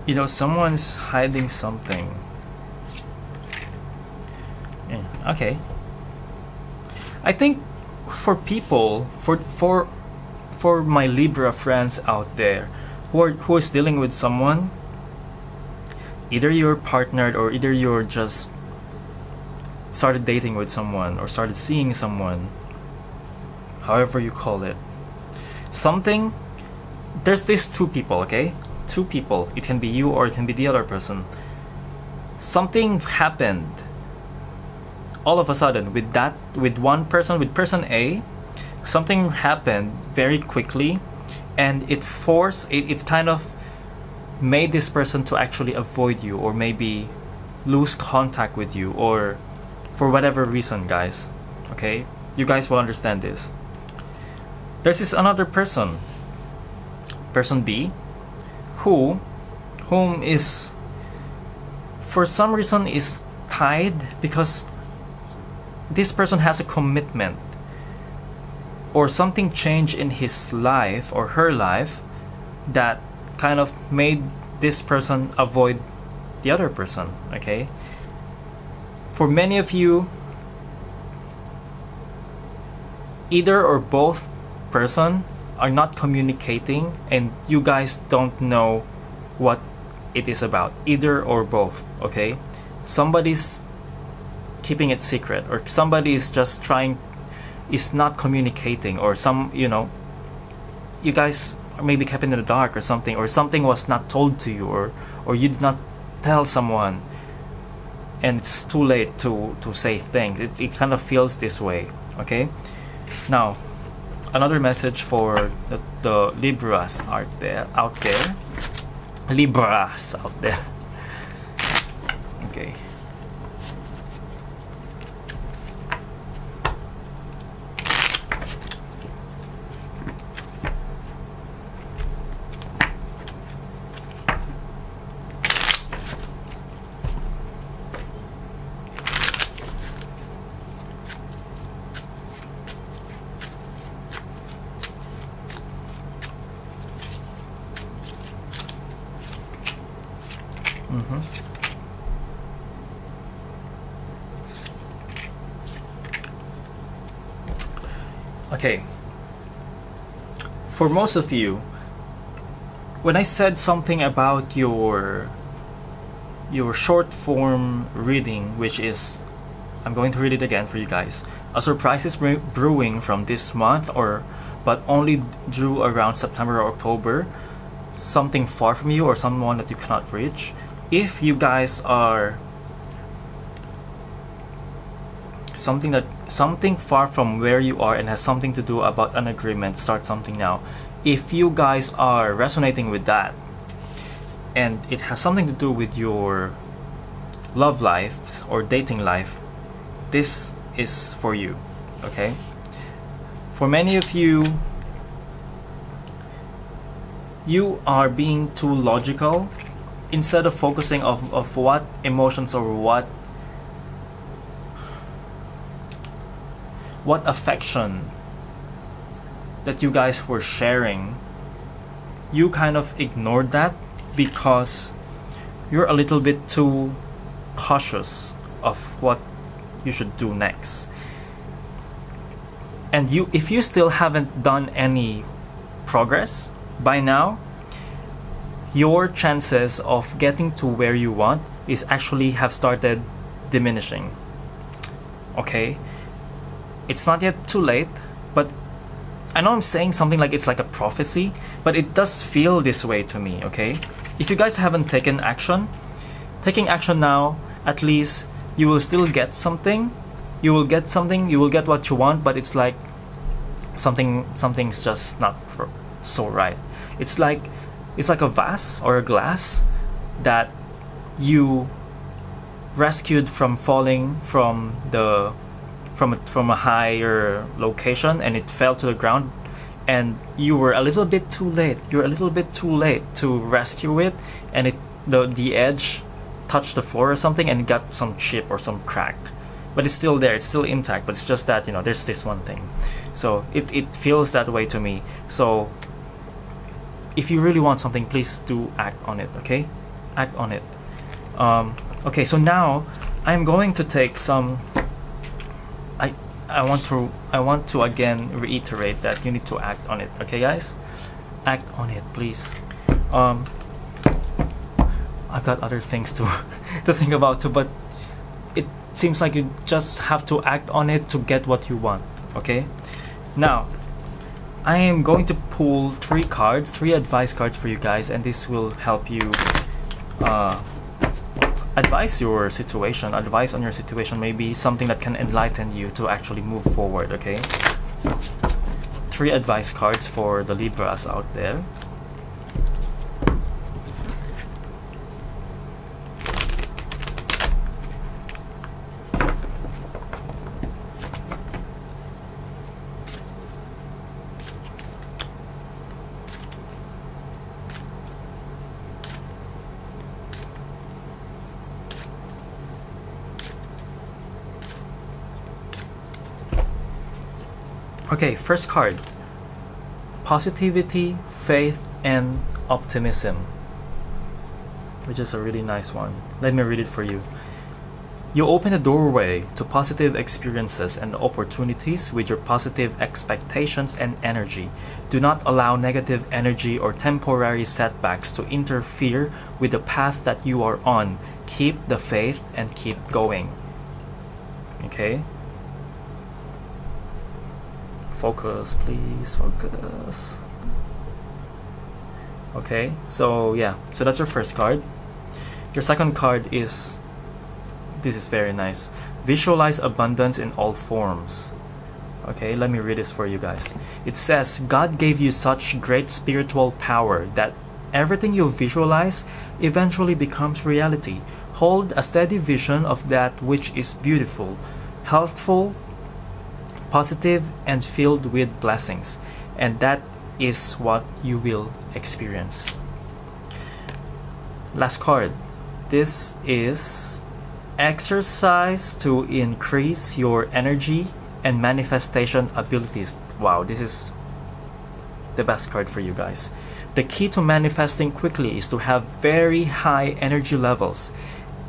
You know, someone's hiding something. Yeah, okay. I think for people, for my Libra friends out there who is dealing with someone, either you're partnered or either you're just started dating with someone or started seeing someone, however you call it. There's these 2 people, okay? 2 people. It can be you or it can be the other person. Something happened all of a sudden with one person, with person A. Something happened very quickly, and it kind of made this person to actually avoid you, or maybe lose contact with you, or for whatever reason, guys. Okay, you guys will understand this. There's this another person B, whom is for some reason is tied, because this person has a commitment or something changed in his life or her life that kind of made this person avoid the other person, okay? For many of you, either or both person are not communicating and you guys don't know what it is about, either or both, okay? Somebody's keeping it secret, or somebody is just is not communicating, or you guys are maybe kept in the dark or something was not told to you, or you did not tell someone and it's too late to say things. It kind of feels this way, okay? Now, another message for the Libras out there. Libras out there. Okay. Okay, for most of you, when I said something about your short form reading, which is, I'm going to read it again for you guys, a surprise is brewing from this month, but only due around September or October, something far from you or someone that you cannot reach. If you guys are something far from where you are and has something to do about an agreement, start something now. If you guys are resonating with that and it has something to do with your love lives or dating life, this is for you, okay? For many of you, you are being too logical instead of focusing of what emotions or what affection that you guys were sharing. You kind of ignored that because you're a little bit too cautious of what you should do next. And if you still haven't done any progress by now, your chances of getting to where you want is actually have started diminishing, okay? It's not yet too late, but I know I'm saying something like it's like a prophecy, but it does feel this way to me, okay? If you guys haven't taking action now, at least you will still get something. You will get what you want, but it's like something's just not so right. It's like a vase or a glass that you rescued from falling from a higher location, and it fell to the ground, and you were a little bit too late. You're a little bit too late to rescue it, and the edge touched the floor or something, and it got some chip or some crack. But it's still there. It's still intact. But it's just that there's this one thing. So it feels that way to me. So if you really want something, please do act on it. Okay, act on it. Okay. So now I'm going to take some. I want to again reiterate that you need to act on it, okay guys? Act on it, please. I've got other things to to think about too, but it seems like you just have to act on it to get what you want, okay? Now, I am going to pull three advice cards for you guys, and this will help you advise on your situation, maybe something that can enlighten you to actually move forward, okay? 3 advice cards for the Libras out there. Okay, first card. Positivity, faith, and optimism, which is a really nice one. Let me read it for you. You open a doorway to positive experiences and opportunities with your positive expectations and energy. Do not allow negative energy or temporary setbacks to interfere with the path that you are on. Keep the faith and keep going. Okay? Focus, please, focus. Okay, so yeah, so that's your first card. Your second card is, this is very nice. Visualize abundance in all forms. Okay, let me read this for you guys. It says, God gave you such great spiritual power that everything you visualize eventually becomes reality. Hold a steady vision of that which is beautiful, healthful, positive, and filled with blessings. And that is what you will experience. Last card. This is exercise to increase your energy and manifestation abilities. Wow, this is the best card for you guys. The key to manifesting quickly is to have very high energy levels,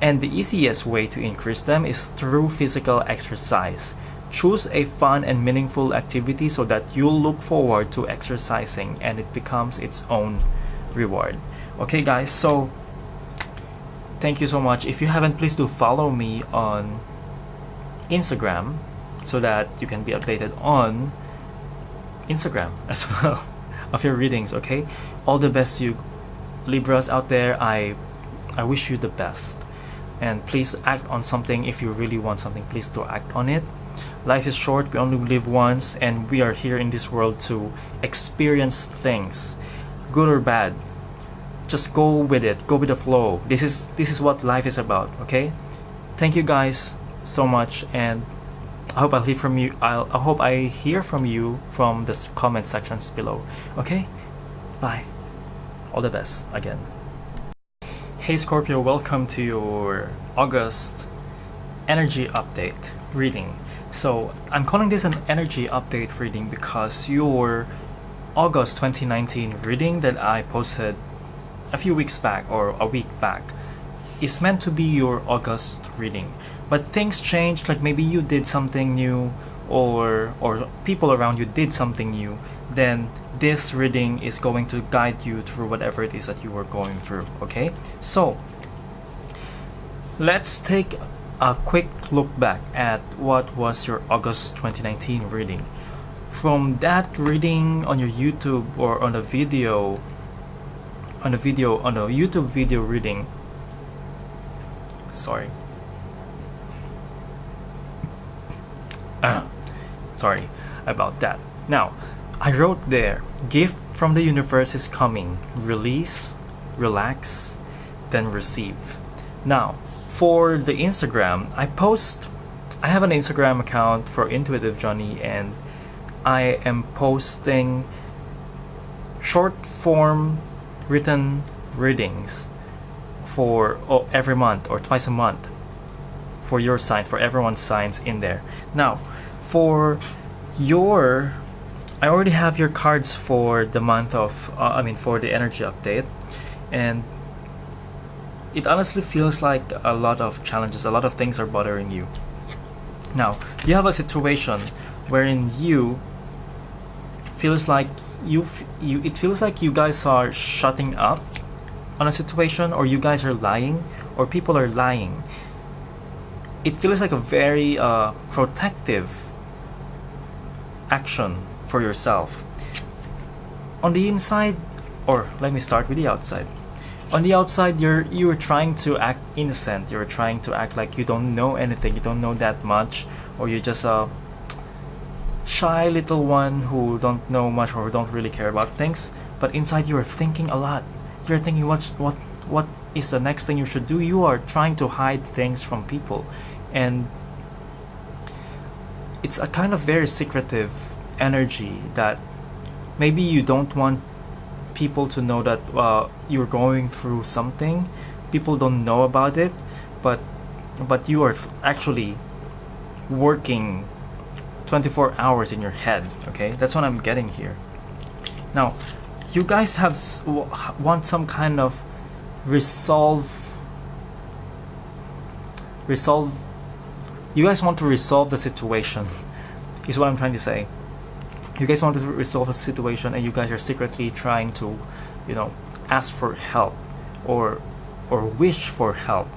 and the easiest way to increase them is through physical exercise. Choose a fun and meaningful activity so that you'll look forward to exercising and it becomes its own reward. Okay guys, so thank you so much. If you haven't, please do follow me on Instagram so that you can be updated on Instagram as well of your readings, okay? All the best to you Libras out there. I wish you the best. And please act on something. If you really want something, please do act on it. Life is short, we only live once, and we are here in this world to experience things, good or bad. Just go with it, go with the flow. This is what life is about, okay? Thank you guys so much, and I hope I'll hear from you. I hope I hear from you from the comment sections below. Okay? Bye. All the best again. Hey Scorpio, welcome to your August energy update reading. So I'm calling this an energy update reading because your August 2019 reading that I posted a few weeks back or a week back is meant to be your August reading. But things changed, like maybe you did something new or people around you did something new, then this reading is going to guide you through whatever it is that you are going through, okay? So let's take a quick look back at what was your August 2019 reading. From that reading on your YouTube or on a YouTube video reading, sorry about that. Now I wrote there, gift from the universe is coming, release, relax, then receive. Now for the Instagram, I have an Instagram account for Intuitive Johnny, and I am posting short form written readings for every month or twice a month for your signs, for everyone's signs in there. Now for your, I already have your cards for the month of for the energy update, and it honestly feels like a lot of challenges, a lot of things are bothering you. Now, you have a situation wherein you feels like it feels like you guys are shutting up on a situation, or you guys are lying, or people are lying. It feels like a very protective action for yourself. On the inside, or let me start with the outside. On the outside, you're trying to act innocent. You're trying to act like you don't know anything. You don't know that much, or you're just a shy little one who don't know much or who don't really care about things. But inside, you're thinking a lot. You're thinking what is the next thing you should do. You are trying to hide things from people, and it's a kind of very secretive energy that maybe you don't want people to know that you're going through something. People don't know about it, but you are actually working 24 hours in your head, okay? That's what I'm getting here. Now, you guys have want some kind of resolve. You guys want to resolve the situation. Is what I'm trying to say. You guys want to resolve a situation, and you guys are secretly trying to, you know, ask for help or wish for help.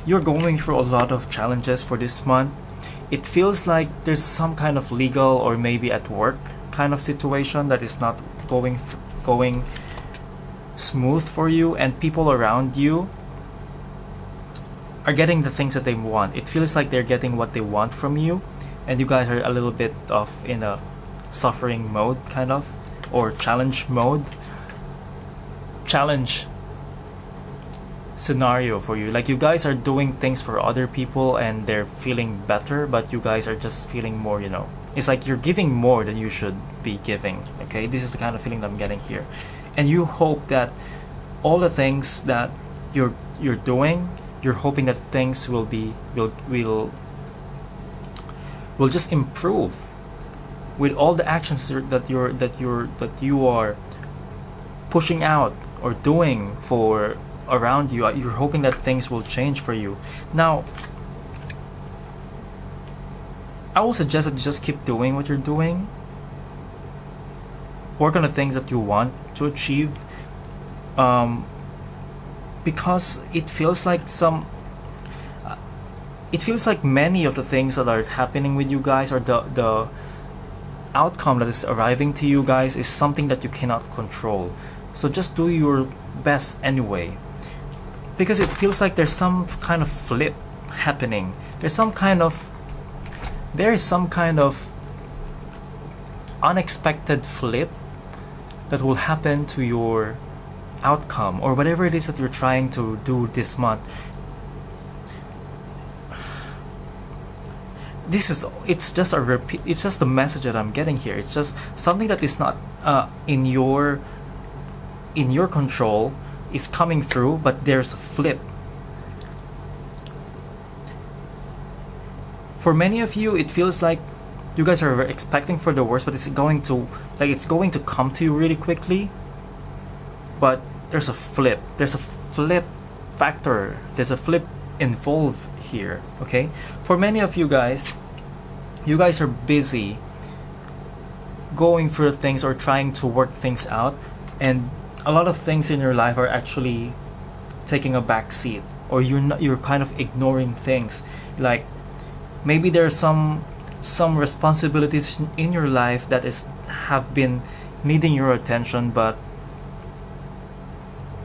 You're going through a lot of challenges for this month. It feels like there's some kind of legal or maybe at work kind of situation that is not going smooth for you, and people around you are getting the things that they want. It feels like they're getting what they want from you, and you guys are a little bit of in a suffering mode kind of, or challenge scenario for you. Like you guys are doing things for other people and they're feeling better, but you guys are just feeling more, you know, it's like you're giving more than you should be giving. Okay, this is the kind of feeling that I'm getting here, and you hope that all the things that you're doing, you're hoping that things will just improve with all the actions that you are pushing out or doing for around you. You're hoping that things will change for you. Now, I will suggest that you just keep doing what you're doing. Work on the things that you want to achieve, because it feels like many of the things that are happening with you guys, or the outcome that is arriving to you guys, is something that you cannot control. So just do your best anyway, because it feels like there's some kind of flip happening. There is some kind of unexpected flip that will happen to your outcome, or whatever it is that you're trying to do this month. It's just a repeat. It's just the message that I'm getting here. It's just something that is not in your control is coming through, but there's a flip. For many of you, it feels like you guys are expecting for the worst, but it's going to come to you really quickly. But there's a flip. There's a flip factor. There's a flip involved here. Okay, for many of you guys are busy going through things or trying to work things out, and a lot of things in your life are actually taking a back seat, or you're kind of ignoring things. Like maybe there are some responsibilities in your life that have been needing your attention, but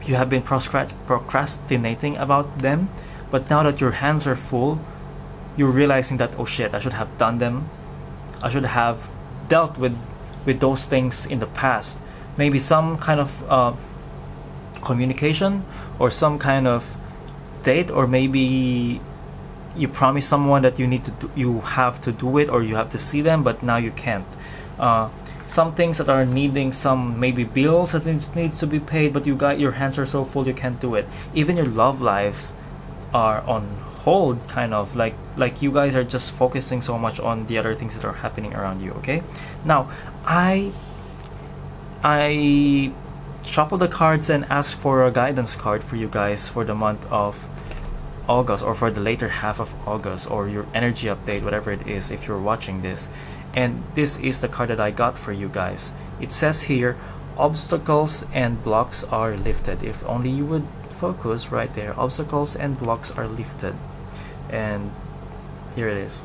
you have been procrastinating about them. But now that your hands are full, you're realizing that, oh shit, I should have done them. I should have dealt with those things in the past. Maybe some kind of communication, or some kind of date, or maybe you promise someone that you have to do it, or you have to see them, but now you can't. Some things that are needing some maybe bills that needs to be paid, but your hands are so full you can't do it. Even your love lives are on hold, kind of like you guys are just focusing so much on the other things that are happening around you. Okay, now I shuffle the cards and ask for a guidance card for you guys for the month of August, or for the later half of August, or your energy update, whatever it is, if you're watching this. And this is the card that I got for you guys. It says here, obstacles and blocks are lifted. If only you would focus right there. Obstacles and blocks are lifted. And here it is.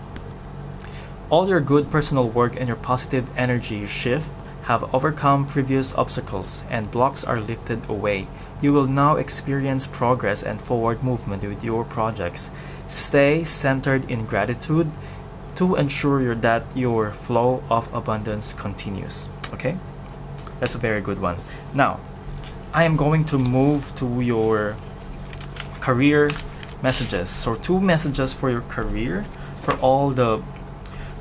All your good personal work and your positive energy shift have overcome previous obstacles, and blocks are lifted away. You will now experience progress and forward movement with your projects. Stay centered in gratitude to ensure that your flow of abundance continues. Okay, that's a very good one. Now, I am going to move to your career messages. So 2 messages for your career, for all the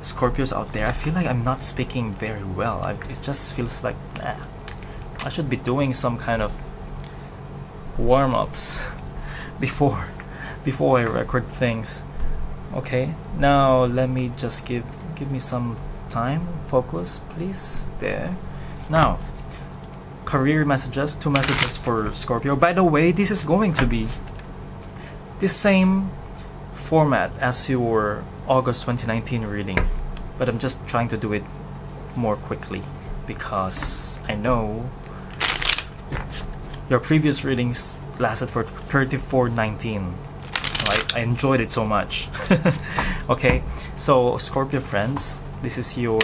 Scorpios out there. I feel like I'm not speaking very well. It just feels like I should be doing some kind of warm-ups before I record things. Okay, now let me just give me some time. Focus, please. There. Now, career messages, 2 messages for Scorpio. By the way, this is going to be the same format as your August 2019 reading, but I'm just trying to do it more quickly because I know your previous readings lasted for 34.19. I enjoyed it so much. Okay, so Scorpio friends, this is your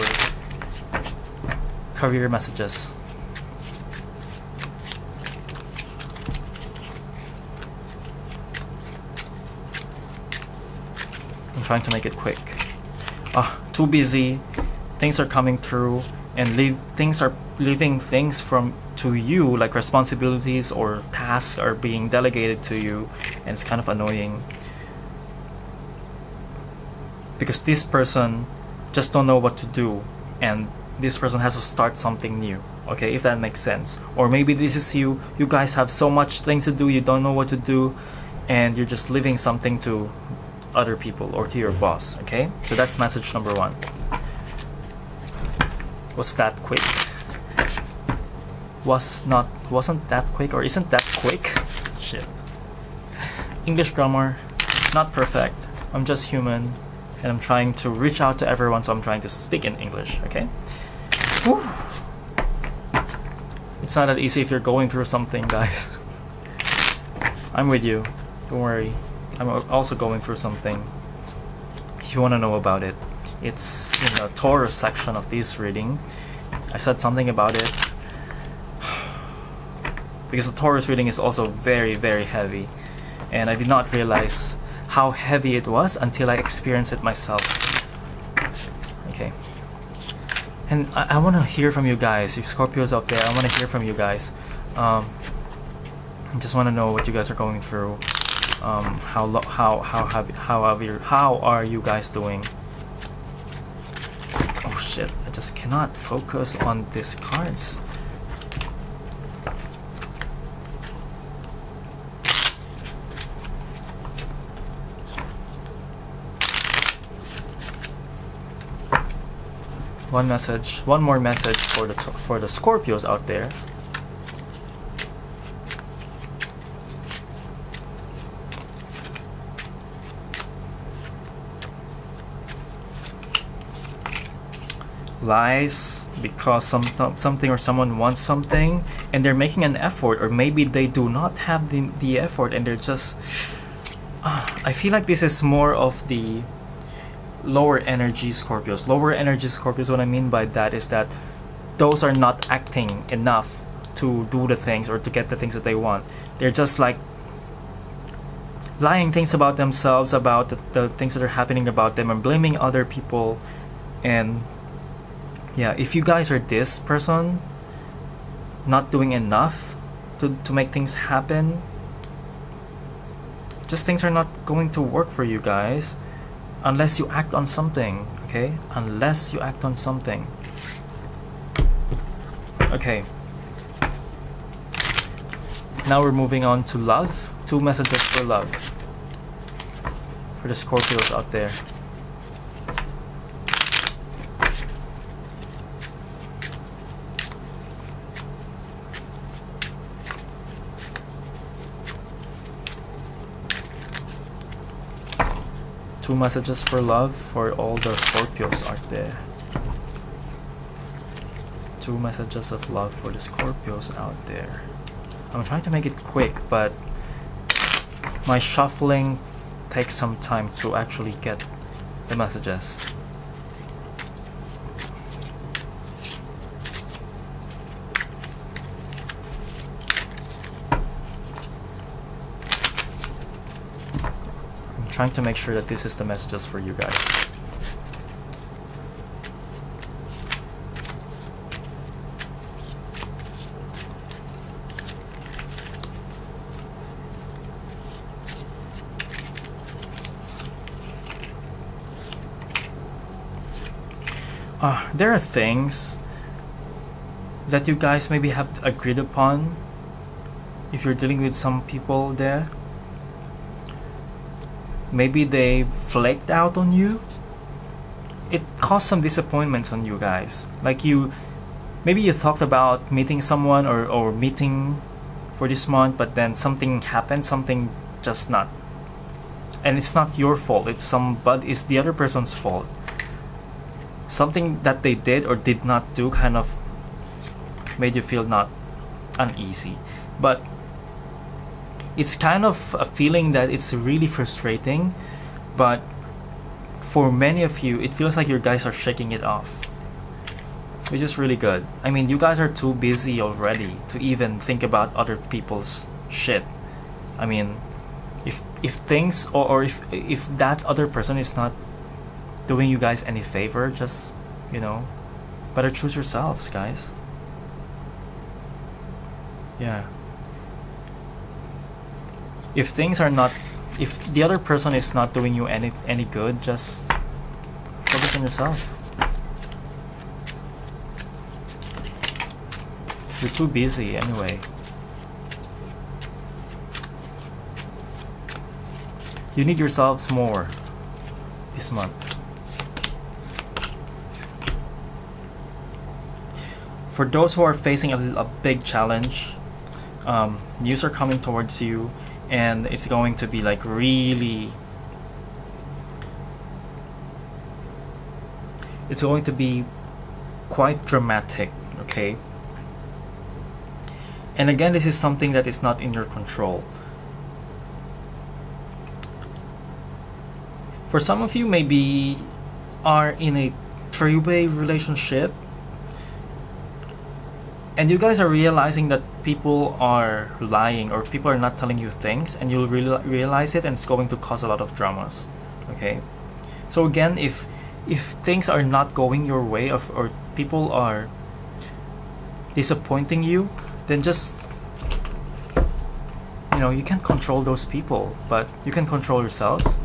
career messages. I'm trying to make it quick. Too busy. Things are coming through, and things are leaving things to you, like responsibilities or tasks are being delegated to you, and it's kind of annoying because this person just don't know what to do, and this person has to start something new. Okay, if that makes sense. Or maybe this is you guys have so much things to do, you don't know what to do, and you're just leaving something to other people or to your boss. Okay, so that's message number 1. Was that quick? Wasn't that quick, or isn't that quick? Shit. English grammar, not perfect. I'm just human, and I'm trying to reach out to everyone, so I'm trying to speak in English. Okay. Whew. It's not that easy if you're going through something, guys. I'm with you. Don't worry. I'm also going through something. If you want to know about it, it's in the Taurus section of this reading. I said something about it because the Taurus reading is also very, very heavy, and I did not realize how heavy it was until I experienced it myself. Okay. And I want to hear from you guys. If Scorpios out there, I want to hear from you guys. I just want to know what you guys are going through. How are you guys doing? Oh shit! I just cannot focus on these cards. One more message for the Scorpios out there. Lies because something or someone wants something, and they're making an effort, or maybe they do not have the effort, and they're just I feel like this is more of the lower energy Scorpios. What I mean by that is that those are not acting enough to do the things or to get the things that they want. They're just like lying things about themselves, about the things that are happening about them, and blaming other people. And yeah, if you guys are this person, not doing enough to make things happen, just things are not going to work for you guys unless you act on something. Okay, unless you act on something. Okay, now we're moving on to love. 2 messages for love for the Scorpios out there. Two messages for love for all the Scorpios out there. 2 messages of love for the Scorpios out there. I'm trying to make it quick, but my shuffling takes some time to actually get the messages. Trying to make sure that this is the messages for you guys. There are things that you guys maybe have agreed upon if you're dealing with some people there. Maybe they flaked out on you. It caused some disappointments on you guys. Like you maybe you talked about meeting someone or meeting for this month, but then something happened, something just not, and it's not your fault, it's the other person's fault. Something that they did or did not do kind of made you feel not uneasy, but it's kind of a feeling that it's really frustrating, but for many of you it feels like your guys are shaking it off, which is really good. I mean, you guys are too busy already to even think about other people's shit. I mean, if things or if that other person is not doing you guys any favor, just, you know, better choose yourselves, guys. Yeah. If the other person is not doing you any good, just focus on yourself. You're too busy anyway. You need yourselves more this month. For those who are facing a big challenge, news are coming towards you, and it's going to be like really, it's going to be quite dramatic, okay? And again, this is something that is not in your control. For some of you, maybe are in a three-way relationship, and you guys are realizing that people are lying or people are not telling you things, and you'll realize it, and it's going to cause a lot of dramas, okay? So again, if things are not going your way, or people are disappointing you, then just, you know, you can't control those people, but you can control yourselves.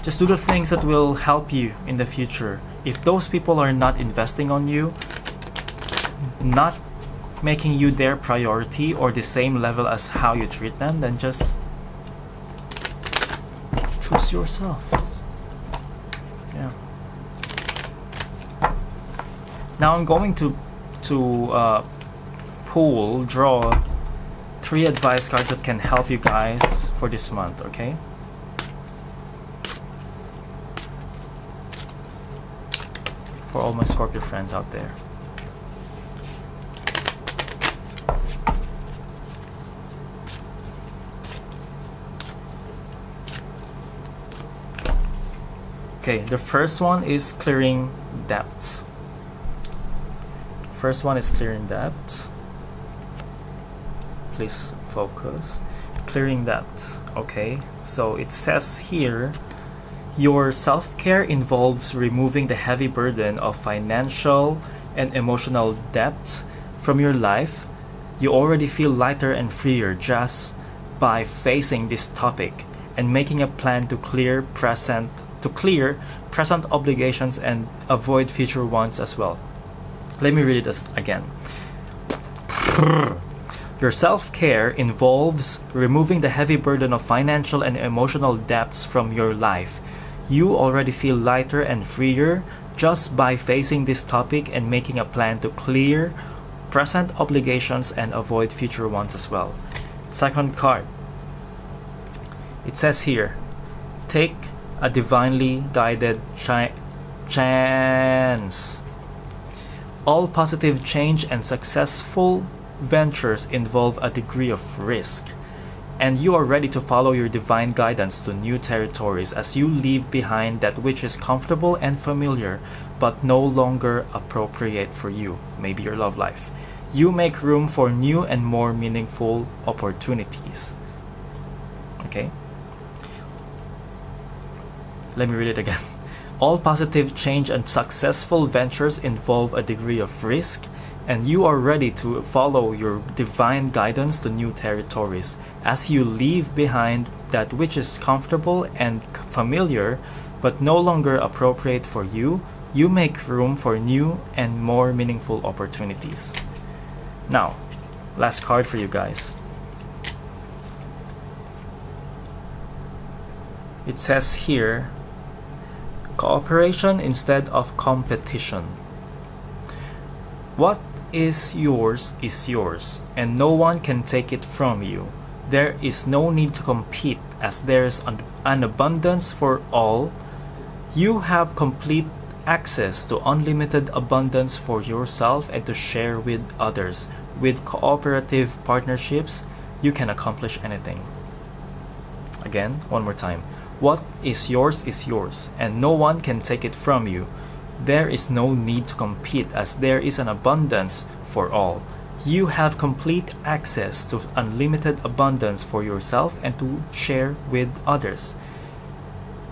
Just do the things that will help you in the future. If those people are not investing on you, not making you their priority or the same level as how you treat them, then just choose yourself. Yeah. Now I'm going to draw 3 advice cards that can help you guys for this month, okay? For all my Scorpio friends out there. Okay, the first one is clearing debts. First one is clearing debts. Please focus. Clearing debts. Okay, so it says here, your self-care involves removing the heavy burden of financial and emotional debts from your life. You already feel lighter and freer just by facing this topic and making a plan to clear present obligations and avoid future ones as well. Let me read it again. Your self-care involves removing the heavy burden of financial and emotional debts from your life. You already feel lighter and freer just by facing this topic and making a plan to clear present obligations and avoid future ones as well. Second card. It says here, take a divinely guided chance. All positive change and successful ventures involve a degree of risk, and you are ready to follow your divine guidance to new territories as you leave behind that which is comfortable and familiar but no longer appropriate for you, maybe your love life. You make room for new and more meaningful opportunities. Okay? Let me read it again. All positive change and successful ventures involve a degree of risk, and you are ready to follow your divine guidance to new territories. As you leave behind that which is comfortable and familiar but no longer appropriate for you, you make room for new and more meaningful opportunities. Now, last card for you guys. It says here, cooperation instead of competition. What is yours, and no one can take it from you. There is no need to compete, as there is an abundance for all. You have complete access to unlimited abundance for yourself and to share with others. With cooperative partnerships, you can accomplish anything. Again, one more time. What is yours, and no one can take it from you. There is no need to compete, as there is an abundance for all. You have complete access to unlimited abundance for yourself and to share with others.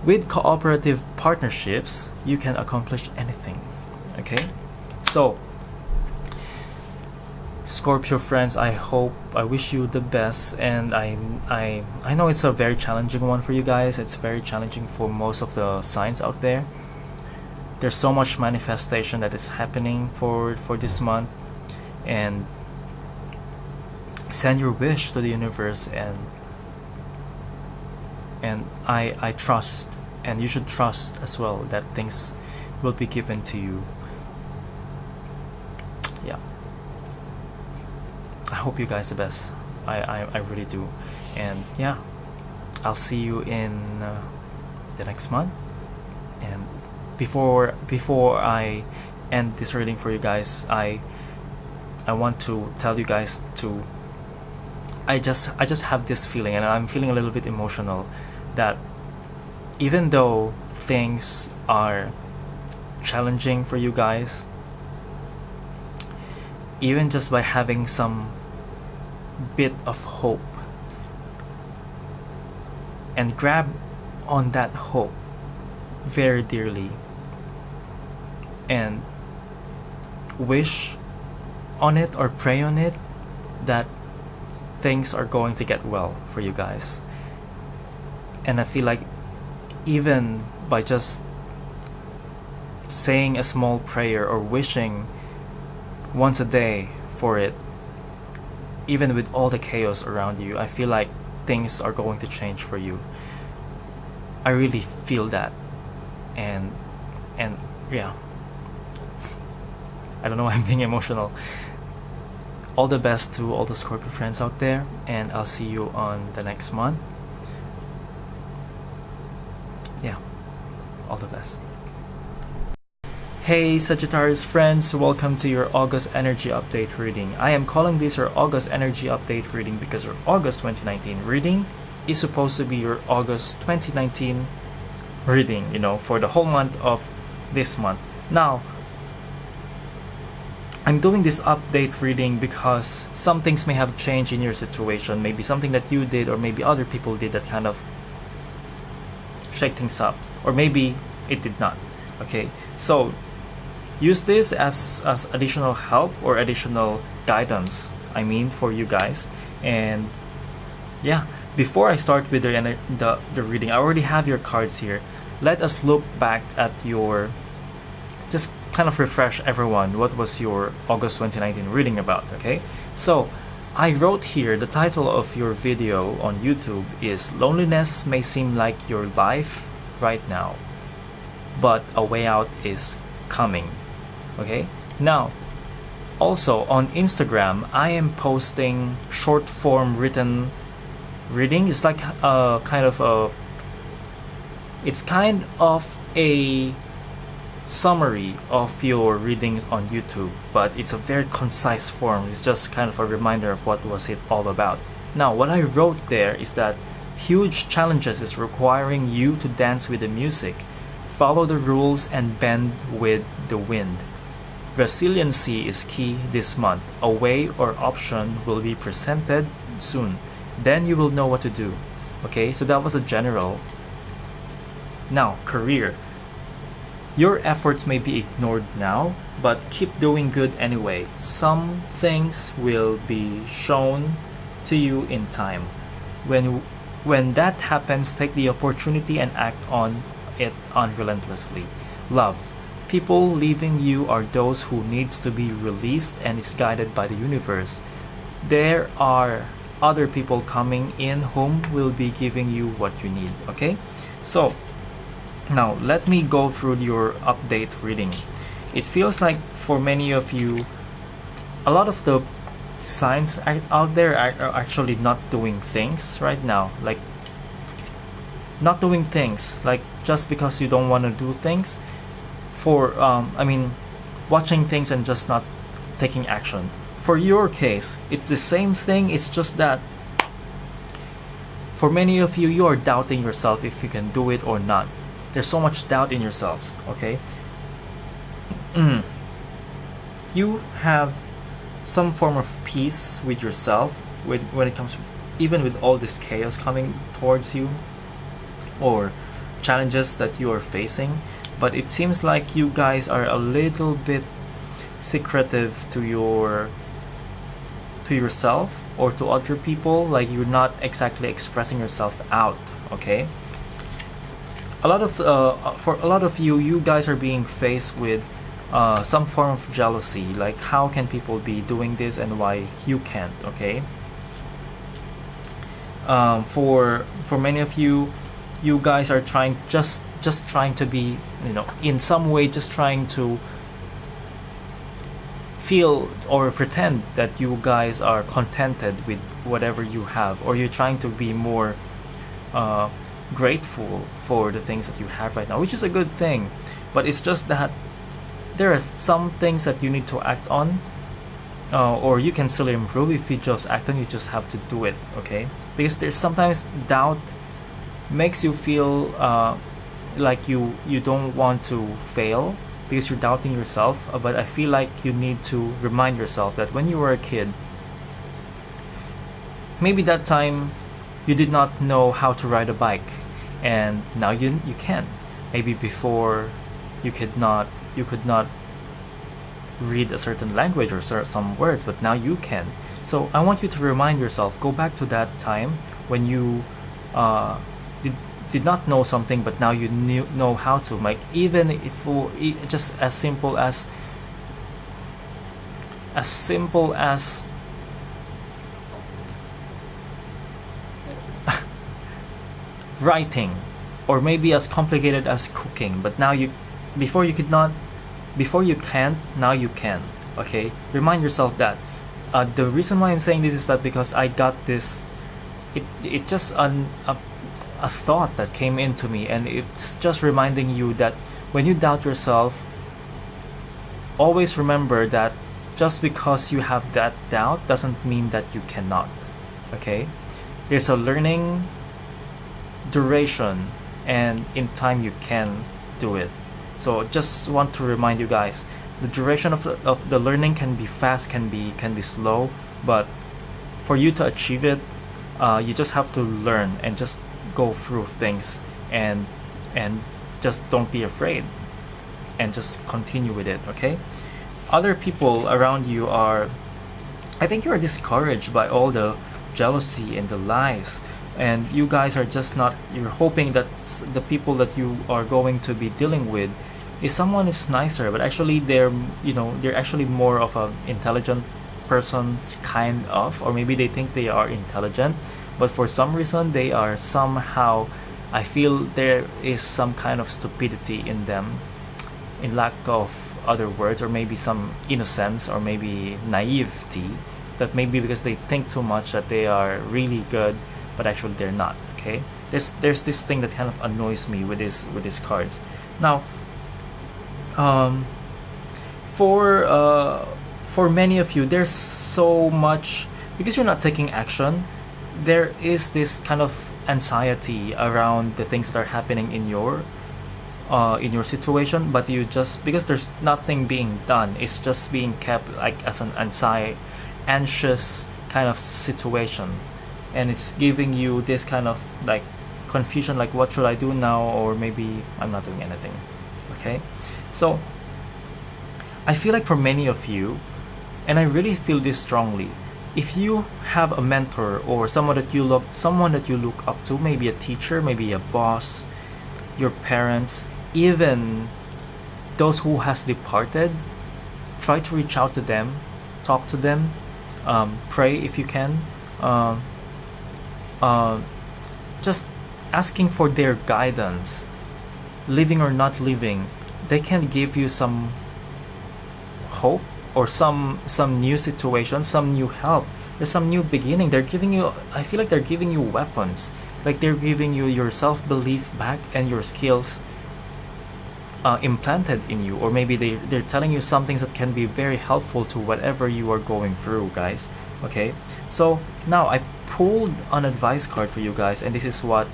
With cooperative partnerships, you can accomplish anything. Okay? So, Scorpio friends, I wish you the best, and I know it's a very challenging one for you guys. It's very challenging for most of the signs out there. There's so much manifestation that is happening for this month, and send your wish to the universe, and I trust, and you should trust as well, that things will be given to you. Yeah, I hope you guys the best. I really do. And yeah, I'll see you in the next month. And before I end this reading for you guys, I want to tell you guys to I just have this feeling, and I'm feeling a little bit emotional, that even though things are challenging for you guys, even just by having some bit of hope, and grab on that hope very dearly, and wish on it or pray on it, that things are going to get well for you guys. And I feel like even by just saying a small prayer or wishing once a day for it, even with all the chaos around you, I feel like things are going to change for you. I really feel that. And yeah, I don't know why I'm being emotional. All the best to all the Scorpio friends out there, and I'll see you on the next month. Yeah, all the best. Hey Sagittarius friends, welcome to your August energy update reading. I am calling this your August energy update reading because your August 2019 reading is supposed to be your August 2019 reading, for the whole month of this month. Now, I'm doing this update reading because some things may have changed in your situation. Maybe something that you did, or maybe other people did, that kind of shake things up, or maybe it did not. Okay, so use this as additional help or additional guidance, for you guys. And yeah, before I start with the reading, I already have your cards here. Let us look back at your, just kind of refresh everyone, what was your August 2019 reading about. Okay, so I wrote here, the title of your video on YouTube is "Loneliness May Seem Like Your Life Right Now, but a Way Out Is Coming." Okay, now also on Instagram, I am posting short form written reading. It's like it's kind of a summary of your readings on YouTube, but it's a very concise form. It's just kind of a reminder of what was it all about. Now, what I wrote there is that huge challenges is requiring you to dance with the music, follow the rules, and bend with the wind. Resiliency is key this month. A way or option will be presented soon. Then you will know what to do. Okay, so that was a general. Now, career. Your efforts may be ignored now, but keep doing good anyway. Some things will be shown to you in time. When that happens, take the opportunity and act on it unrelentlessly. Love. People leaving you are those who needs to be released and is guided by the universe. There are other people coming in whom will be giving you what you need. Okay, so now let me go through your update reading. It feels like for many of you, a lot of the signs out there are actually not doing things right now, like not doing things, like just because you don't want to do things, for I mean watching things and just not taking action. For your case, it's the same thing, it's just that for many of you, you are doubting yourself if you can do it or not. There's so much doubt in yourselves, okay? You have some form of peace with yourself when it comes, even with all this chaos coming towards you or challenges that you are facing. But it seems like you guys are a little bit secretive to yourself or to other people, like you're not exactly expressing yourself out, okay? A lot of for a lot of you guys are being faced with some form of jealousy, like how can people be doing this and why you can't, okay? For many of you, you guys are trying just trying to be, you know, in some way just trying to feel or pretend that you guys are contented with whatever you have, or you're trying to be more grateful for the things that you have right now, which is a good thing. But it's just that there are some things that you need to act on, or you can still improve if you just act on. You just have to do it, okay? Because there's sometimes doubt makes you feel like you don't want to fail because you're doubting yourself. But I feel like you need to remind yourself that when you were a kid, maybe that time you did not know how to ride a bike, and now you can. Maybe before you could not read a certain language or some words, but now you can. So I want you to remind yourself, go back to that time when you did not know something, but now you know how to. Like even if just as simple as writing, or maybe as complicated as cooking. But now before you can't, now you can, okay? Remind yourself that. The reason why I'm saying this is that because I got this, it just a thought that came into me, and it's just reminding you that when you doubt yourself, always remember that just because you have that doubt doesn't mean that you cannot, okay? There's a learning duration, and in time you can do it. So just want to remind you guys, the duration of the learning can be fast, can be slow, but for you to achieve it, you just have to learn and just go through things, and just don't be afraid, and just continue with it, okay? Other people around you I think you are discouraged by all the jealousy and the lies, and you guys are just not, you're hoping that the people that you are going to be dealing with is someone is nicer, but actually they're actually more of an intelligent person, kind of, or maybe they think they are intelligent, but for some reason they are somehow, I feel there is some kind of stupidity in them, in lack of other words, or maybe some innocence, or maybe naivety, that maybe because they think too much that they are really good, but actually they're not, okay? There's this thing that kind of annoys me with these cards. Now, for many of you, there's so much, because you're not taking action, there is this kind of anxiety around the things that are happening in your situation, but you just, because there's nothing being done, it's just being kept like as an anxious kind of situation, and it's giving you this kind of like confusion, like what should I do now, or maybe I'm not doing anything, okay? So I feel like for many of you, and I really feel this strongly, if you have a mentor or someone that you look up to, maybe a teacher, maybe a boss, your parents, even those who has departed, try to reach out to them, talk to them, pray if you can, just asking for their guidance, living or not living. They can give you some hope, or some new situation, some new help. There's some new beginning. They're giving you, I feel like they're giving you weapons. Like they're giving you your self-belief back and your skills implanted in you. Or maybe they're telling you some things that can be very helpful to whatever you are going through, guys. Okay, so now I pulled an advice card for you guys, and this is what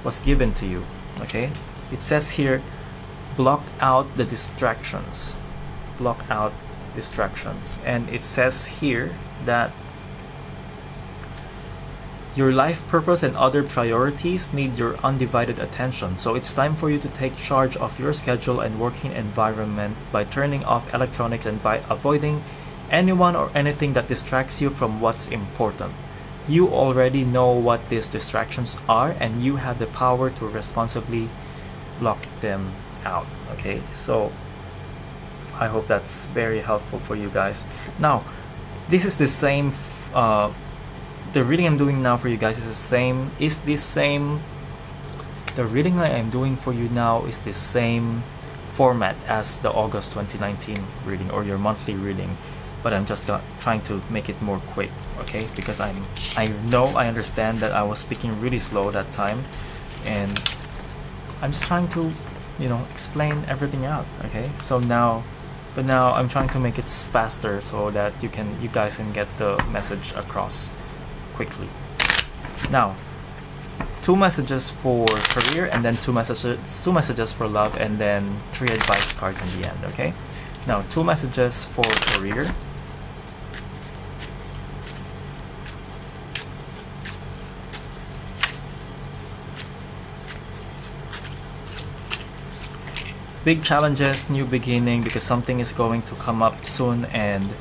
was given to you. Okay, it says here, block out the distractions. Block out distractions. And it says here that your life purpose and other priorities need your undivided attention. So it's time for you to take charge of your schedule and working environment by turning off electronics and by avoiding anyone or anything that distracts you from what's important. You already know what these distractions are, and you have the power to responsibly block them out. Okay, so I hope that's very helpful for you guys. Now, this is the same the reading I'm doing now for you guys is the same. The reading that I'm doing for you now is the same format as the August 2019 reading, or your monthly reading, but I'm just trying to make it more quick. Okay, because I understand that I was speaking really slow that time, and I'm just trying to, you know, explain everything out. Okay, so now I'm trying to make it faster so that you guys can get the message across quickly. Now, 2 messages for career, and then 2 messages for love, and then 3 advice cards in the end. Okay, now 2 messages for career. Big challenges, new beginning, because something is going to come up soon, and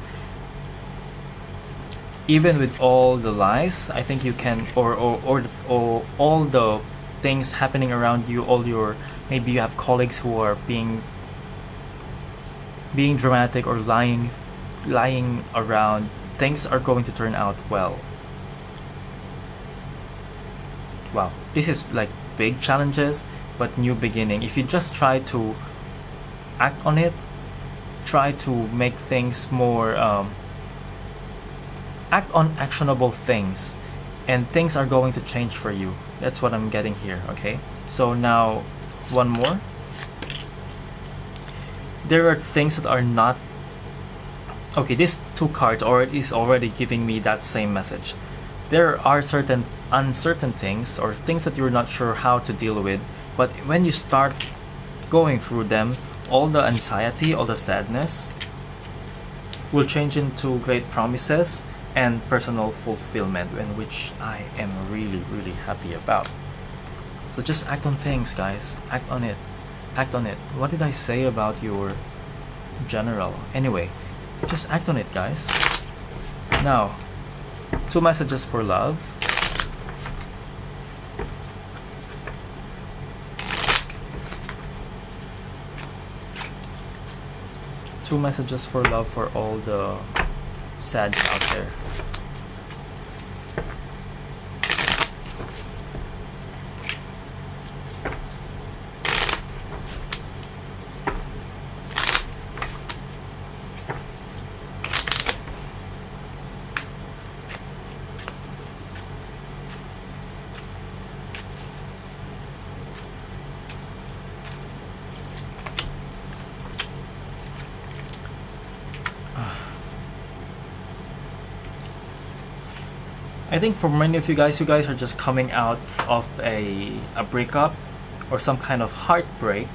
even with all the lies, I think you can, or all the things happening around you, maybe you have colleagues who are being dramatic or lying around, things are going to turn out well. Wow, this is like big challenges, but new beginning. If you just try to act on it, try to make things more act on actionable things, and things are going to change for you. That's what I'm getting here. Okay, so now one more. There are things that are not okay. These 2 cards is already giving me that same message. There are certain uncertain things, or things that you're not sure how to deal with, but when you start going through them, all the anxiety, all the sadness will change into great promises and personal fulfillment, in which I am really, really happy about. So just act on things, guys. Act on it. Act on it. What did I say about your general? Anyway, just act on it, guys. Now, 2 messages for love. Two messages for love for all the sads out there. I think for many of you guys are just coming out of a breakup or some kind of heartbreak,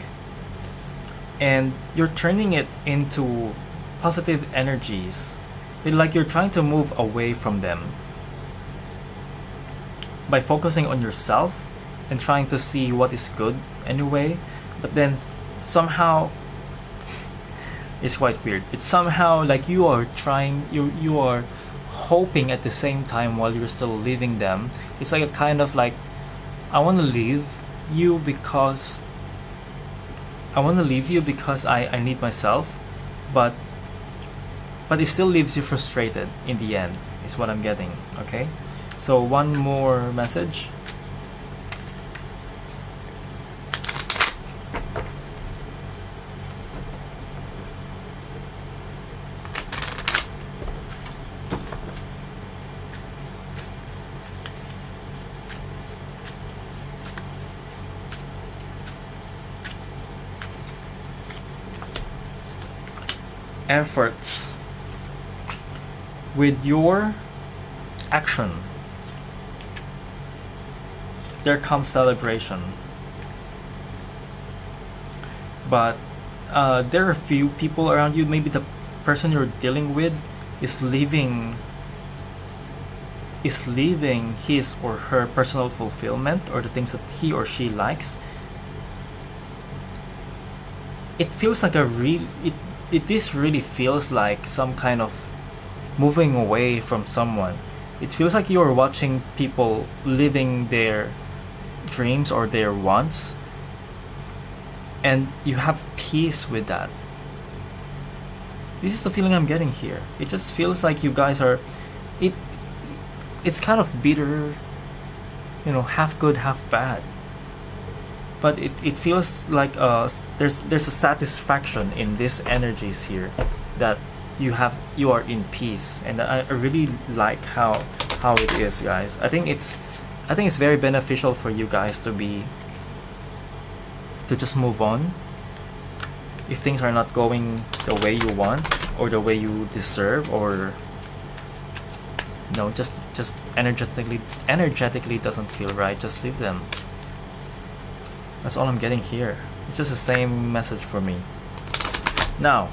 and you're turning it into positive energies. It's like you're trying to move away from them by focusing on yourself and trying to see what is good anyway, but then somehow it's quite weird. It's somehow like you are hoping at the same time while you're still leaving them. It's like a kind of like, I want to leave you because I need myself, but it still leaves you frustrated in the end, is what I'm getting. Okay, so one more message. efforts, with your action, there comes celebration. But there are a few people around you. Maybe the person you're dealing with is leaving his or her personal fulfillment, or the things that he or she likes. It feels like this really feels like some kind of moving away from someone. It feels like you're watching people living their dreams or their wants, and you have peace with that. This is the feeling I'm getting here. It just feels like you guys are, it's kind of bitter, half good, half bad. But it feels like there's a satisfaction in these energies here, that you are in peace, and I really like how it is, guys. I think it's very beneficial for you guys to just move on if things are not going the way you want or the way you deserve, or just energetically doesn't feel right. Just leave them. That's all I'm getting here. It's just the same message for me. Now,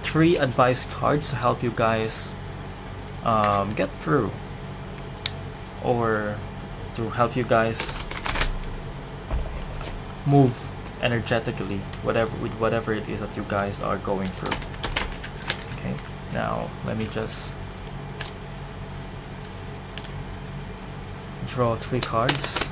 3 advice cards to help you guys get through, or to help you guys move energetically with whatever it is that you guys are going through. Okay, now let me just draw 3 cards.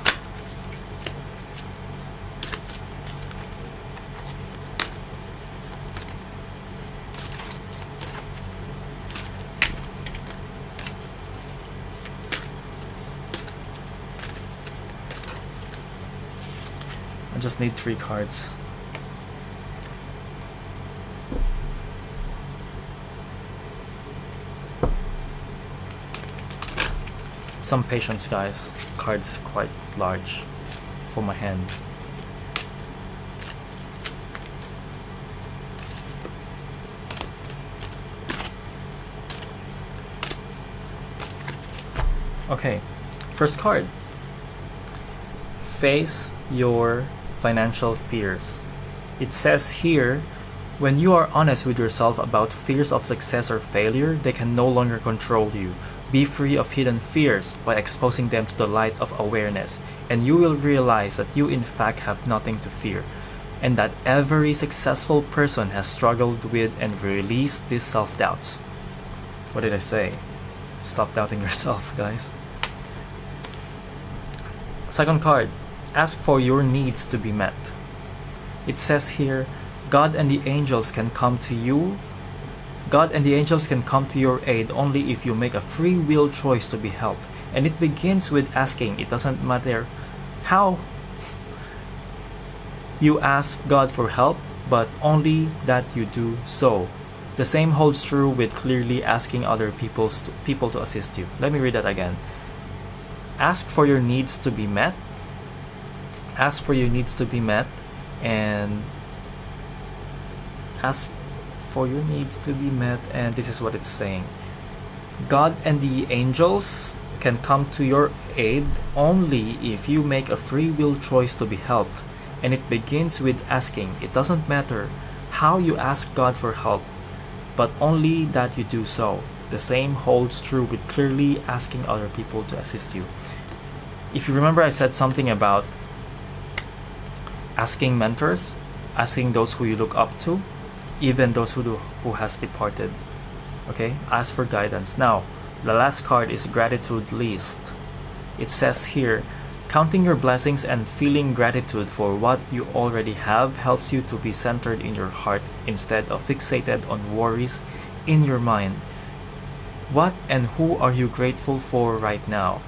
I just need 3 cards. Some patience, guys. Cards quite large for my hand. Okay, first card. Face your financial fears. It says here, when you are honest with yourself about fears of success or failure, they can no longer control you. Be free of hidden fears by exposing them to the light of awareness, and you will realize that you in fact have nothing to fear, and that every successful person has struggled with and released these self-doubts. What did I say? Stop doubting yourself, guys. Second card. Ask for your needs to be met. It says here, God and the angels can come to you. God and the angels can come to your aid only if you make a free will choice to be helped. And it begins with asking. It doesn't matter how you ask God for help, but only that you do so. The same holds true with clearly asking other people to assist you. Let me read that again. Ask for your needs to be met. Ask for your needs to be met, and ask for your needs to be met, and this is what it's saying. God and the angels can come to your aid only if you make a free will choice to be helped, and it begins with asking. It doesn't matter how you ask God for help, but only that you do so. The same holds true with clearly asking other people to assist you. If you remember, I said something about asking mentors, asking those who you look up to, even those who has departed. Okay, ask for guidance. Now, the last card is gratitude list. It says here, counting your blessings and feeling gratitude for what you already have helps you to be centered in your heart instead of fixated on worries in your mind. What and who are you grateful for right now?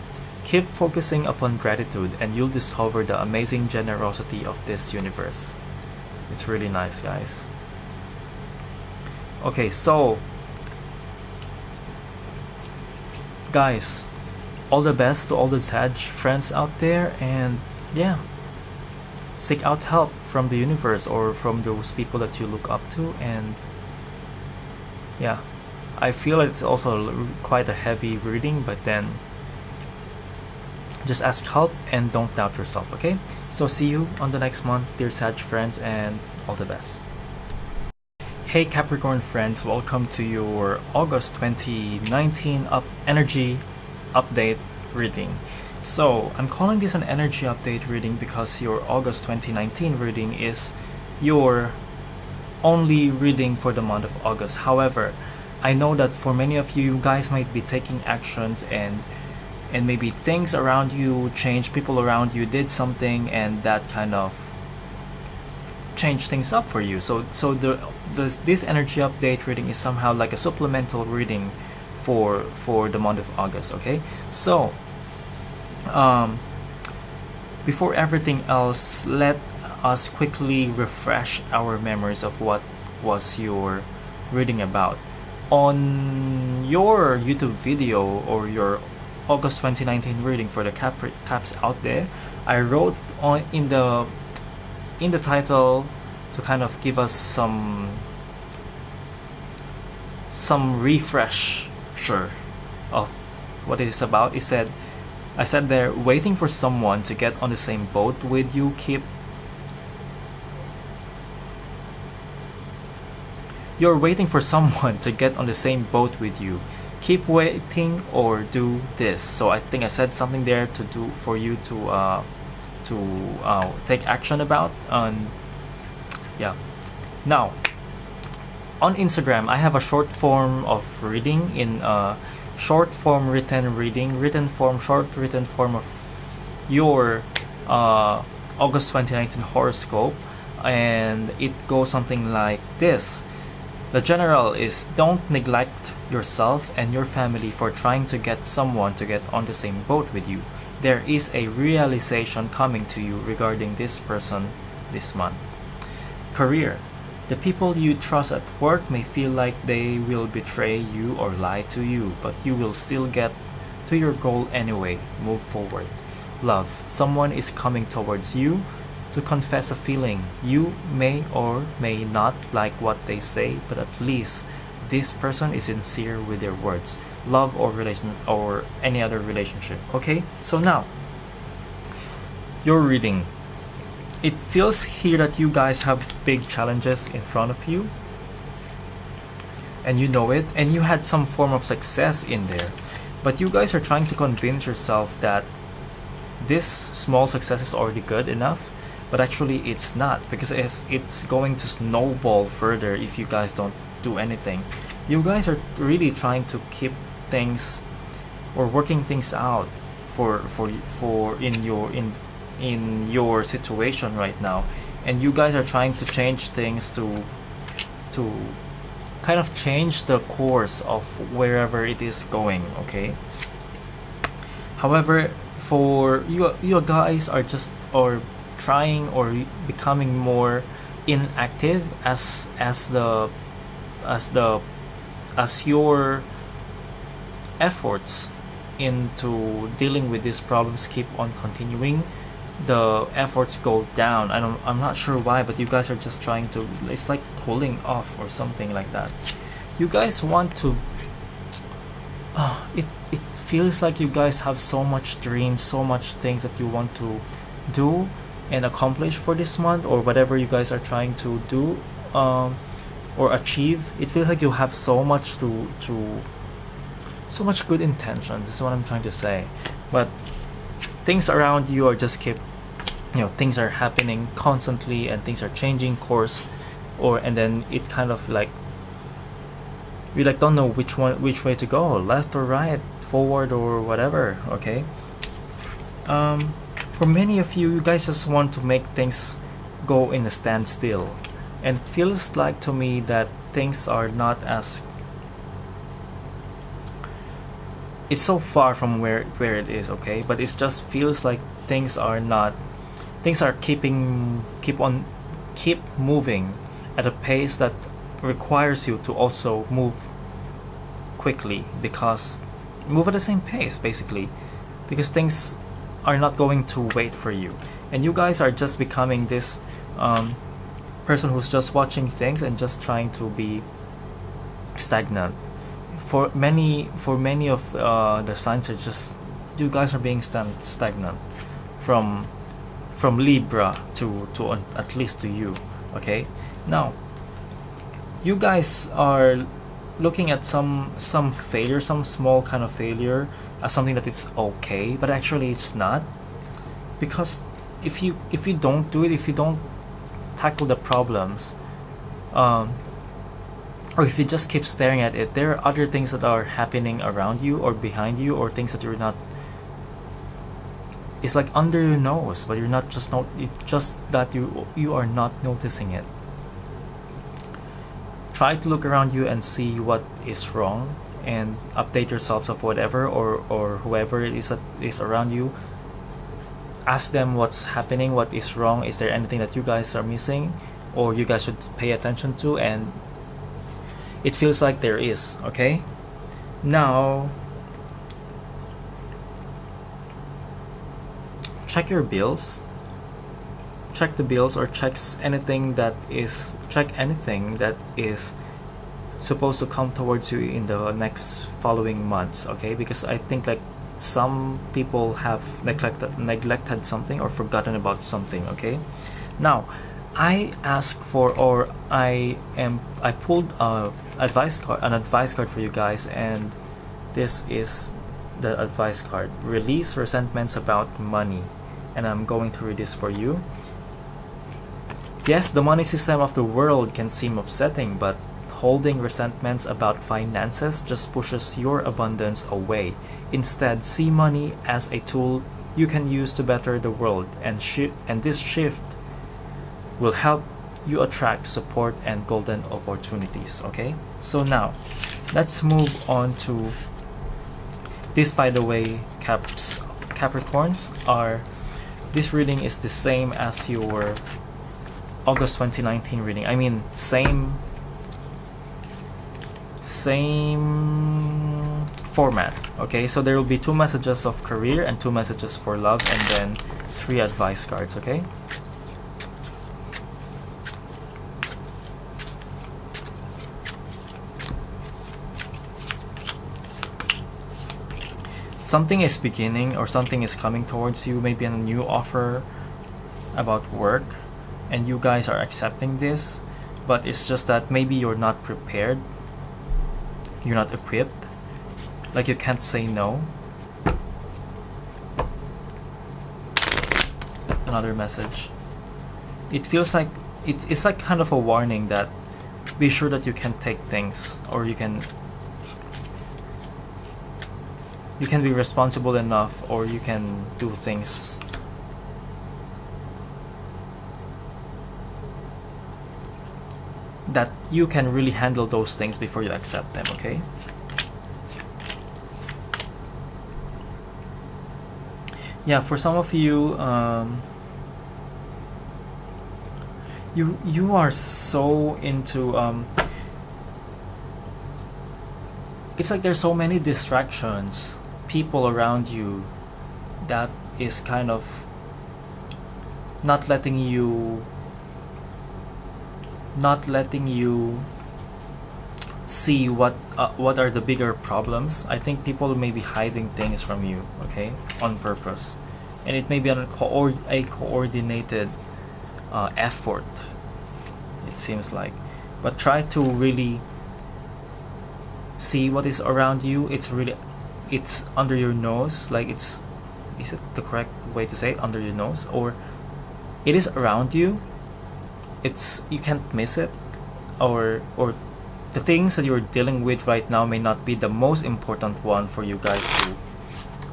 Keep focusing upon gratitude and you'll discover the amazing generosity of this universe. It's really nice, guys. Okay, so guys, all the best to all the Sag friends out there, and yeah, seek out help from the universe or from those people that you look up to, and yeah, I feel it's also quite a heavy reading, but then just ask help and don't doubt yourself, okay? So see you on the next month, dear Sag friends, and all the best. Hey Capricorn friends, welcome to your August 2019 energy update reading. So I'm calling this an energy update reading because your August 2019 reading is your only reading for the month of August. However, I know that for many of you, you guys might be taking actions and maybe things around you changed, people around you did something, and that kind of changed things up for you. So this energy update reading is somehow like a supplemental reading for the month of August, okay? So before everything else, let us quickly refresh our memories of what was your reading about. On your YouTube video or your August 2019 reading for the caps out there, I wrote on in the title to kind of give us some refresher of what it is about. I said there, waiting for someone to get on the same boat with you. You're waiting for someone to get on the same boat with you. Keep waiting or do this. So I think I said something there to do for you to take action about. Yeah. Now, on Instagram, I have a short form of reading in short form written reading, short written form of your August 2019 horoscope, and it goes something like this. The general is, don't neglect yourself and your family for trying to get someone to get on the same boat with you. There is a realization coming to you regarding this person this month. Career. The people you trust at work may feel like they will betray you or lie to you, but you will still get to your goal anyway. Move forward. Love. Someone is coming towards you to confess a feeling. You may or may not like what they say, but at least this person is sincere with their words. Love or relation or any other relationship. Okay, so now your reading. It feels here that you guys have big challenges in front of you, and you know it, and you had some form of success in there, but you guys are trying to convince yourself that this small success is already good enough, but actually it's not, because it's going to snowball further if you guys don't do anything. You guys are really trying to keep things or working things out for in your situation right now, and you guys are trying to change things to kind of change the course of wherever it is going, okay? However, for you guys are just or trying or becoming more inactive as your efforts into dealing with these problems keep on continuing. The efforts go down. I'm not sure why, but you guys are just trying to, it's like pulling off or something like that. You guys want to it feels like you guys have so much dreams, so much things that you want to do and accomplish for this month, or whatever you guys are trying to do or achieve. It feels like you have so much so much good intentions, is what I'm trying to say, but things around you are just things are happening constantly and things are changing course, and then it kind of like you don't know which way to go, left or right, forward or whatever, okay? For many of you, you guys just want to make things go in a standstill, and it feels like to me that things are not as, it's so far from where it is, okay? But it just feels like things are keep moving at a pace that requires you to also move quickly, because move at the same pace basically, because things are not going to wait for you, and you guys are just becoming this person who's just watching things and just trying to be stagnant. For many of the signs, it's just you guys are being stagnant from Libra to at least to you. Okay, now you guys are looking at some failure, some small kind of failure as something that it's okay, but actually it's not, because if you don't do it, if you don't tackle the problems, or if you just keep staring at it, there are other things that are happening around you or behind you, or things that you're not, it's like under your nose, but you're not just just that you are not noticing it. Try to look around you and see what is wrong, and update yourselves of whatever or whoever it is that is around you. Ask them what's happening, what is wrong, is there anything that you guys are missing or you guys should pay attention to, and it feels like there is. Okay, now check your bills, check the bills, or check anything that is supposed to come towards you in the next following months. Okay, because I think like some people have neglected something or forgotten about something. Okay, now I asked for, or I pulled an advice card for you guys, and this is the advice card: release resentments about money. And I'm going to read this for you. Yes, the money system of the world can seem upsetting, but holding resentments about finances just pushes your abundance away. Instead, see money as a tool you can use to better the world, and this shift will help you attract support and golden opportunities. Okay, so now let's move on to this. By the way, Capricorns, this reading is the same as your August 2019 reading. I mean, same format. Okay, so there will be 2 messages of career and 2 messages for love, and then 3 advice cards. Okay, something is beginning, or something is coming towards you, maybe a new offer about work, and you guys are accepting this, but it's just that maybe you're not prepared, you're not equipped, like you can't say no. Another message. It feels like it's like kind of a warning that be sure that you can take things, or you can be responsible enough, or you can do things that you can really handle those things before you accept them. Okay, yeah, for some of you, you are so into it's like there's so many distractions, people around you that is kind of not letting you see what are the bigger problems. I think people may be hiding things from you, okay, on purpose, and it may be a coordinated effort, it seems like. But try to really see what is around you. It's under your nose, like is it the correct way to say it, under your nose, or it is around you, you can't miss it, or the things that you're dealing with right now may not be the most important one for you guys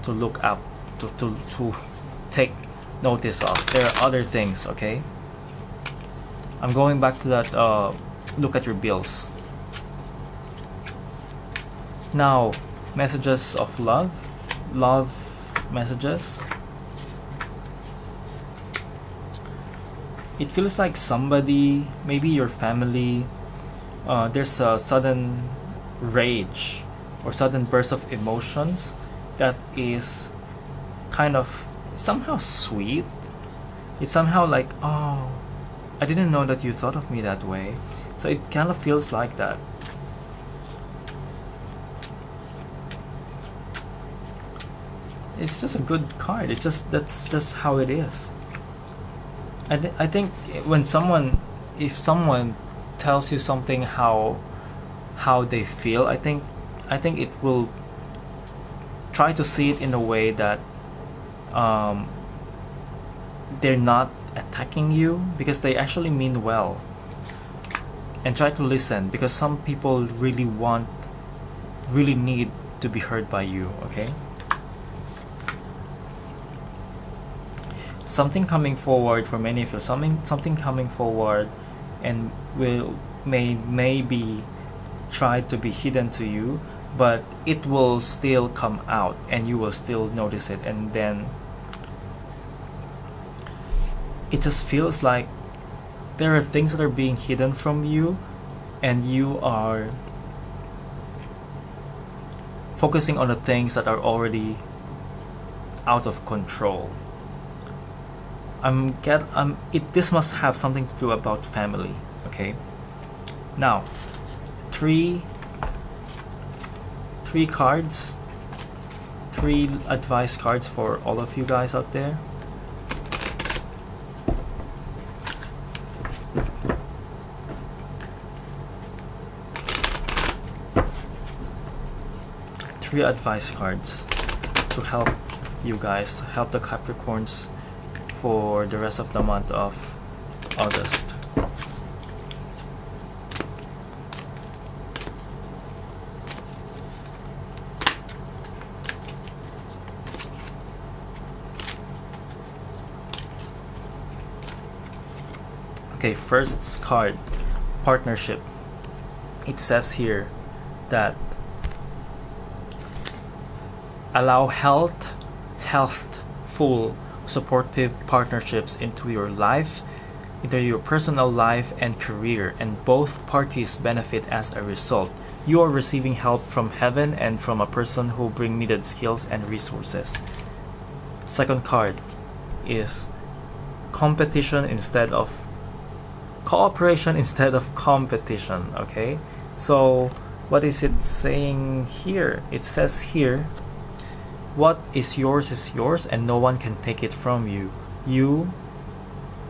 to look up to take notice of. There are other things. Okay, I'm going back to that. Look at your bills. Now, messages of love messages. It feels like somebody, maybe your family, there's a sudden rage or sudden burst of emotions that is kind of somehow sweet. It's somehow like, oh, I didn't know that you thought of me that way. So it kind of feels like that. it's just a good card. It's just, that's just how it is. I think when someone, if someone tells you something how they feel, I think it will try to see it in a way that they're not attacking you, because they actually mean well. And try to listen, because some people really need to be heard by you, okay? Something coming forward for many of you, something coming forward, and will maybe try to be hidden to you, but it will still come out and you will still notice it. And then it just feels like there are things that are being hidden from you, and you are focusing on the things that are already out of control. This must have something to do about family, okay? Now, three cards, 3 advice cards for all of you guys out there. Three advice cards to help you guys, help the Capricorns for the rest of the month of August. Okay, first card, partnership. It says here that allow healthful, supportive partnerships into your life, into your personal life and career, and both parties benefit as a result. You are receiving help from heaven and from a person who bring needed skills and resources. Second card is competition instead of cooperation instead of competition, okay? So what is it saying here? It says here, what is yours, and no one can take it from you.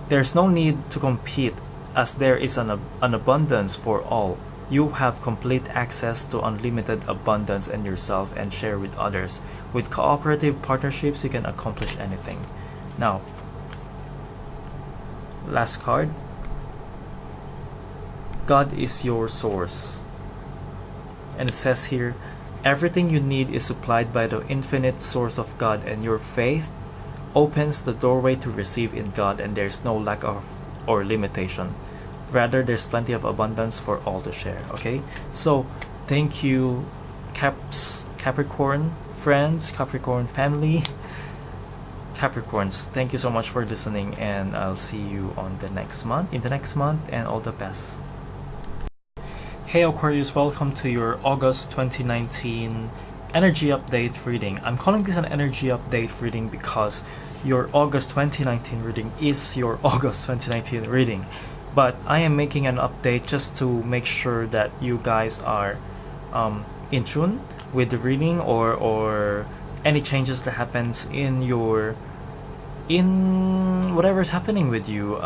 There's no need to compete, as there is an abundance for all. You have complete access to unlimited abundance in yourself and share with others. With cooperative partnerships, you can accomplish anything. Now, last card. God is your source. And it says here, everything you need is supplied by the infinite source of God, and your faith opens the doorway to receive in God, and there's no lack of or limitation. Rather, there's plenty of abundance for all to share, okay? So, thank you, Capricorn friends, Capricorn family, Capricorns. Thank you so much for listening, and I'll see you in the next month, and all the best. Hey Aquarius, welcome to your August 2019 energy update reading. I'm calling this an energy update reading because your August 2019 reading is your August 2019 reading. But I am making an update just to make sure that you guys are in tune with the reading, or any changes that happens in whatever's happening with you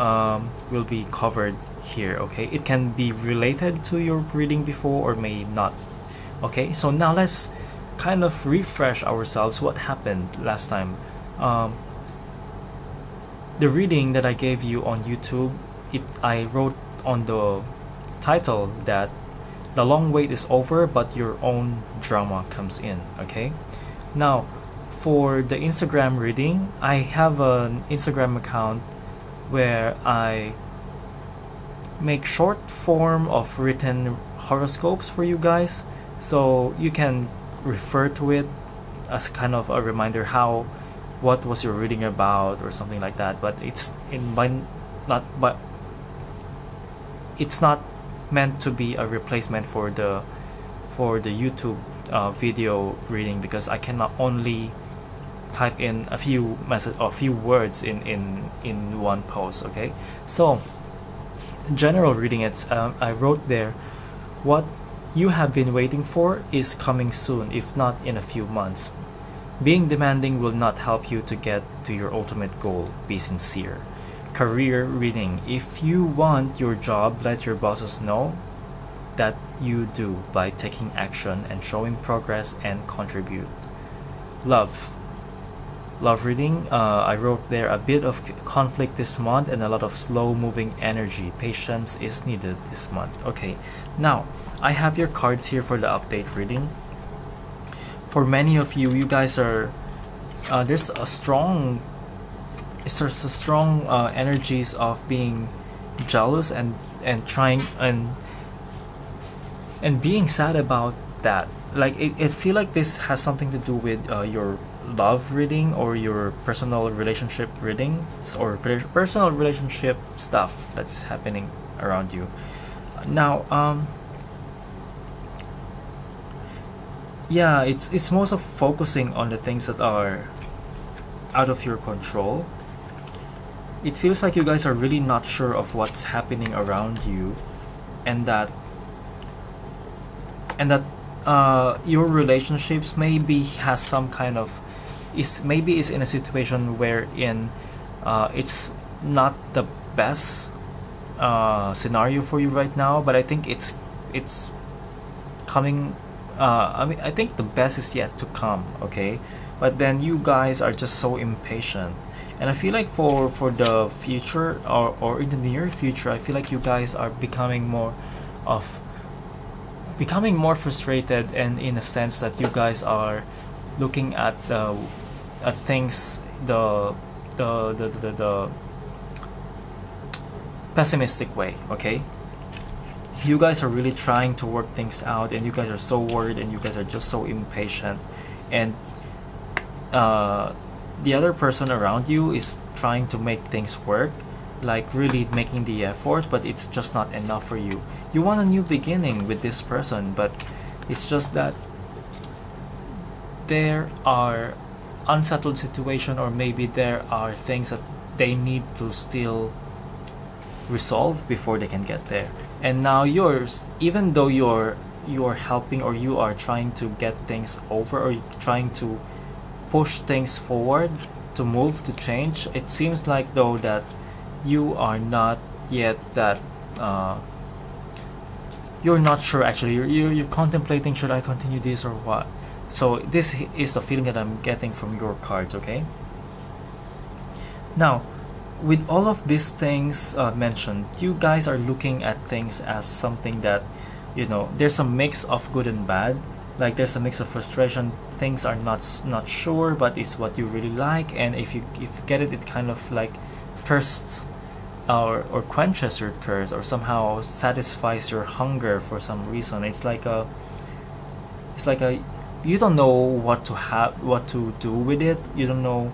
will be covered here, okay? It can be related to your reading before or may not. Okay, so now let's kind of refresh ourselves what happened last time. The reading that I gave you on YouTube, I wrote on the title that the long wait is over, but your own drama comes in, okay? Now, for the Instagram reading, I have an Instagram account where I make short form of written horoscopes for you guys, so you can refer to it as kind of a reminder what was your reading about or something like that. But it's not meant to be a replacement for the YouTube video reading, because I cannot only type in a few words in one post, okay? So general reading, I wrote there, what you have been waiting for is coming soon, if not in a few months. Being demanding will not help you to get to your ultimate goal. Be sincere. Career reading. If you want your job, let your bosses know that you do by taking action and showing progress and contribute. Love. Love reading. I wrote there a bit of conflict this month and a lot of slow moving energy. Patience is needed this month. Okay, now I have your cards here for the update reading. For many of you, you guys are there's a strong energies of being jealous and trying and being sad about that. Like it feel like this has something to do with your love reading or your personal relationship reading or personal relationship stuff that's happening around you now. Yeah, it's most of focusing on the things that are out of your control. It feels like you guys are really not sure of what's happening around you, and that your relationships maybe has some kind of is in a situation wherein it's not the best scenario for you right now, but I think it's coming. I think the best is yet to come. Okay, but then you guys are just so impatient, and I feel like for the future or in the near future, I feel like you guys are becoming more frustrated, and in a sense that you guys are looking at things the pessimistic way. Okay, you guys are really trying to work things out, and you guys are so worried, and you guys are just so impatient, and the other person around you is trying to make things work, like really making the effort, but it's just not enough for you. You want a new beginning with this person, but it's just that there are unsettled situation, or maybe there are things that they need to still resolve before they can get there. And now yours, even though you're helping, or you are trying to get things over, or trying to push things forward, to move, to change, it seems like though that you are not yet that you're not sure. Actually, you're contemplating, should I continue this or what? So this is the feeling that I'm getting from your cards. Okay, now with all of these things mentioned, you guys are looking at things as something that, you know, there's a mix of good and bad. Like there's a mix of frustration, things are not sure, but it's what you really like, and if you get it, it kind of like thirsts or quenches your thirst, or somehow satisfies your hunger for some reason. It's like a you don't know what to do with it. You don't know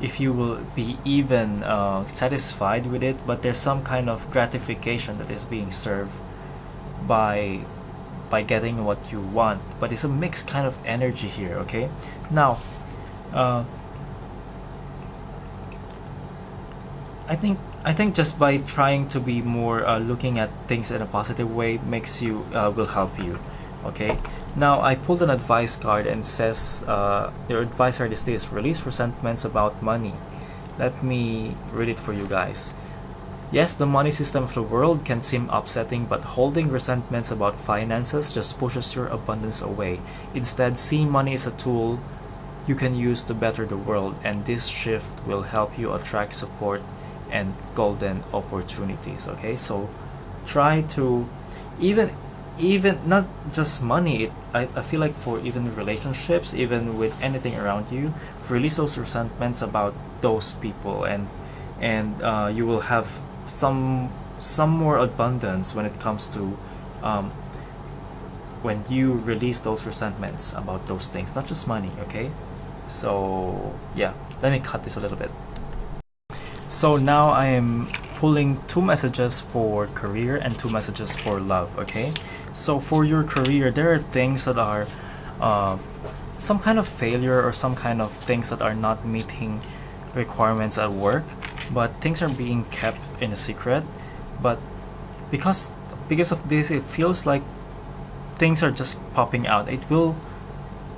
if you will be even satisfied with it, but there's some kind of gratification that is being served by getting what you want. But it's a mixed kind of energy here. Okay, now I think just by trying to be more looking at things in a positive way makes you will help you. Okay, now I pulled an advice card, and says your advice card is this: release resentments about money. Let me read it for you guys. Yes, the money system of the world can seem upsetting, but holding resentments about finances just pushes your abundance away. Instead, see money as a tool you can use to better the world, and this shift will help you attract support and golden opportunities. Okay, so try to even not just money, I feel like for even relationships, even with anything around you, release those resentments about those people, and you will have some more abundance when it comes to when you release those resentments about those things, not just money. Okay, so yeah, let me cut this a little bit. So now I am pulling 2 messages for career and 2 messages for love. Okay, so for your career, there are things that are some kind of failure, or some kind of things that are not meeting requirements at work, but things are being kept in a secret. But because of this, it feels like things are just popping out. It will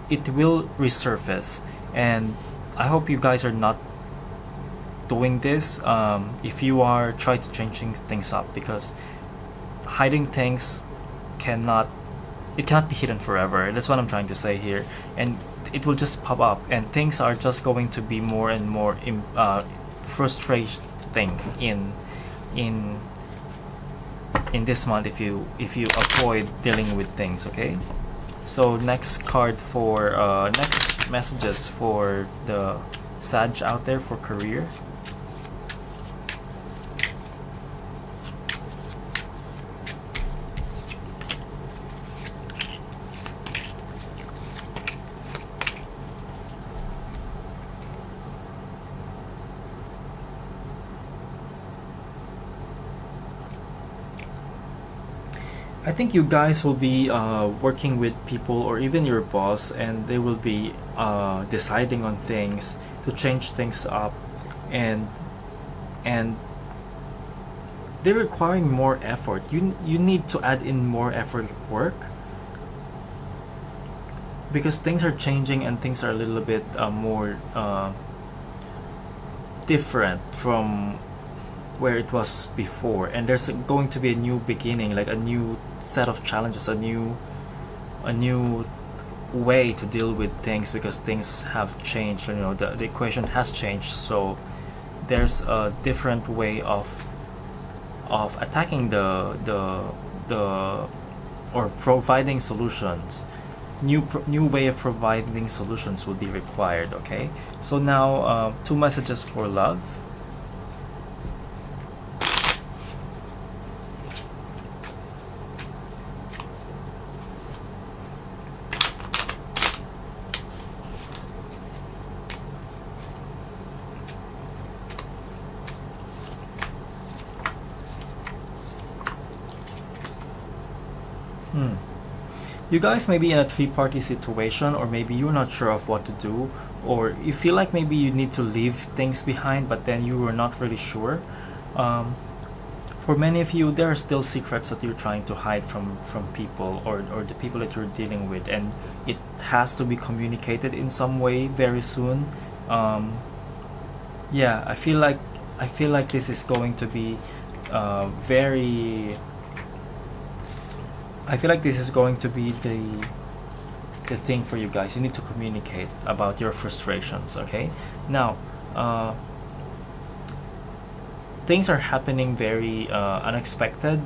resurface, And I hope you guys are not doing this. If you are, try to change things up, because hiding things cannot be hidden forever. That's what I'm trying to say here. And it will just pop up, and things are just going to be more and more frustrating in this month if you avoid dealing with things. Okay, so next card for next messages for the Sag out there for career. I think you guys will be working with people or even your boss, and they will be deciding on things to change things up, and they're requiring more effort. You need to add in more effort at work, because things are changing and things are a little bit more different from where it was before, and there's going to be a new beginning, like a new set of challenges, a new way to deal with things, because things have changed. You know, the equation has changed, so there's a different way of attacking the or providing solutions. New way of providing solutions will be required. Okay, so now 2 messages for love. You guys may be in a 3-party situation, or maybe you're not sure of what to do, or you feel like maybe you need to leave things behind, but then you were not really sure. For many of you, there are still secrets that you're trying to hide from people, or the people that you're dealing with, and it has to be communicated in some way very soon. Yeah, I feel like this is going to be I feel like this is going to be the thing for you guys. You need to communicate about your frustrations. Okay, now things are happening very unexpected.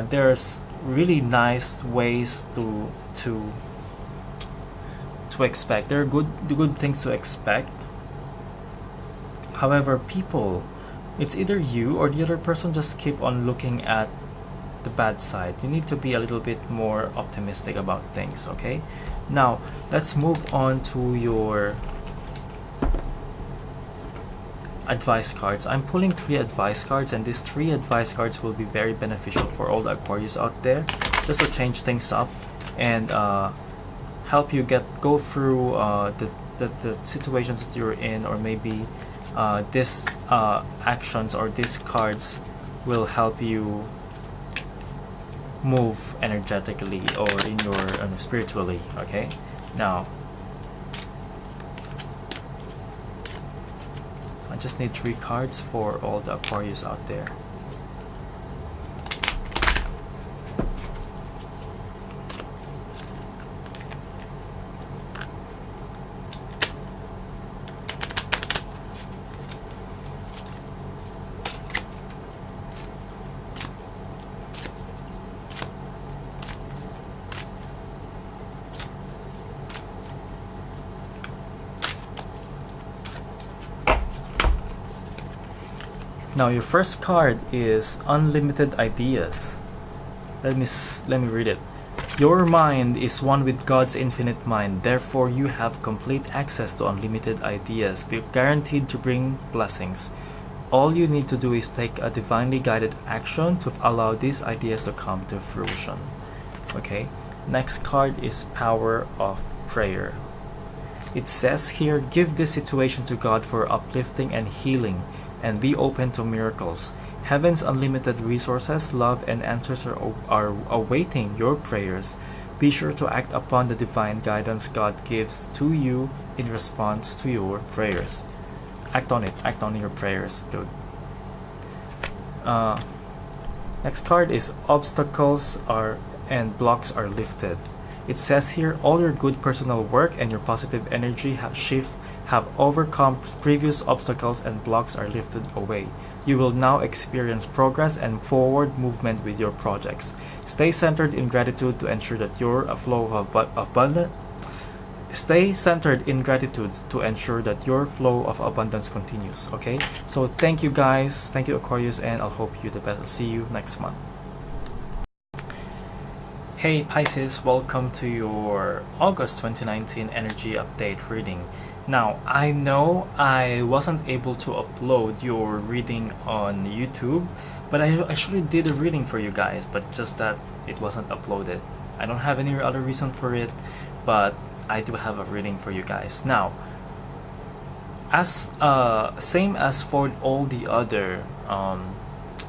There's really nice ways to expect. There are good things to expect. However, people, it's either you or the other person just keep on looking at the bad side. You need to be a little bit more optimistic about things. Okay, now let's move on to your advice cards. I'm pulling 3 advice cards, and these 3 advice cards will be very beneficial for all the Aquarius out there, just to change things up and help you go through the situations that you're in, or maybe this actions or these cards will help you move energetically or in your spiritually. Okay, now I just need 3 cards for all the Aquarius out there. Now your first card is unlimited ideas. Let me read it. Your mind is one with God's infinite mind. Therefore, you have complete access to unlimited ideas, guaranteed to bring blessings. All you need to do is take a divinely guided action to allow these ideas to come to fruition. Okay. Next card is power of prayer. It says here, give this situation to God for uplifting and healing, and be open to miracles. Heaven's unlimited resources, love, and answers are awaiting your prayers. Be sure to act upon the divine guidance God gives to you in response to your prayers. Act on it. Act on your prayers, dude. Next card is obstacles and blocks are lifted. It says here, all your good personal work and your positive energy have overcome previous obstacles and blocks are lifted away. You will now experience progress and forward movement with your projects. Stay centered in gratitude to ensure that you're a flow of abundance. Stay centered in gratitude to ensure that your flow of abundance continues. Okay, so thank you guys, thank you Aquarius, and I'll hope you the best. I'll see you next month. Hey Pisces, welcome to your August 2019 energy update reading. Now, I know I wasn't able to upload your reading on YouTube, but I actually did a reading for you guys, but it's just that it wasn't uploaded. I don't have any other reason for it, but I do have a reading for you guys. Now, as same as for all the other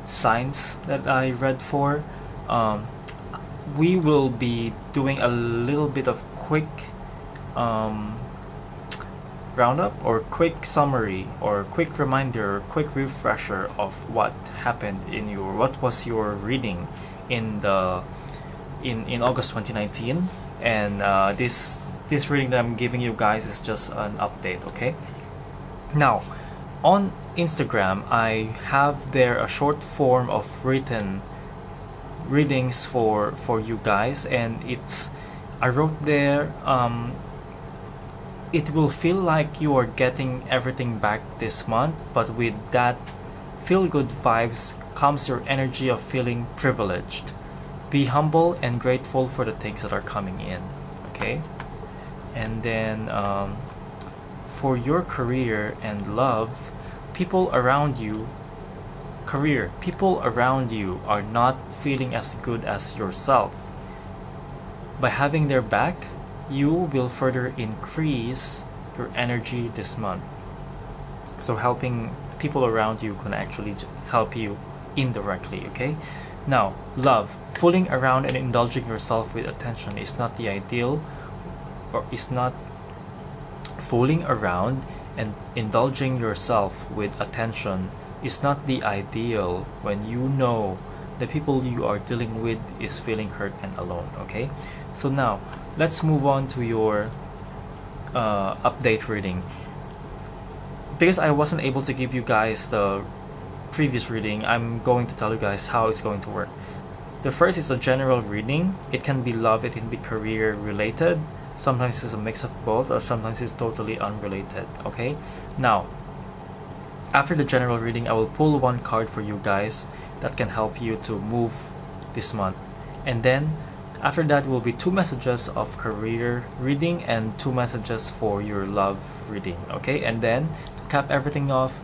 signs that I read for, we will be doing a little bit of quick roundup or quick summary or quick reminder or quick refresher of what happened what was your reading in August 2019, and this reading that I'm giving you guys is just an update. Okay, now on Instagram I have there a short form of written readings for you guys, and I wrote there, it will feel like you are getting everything back this month, but with that feel good vibes comes your energy of feeling privileged. Be humble and grateful for the things that are coming in. Okay, and then for your career and love, people around you are not feeling as good as yourself. By having their back, you will further increase your energy this month. So helping people around you can actually help you indirectly. Okay, now love, fooling around and indulging yourself with attention is not the ideal, or is not fooling around and indulging yourself with attention is not the ideal when you know the people you are dealing with is feeling hurt and alone. Okay, so now let's move on to your update reading. Because I wasn't able to give you guys the previous reading, I'm going to tell you guys how it's going to work. The first is a general reading. It can be love, it can be career related. Sometimes it's a mix of both, or sometimes it's totally unrelated. Okay, now after the general reading, I will pull one card for you guys that can help you to move this month, and then after that will be 2 messages of career reading and 2 messages for your love reading. Okay, and then to cap everything off,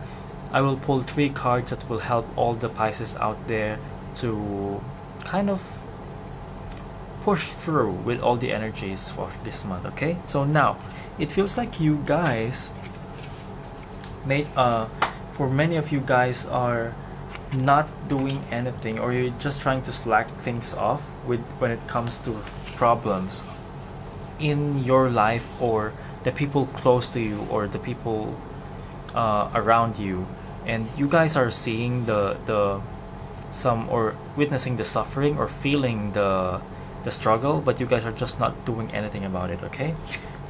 I will pull 3 cards that will help all the Pisces out there to kind of push through with all the energies for this month. Okay, so now it feels like you guys for many of you guys are not doing anything, or you're just trying to slack things off when it comes to problems in your life, or the people close to you, or the people around you, and you guys are seeing or witnessing the suffering or feeling the struggle, but you guys are just not doing anything about it. Okay,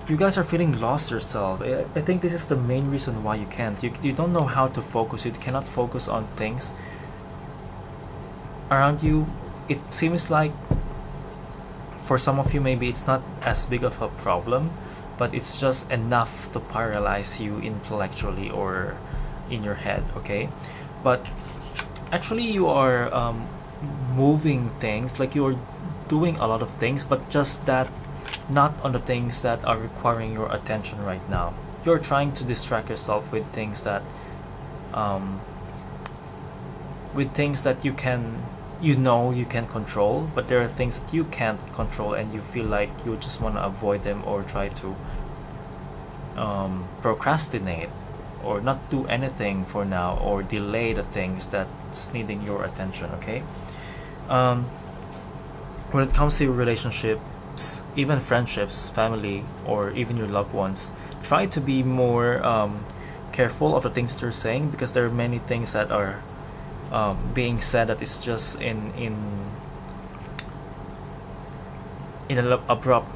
you guys are feeling lost yourself. I think this is the main reason why you can't. You don't know how to focus. You cannot focus on things around you. It seems like for some of you maybe it's not as big of a problem, but it's just enough to paralyze you intellectually or in your head. Okay, but actually you are moving things, like you're doing a lot of things, but just that not on the things that are requiring your attention right now. You're trying to distract yourself with things that you can control, but there are things that you can't control, and you feel like you just want to avoid them or try to procrastinate or not do anything for now, or delay the things that's needing your attention. Okay, when it comes to your relationships, even friendships, family, or even your loved ones, try to be more careful of the things that you're saying, because there are many things that are being said that is just in an abrupt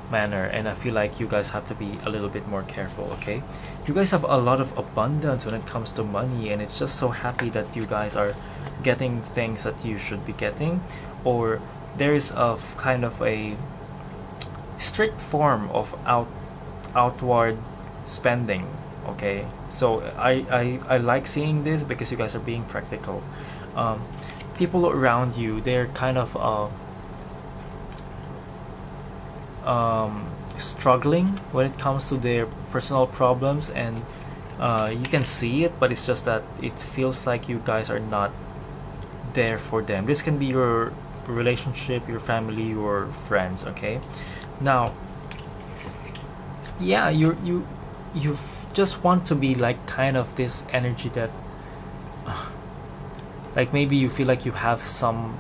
manner, and I feel like you guys have to be a little bit more careful. Okay, you guys have a lot of abundance when it comes to money, and it's just so happy that you guys are getting things that you should be getting, or there is a kind of a strict form of outward spending. Okay, so I like seeing this because you guys are being practical. People around you, they're kind of struggling when it comes to their personal problems, and you can see it, but it's just that it feels like you guys are not there for them. This can be your relationship, your family, your friends. Okay, now, yeah, you just want to be like kind of this energy that like maybe you feel like you have some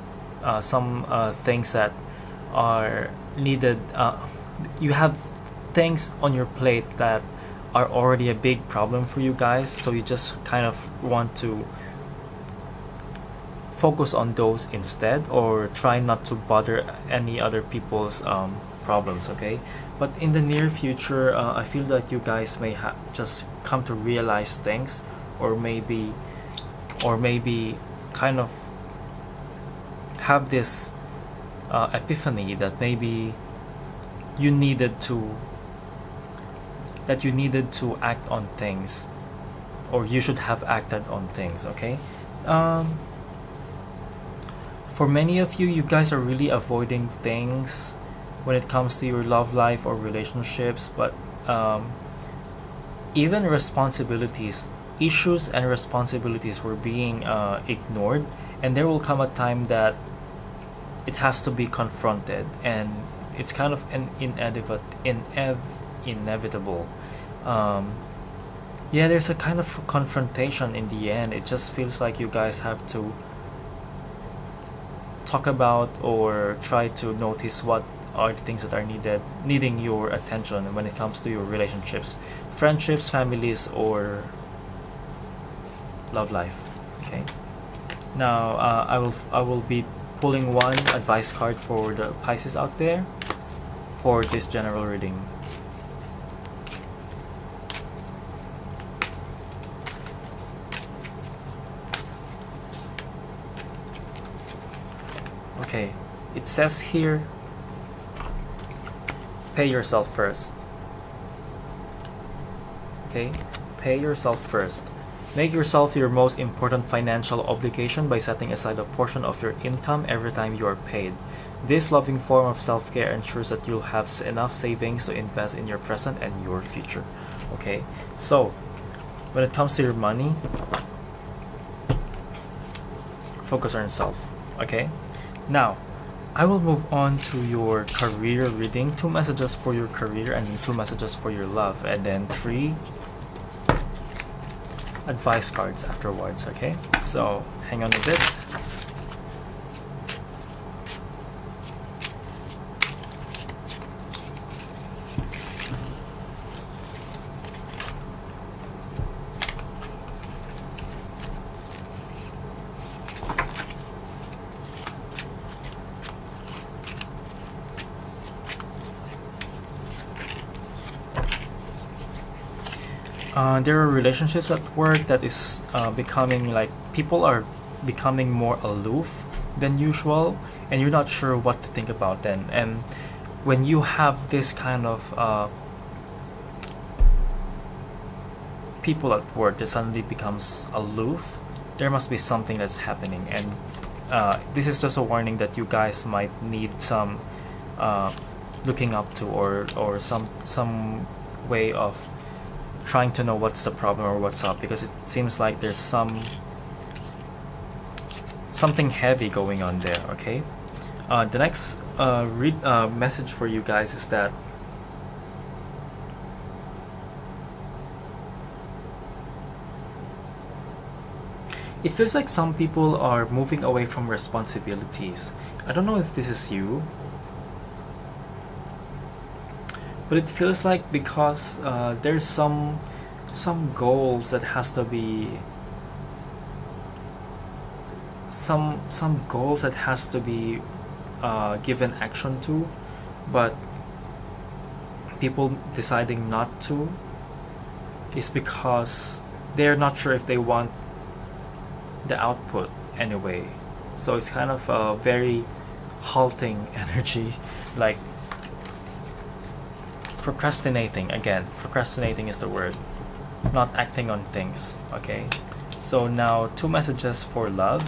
things that are needed. You have things on your plate that are already a big problem for you guys, so you just kind of want to focus on those instead, or try not to bother any other people's problems. Okay, but in the near future, I feel that you guys may just come to realize things, or maybe kind of have this epiphany that maybe you needed to act on things, or you should have acted on things. Okay, for many of you, you guys are really avoiding things when it comes to your love life or relationships, but even issues and responsibilities were being ignored, and there will come a time that it has to be confronted, and it's kind of an inevitable. Yeah, there's a kind of confrontation in the end. It just feels like you guys have to talk about or try to notice what are the things that are needing your attention when it comes to your relationships, friendships, families, or love life. Okay, now I will be pulling one advice card for the Pisces out there for this general reading. Okay, it says here, pay yourself first. Okay, pay yourself first. Make yourself your most important financial obligation by setting aside a portion of your income every time you are paid. This loving form of self-care ensures that you'll have enough savings to invest in your present and your future. Okay, so when it comes to your money, focus on yourself. Okay, now I will move on to your career reading. 2 messages for your career and 2 messages for your love, and then 3 advice cards afterwards. Okay, so hang on a bit. There are relationships at work that is becoming like, people are becoming more aloof than usual, and you're not sure what to think about them. And when you have this kind of people at work that suddenly becomes aloof, there must be something that's happening, and this is just a warning that you guys might need some looking up to, or some way of trying to know what's the problem or what's up, because it seems like there's something heavy going on there. Okay, the next message for you guys is that it feels like some people are moving away from responsibilities. I don't know if this is you, but it feels like because there's some goals that has to be some goals that has to be given action to, but people deciding not to is because they're not sure if they want the output anyway. So it's kind of a very halting energy, like procrastinating. Again, procrastinating is the word, not acting on things. Okay, so now 2 messages for love.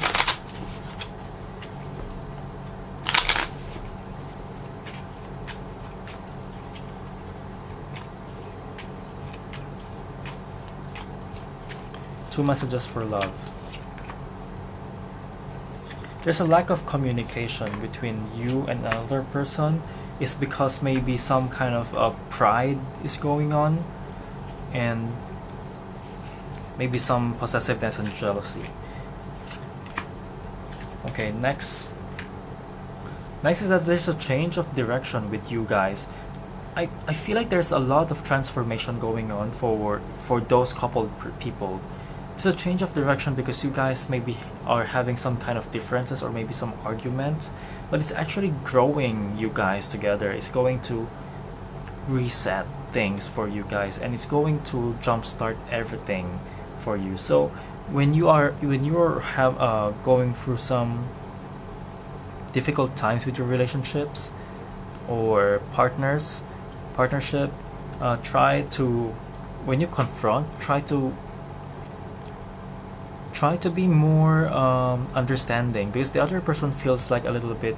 Two messages for love. There's a lack of communication between you and another person. It's because maybe some kind of pride is going on, and maybe some possessiveness and jealousy. Okay, next is that there's a change of direction with you guys. I feel like there's a lot of transformation going on for those couple people. There's a change of direction because you guys maybe are having some kind of differences or maybe some arguments, but it's actually growing you guys together. It's going to reset things for you guys, and it's going to jumpstart everything for you. So when you are going through some difficult times with your relationships or partnership, try to, when you confront, try to be more understanding, because the other person feels like a little bit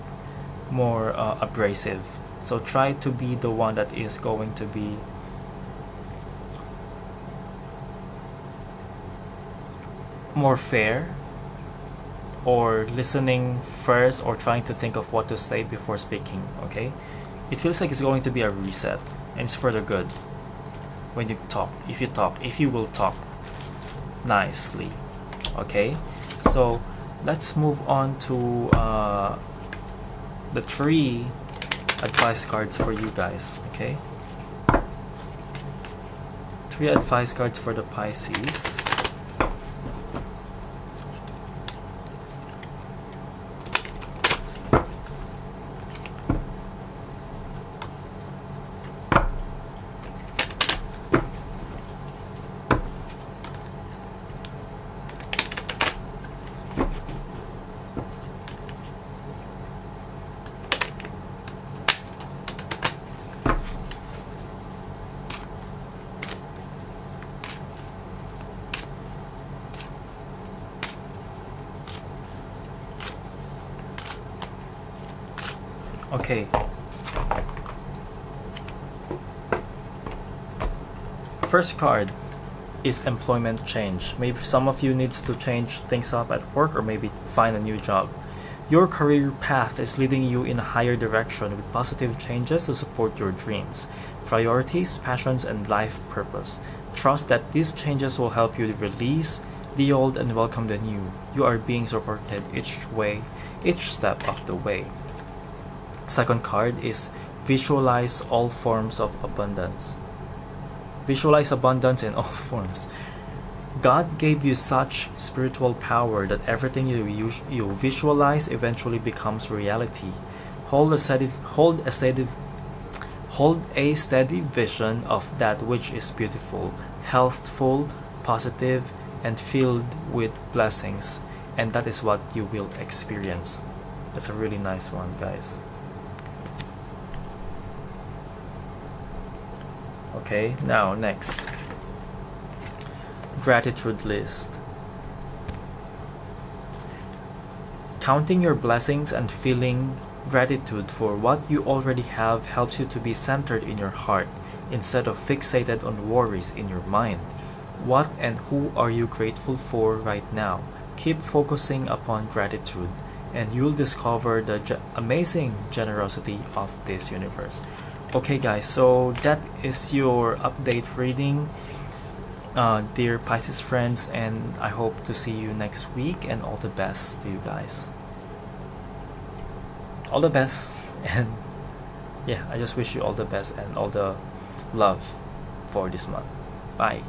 more abrasive. So try to be the one that is going to be more fair, or listening first, or trying to think of what to say before speaking. Okay, it feels like it's going to be a reset, and it's for the good. When you talk, if you will talk nicely. Okay, so let's move on to the 3 advice cards for you guys. Okay, 3 advice cards for the Pisces. Okay. First card is employment change. Maybe some of you needs to change things up at work, or maybe find a new job. Your career path is leading you in a higher direction with positive changes to support your dreams, priorities, passions, and life purpose. Trust that these changes will help you release the old and welcome the new. You are being supported each step of the way. Second card is visualize all forms of abundance. Visualize abundance in all forms. God gave you such spiritual power that everything you visualize eventually becomes reality. Hold a steady vision of that which is beautiful, healthful, positive, and filled with blessings, and that is what you will experience. That's a really nice one, guys. Okay, now next, gratitude list. Counting your blessings and feeling gratitude for what you already have helps you to be centered in your heart instead of fixated on worries in your mind. What and who are you grateful for right now? Keep focusing upon gratitude, and you'll discover the amazing generosity of this universe. Okay guys, so that is your update reading, dear Pisces friends, and I hope to see you next week, and all the best to you guys. All the best, and yeah, I just wish you all the best and all the love for this month. Bye.